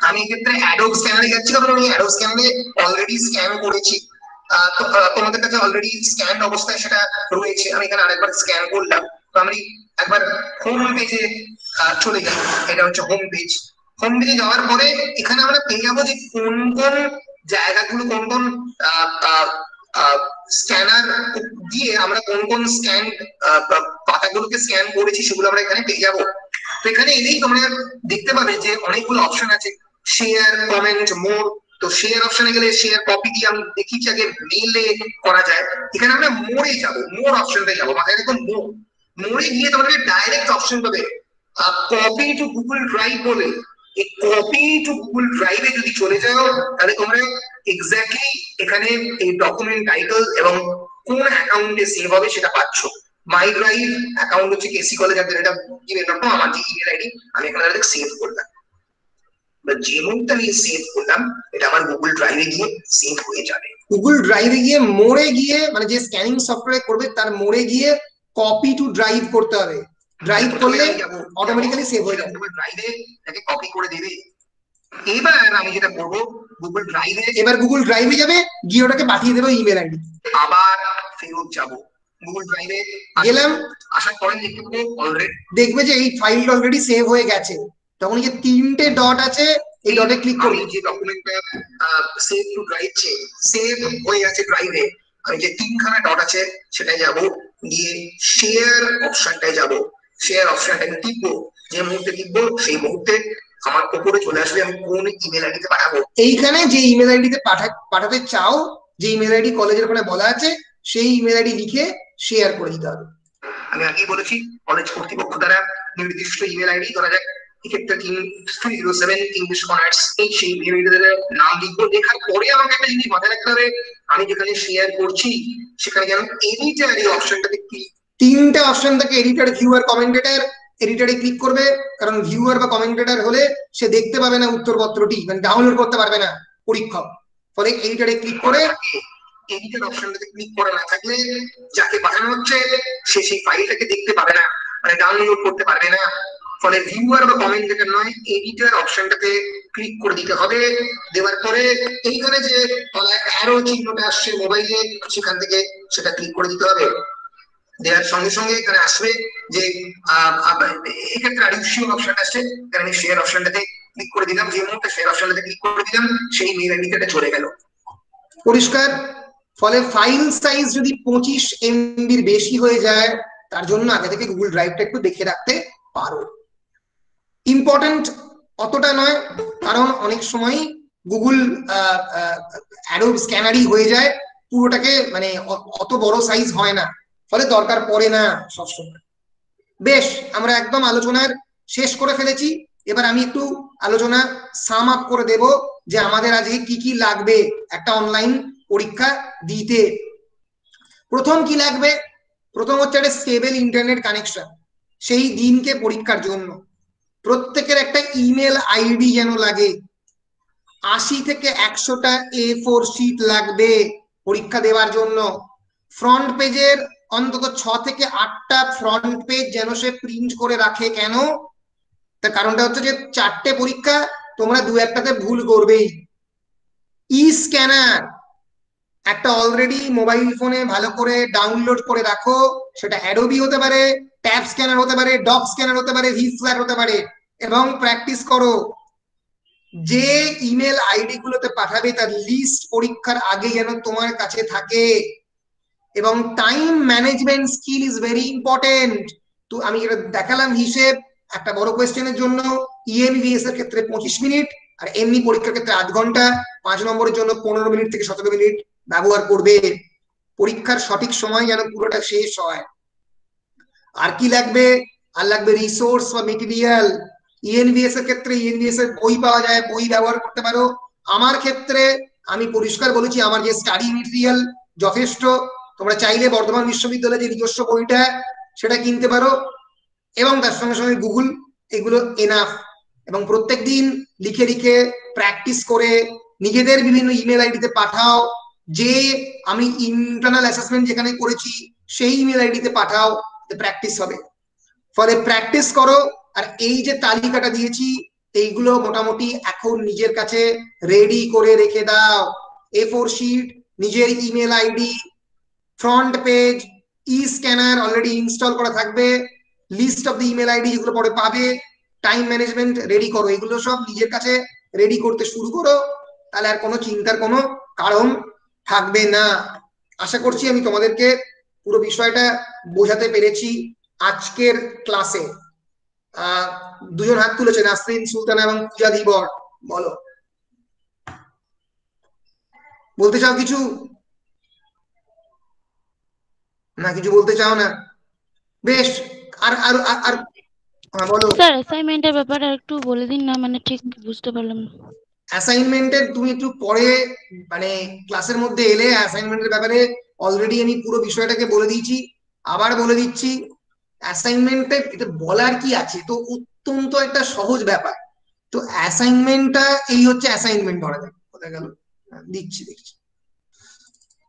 S1: আমি এক্ষেত্রে অ্যাডোব স্ক্যানারে যাচ্ছি, কারণ আমি অ্যাডোব স্ক্যানারে অলরেডি স্ক্যান করেছি। তোমাদের কাছে অলরেডি স্ক্যান অবস্থায় সেটা রয়েছে, আমি এখানে আরেকবার স্ক্যান করলাম। তো আমি একবার হোম পেজে চলে যাই, এটা হচ্ছে হোম পেজ। হোম পেজে যাওয়ার পরে এখানে আমরা পেয়ে যাবো যে কোন কোন জায়গাগুলো, কোন কোন স্ক্যানার দিয়ে আমরা কোন কোন স্ক্যান পাতাগুলোকে স্ক্যান করেছি সেগুলো আমরা এখানে পেয়ে যাবো। তো এখানে এলেই তোমরা দেখতে পাবে যে অনেকগুলো অপশন আছে, শেয়ার, কমেন্ট, মোর। তো শেয়ার অপশনে গেলে শেয়ার কপি দিয়ে আমি দেখিছি আগে মেইলে করা যায়, এখানে আমরা মোড়ে যাবো, মোর অপশনটাই যাবো, মাথায় দেখো মোর। মোড়ে গিয়ে তোমরা ডাইরেক্ট অপশন পাবে কপি টু গুগল ড্রাইভ বলে। এই কপি টু গুগল ড্রাইভে যদি চলে যাও তাহলে তোমরা এক্স্যাক্টলি এখানে এই ডকুমেন্ট টাইটেল এবং কোন অ্যাকাউন্টে সেভ হবে সেটা পাচ্ছ। মাই ড্রাইভ অ্যাকাউন্ট হচ্ছে কেসি কলেজ, এটা ইমেল নাম্বার, আমার যে ইমেল আইডি আমি এখানে ডাইরেক্ট সেভ করলাম, বা যে মুহূর্তে আমি সেভ করলাম এটা আমার গুগল ড্রাইভে গিয়ে সেভ হয়ে যাবে। গুগল ড্রাইভে গিয়ে মোড়ে গিয়ে, মানে যে স্ক্যানিং সফটওয়্যার করবে তার মোড়ে গিয়ে কপি টু ড্রাইভ করতে হবে। ড্রাইভ করলে অটোমেটিক্যালি সেভ হয়ে যাবে, গুগল ড্রাইভে তাকে কপি করে দেবে। এবার আমি যেটা করবো, গুগল ড্রাইভে, এবার গুগল ড্রাইভে যাবে, গিয়ে ওটাকে পাঠিয়ে দেবে ইমেল আইডি। আবার ফেরত যাব, গুগল ড্রাইভে গেলাম, আসার পরে দেখবে যে এই ফাইলটা অলরেডি সেভ হয়ে গেছে। তখন যে 3টে ডট আছে, এই ডটে ক্লিক করবে, যে ডকুমেন্টটা সেভ টু ড্রাইভ সেভ হয়ে গেছে ড্রাইভে, আমি যে 3খানা ডট আছে সেটাই যাব, গিয়ে শেয়ার অপশনটায় যাব। শেয়ার অপশনটা আমি টিপবো, যে মুহূর্তে টিপবো সেই মুহূর্তে আমার উপরে চলে আসবে আমি কোন ইমেল আইডিতে পাঠাবো। এইখানে যে ইমেল আইডিতে পাঠাতে চাও, যে ইমেল আইডি কলেজের ওখানে বলা আছে, সেই ইমেল আইডি লিখে শেয়ার করে দিতে হবে। আমি আগেই বলেছি কলেজ কর্তৃপক্ষ দ্বারা নির্দিষ্ট ইমেল আইডি, ধরা যাক এক্ষেত্রে 307 ইংলিশ অনার্স, এই সেই ইমেল আইডিতে নাম লিখবো। লেখার পরে আমাকে একটা জিনিস মাথায় রাখতে হবে, আমি যেখানে শেয়ার করছি সেখানে যেন এডিটর এই অপশনটাতে ক্লিক, 3টে অপশন থাকে, এডিটর, ভিউয়ার, কমেন্টেটর। এডিটরে ক্লিক করবে, কারণ ভিউয়ার বা কমেন্টেটর হলে সে দেখতে পাবে না উত্তরপত্রটি, মানে ডাউনলোড করতে পারবে না পরীক্ষক। ফলে এডিটরে ক্লিক করে, এডিটর অপশনটাতে ক্লিক করা না থাকলে যাকে পাঠানো হচ্ছে সে সেই ফাইলটাকে দেখতে পাবে না, মানে ডাউনলোড করতে পারবে না। ফলে ভিউয়ার বা কমেন্টেটর নয়, এডিটর অপশনটাতে ক্লিক করে দিতে হবে। দেওয়ার পরে এইখানে যে অ্যারো চিহ্নটা আসছে মোবাইলে, সেখান থেকে সেটা ক্লিক করে দিতে হবে। দেওয়ার সঙ্গে সঙ্গে এখানে আসবে যে এক্ষেত্রে অ্যাডিশনাল অপশনটা আসছে, এখানে আমি শেয়ার অপশনটাতে ক্লিক করে দিলাম। যে মুহূর্তে শেয়ার অপশনটাতে ক্লিক করে দিলাম, সেই মেল আইডিতে চলে গেল। পরিষ্কার? ফলে ফাইল সাইজ যদি 25 MB বেশি হয়ে যায়, তার জন্য আগে থেকে গুগল ড্রাইভটা একটু দেখে রাখতে পারো। ইম্পর্টেন্ট অতটা নয়, কারণ অনেক সময় গুগল অ্যাডোব স্ক্যানারই হয়ে যায়, পুরোটাকে মানে অত বড় সাইজ হয় না, ফলে দরকার পড়ে না সবসময়। বেশ, আমরা একদম আলোচনার শেষ করে ফেলেছি। এবার আমি একটু আলোচনা সাম আপ করে দেব যে আমাদের আজকে কি কি লাগবে একটা অনলাইন পরীক্ষা দিতে। প্রথম কি লাগবে? প্রথম হচ্ছে একটা স্টেবল ইন্টারনেট কানেকশন সেই দিনকে পরীক্ষার জন্য। প্রত্যেকের একটা ইমেল আইডি যেন লাগে। 80 থেকে 100টা A4 শিট লাগবে পরীক্ষা দেওয়ার জন্য। ফ্রন্ট পেজের অন্তত 6 থেকে 8টা ফ্রন্ট পেজ যেন সে প্রিন্ট করে রাখে। কেন? তার কারণটা হচ্ছে যে 4টে পরীক্ষা, তোমরা 2-1টাতে ভুল করবেই। ই স্ক্যানার একটা অলরেডি মোবাইল ফোনে ভালো করে ডাউনলোড করে রাখো। সেটা অ্যাডোবি হতে পারে, ট্যাব স্ক্যানার হতে পারে, ডক স্ক্যানার হতে পারে, ভিফ্ল্যাট হতে পারে, এবং প্র্যাকটিস করো। যে ইমেল আইডি গুলোতে পাঠাবে তার লিস্ট পরীক্ষার আগে যেন তোমার কাছে থাকে। এবং time management skill is very important. তো আমি যেটা দেখালাম হিসেব, একটা বড় কোয়েশ্চেনের জন্য ইএনভিএস এর ক্ষেত্রে 25 মিনিট, আর এমনি পরীক্ষার ক্ষেত্রে 8 ঘন্টা, 5 নম্বরের জন্য 15 মিনিট থেকে 17 মিনিট ব্যবহার করবে। পরীক্ষার সঠিক সময় যেন পুরোটা শেষ হয়। আর কি লাগবে? আর লাগবে রিসোর্স বা মেটেরিয়াল। ইএনভিএস এর ক্ষেত্রে ইএনভিএস এর বই পাওয়া যায়, বই ব্যবহার করতে পারো। আমার ক্ষেত্রে আমি পরিষ্কার বলেছি, আমার যে স্টাডি মেটেরিয়াল যথেষ্ট। তোমরা চাইলে বর্ধমান বিশ্ববিদ্যালয়ের যে নিজস্ব বইটা সেটা কিনতে পারো, এবং তার সঙ্গে সঙ্গে গুগল, এগুলো এনাফ। এবং প্রত্যেকদিন লিখে লিখে প্র্যাকটিস করে নিজেদের বিভিন্ন ইমেল আইডিতে পাঠাও। যে আমি ইন্টারনাল অ্যাসেসমেন্ট যেখানে করেছি সেই ইমেল আইডিতে পাঠাও, প্র্যাকটিস হবে। ফলে প্র্যাকটিস করো। আর এই যে তালিকাটা দিয়েছি, এইগুলো মোটামুটি এখন নিজের কাছে রেডি করে রেখে দাও। A4 শিট, নিজের ইমেল আইডি, ফ্রন্ট পেজ, ই স্ক্যানার অলরেডি ইনস্টল করা থাকবে, list of the email ID যেগুলো পরে পাবে, টাইম ম্যানেজমেন্ট রেডি করো। এগুলো সব নিজের কাছে রেডি করতে শুরু করো, তাহলে আর কোনো চিন্তার কোনো কারণ থাকবে না। আশা করছি আমি তোমাদেরকে পুরো বিষয়টা বোঝাতে পেরেছি আজকের ক্লাসে। দুজন হাত তুলেছে, নাসরিন সুলতানা এবং পূজা ধীবর। বলো, বলতে চাও কিছু? না, কিছু বলতে চাও না? বেশ। আর আর আর আর বলো।
S3: স্যার অ্যাসাইনমেন্টের ব্যাপারে একটু বলে দিন না, মানে ঠিক বুঝতে পারলাম না।
S1: অ্যাসাইনমেন্টের তুমি একটু পরে মানে ক্লাসের মধ্যে এলে অ্যাসাইনমেন্টের ব্যাপারে অলরেডি আমি পুরো বিষয়টাকে বলে দিয়েছি, আবার বলে দিচ্ছি। অ্যাসাইনমেন্টে এটা বলার কি আছে, তো অত্যন্ত একটা সহজ ব্যাপার। তো অ্যাসাইনমেন্টটা এই হচ্ছে অ্যাসাইনমেন্ট, ধরা যাক। কোথায় গেল? দিচ্ছি দেখছি।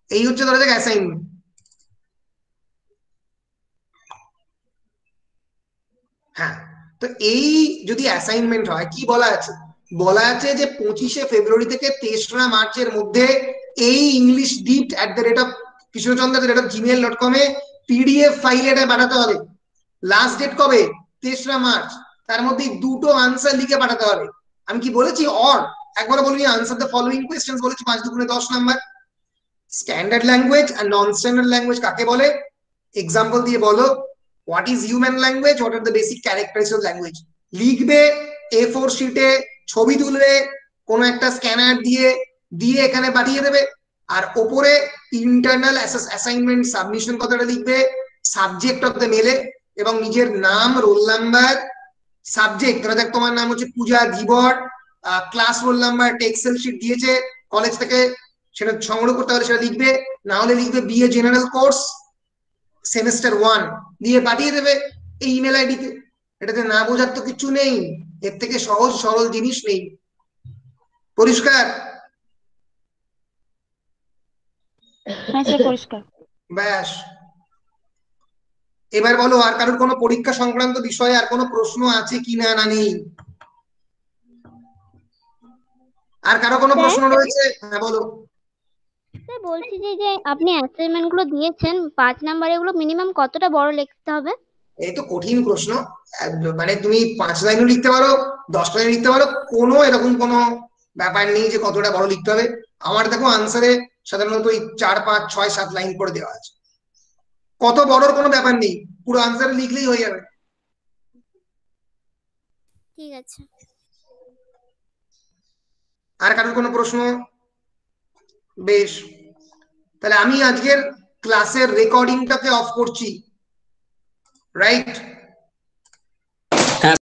S1: এই হচ্ছে ধরা যাক অ্যাসাইনমেন্ট। হ্যাঁ, তো এই যদি অ্যাসাইনমেন্ট হয়, কি বলা আছে? বলা আছে যে 25শে ফেব্রুয়ারি থেকে 3রা মার্চের মধ্যে এই ইংলিশ ডিপড @kishorchandra@gmail.com এ PDF ফাইল এটা পাঠাতে হবে। লাস্ট ডেট কবে? 3রা মার্চ। তার মধ্যে 2টো আনসার লিখে পাঠাতে হবে। আমি কি বলেছি? একবার বলিনি, আনসার দ্য ফলোইং কোয়েশ্চেন্স বলেছি, 5 দুগুণে 10 নাম্বার। স্ট্যান্ডার্ড ল্যাঙ্গুয়েজ আর নন স্ট্যান্ডার্ড ল্যাঙ্গুয়েজ কাকে বলে? এক্সাম্পল দিয়ে বলো। What is human language, what are the basic characteristics of language লিখবে। A4 শিটে ছবি তুলবে, কোনো একটা স্ক্যানার দিয়ে দিয়ে এখানে পাঠিয়ে দেবে। আর ওপরে ইন্টারনাল অ্যাসাইনমেন্ট সাবমিশন কথাটা লিখবে, সাবজেক্ট অফ দ্য মেলে, এবং নিজের নাম, রোল নাম্বার, সাবজেক্ট। ধরা যাক তোমার নাম হচ্ছে Puja Dhibar, class roll number excel sheet দিয়েছে কলেজ থেকে, সেটা সংগ্রহ করতে হলে সেটা লিখবে। না হলে লিখবে BA জেনারেল কোর্স সেমিস্টার 1 দিয়ে পাঠিয়ে দেবে এই ইমেল আইডিতে। এটাতে না বোঝার তো কিছু নেই, এর থেকে সহজ সরল জিনিস নেই। পরিষ্কার?
S3: হ্যাঁ স্যার পরিষ্কার।
S1: ব্যাস। এবার বলো আর কারোর কোনো পরীক্ষা সংক্রান্ত বিষয়ে আর কোনো প্রশ্ন আছে কি না, না নেই? আর কারো কোনো প্রশ্ন রয়েছে? হ্যাঁ বলো।
S12: স্যার বলছি যে আপনি অ্যাসাইনমেন্ট গুলো দিয়েছেন 5 নাম্বার, এগুলো মিনিমাম কতটা বড় লিখতে হবে?
S1: এই তো কঠিন প্রশ্ন। মানে তুমি 5 লাইনও লিখতে পারো, 10 লাইন লিখতে পারো, কোনো এরকম কোনো ব্যাপার নেই যে কতটা বড় লিখতে হবে। আমার দেখো আনসারে সাধারণত ওই 4, 5, 6, 7 লাইন করে দেওয়া আছে। কত বড়র কোনো ব্যাপার নেই, পুরো আনসার লিখলেই হয়ে যাবে।
S12: ঠিক আছে।
S1: আর কারোর কোনো প্রশ্ন? বেশ, তাহলে আমি আজকের ক্লাসের রেকর্ডিংটাকে অফ করছি, রাইট?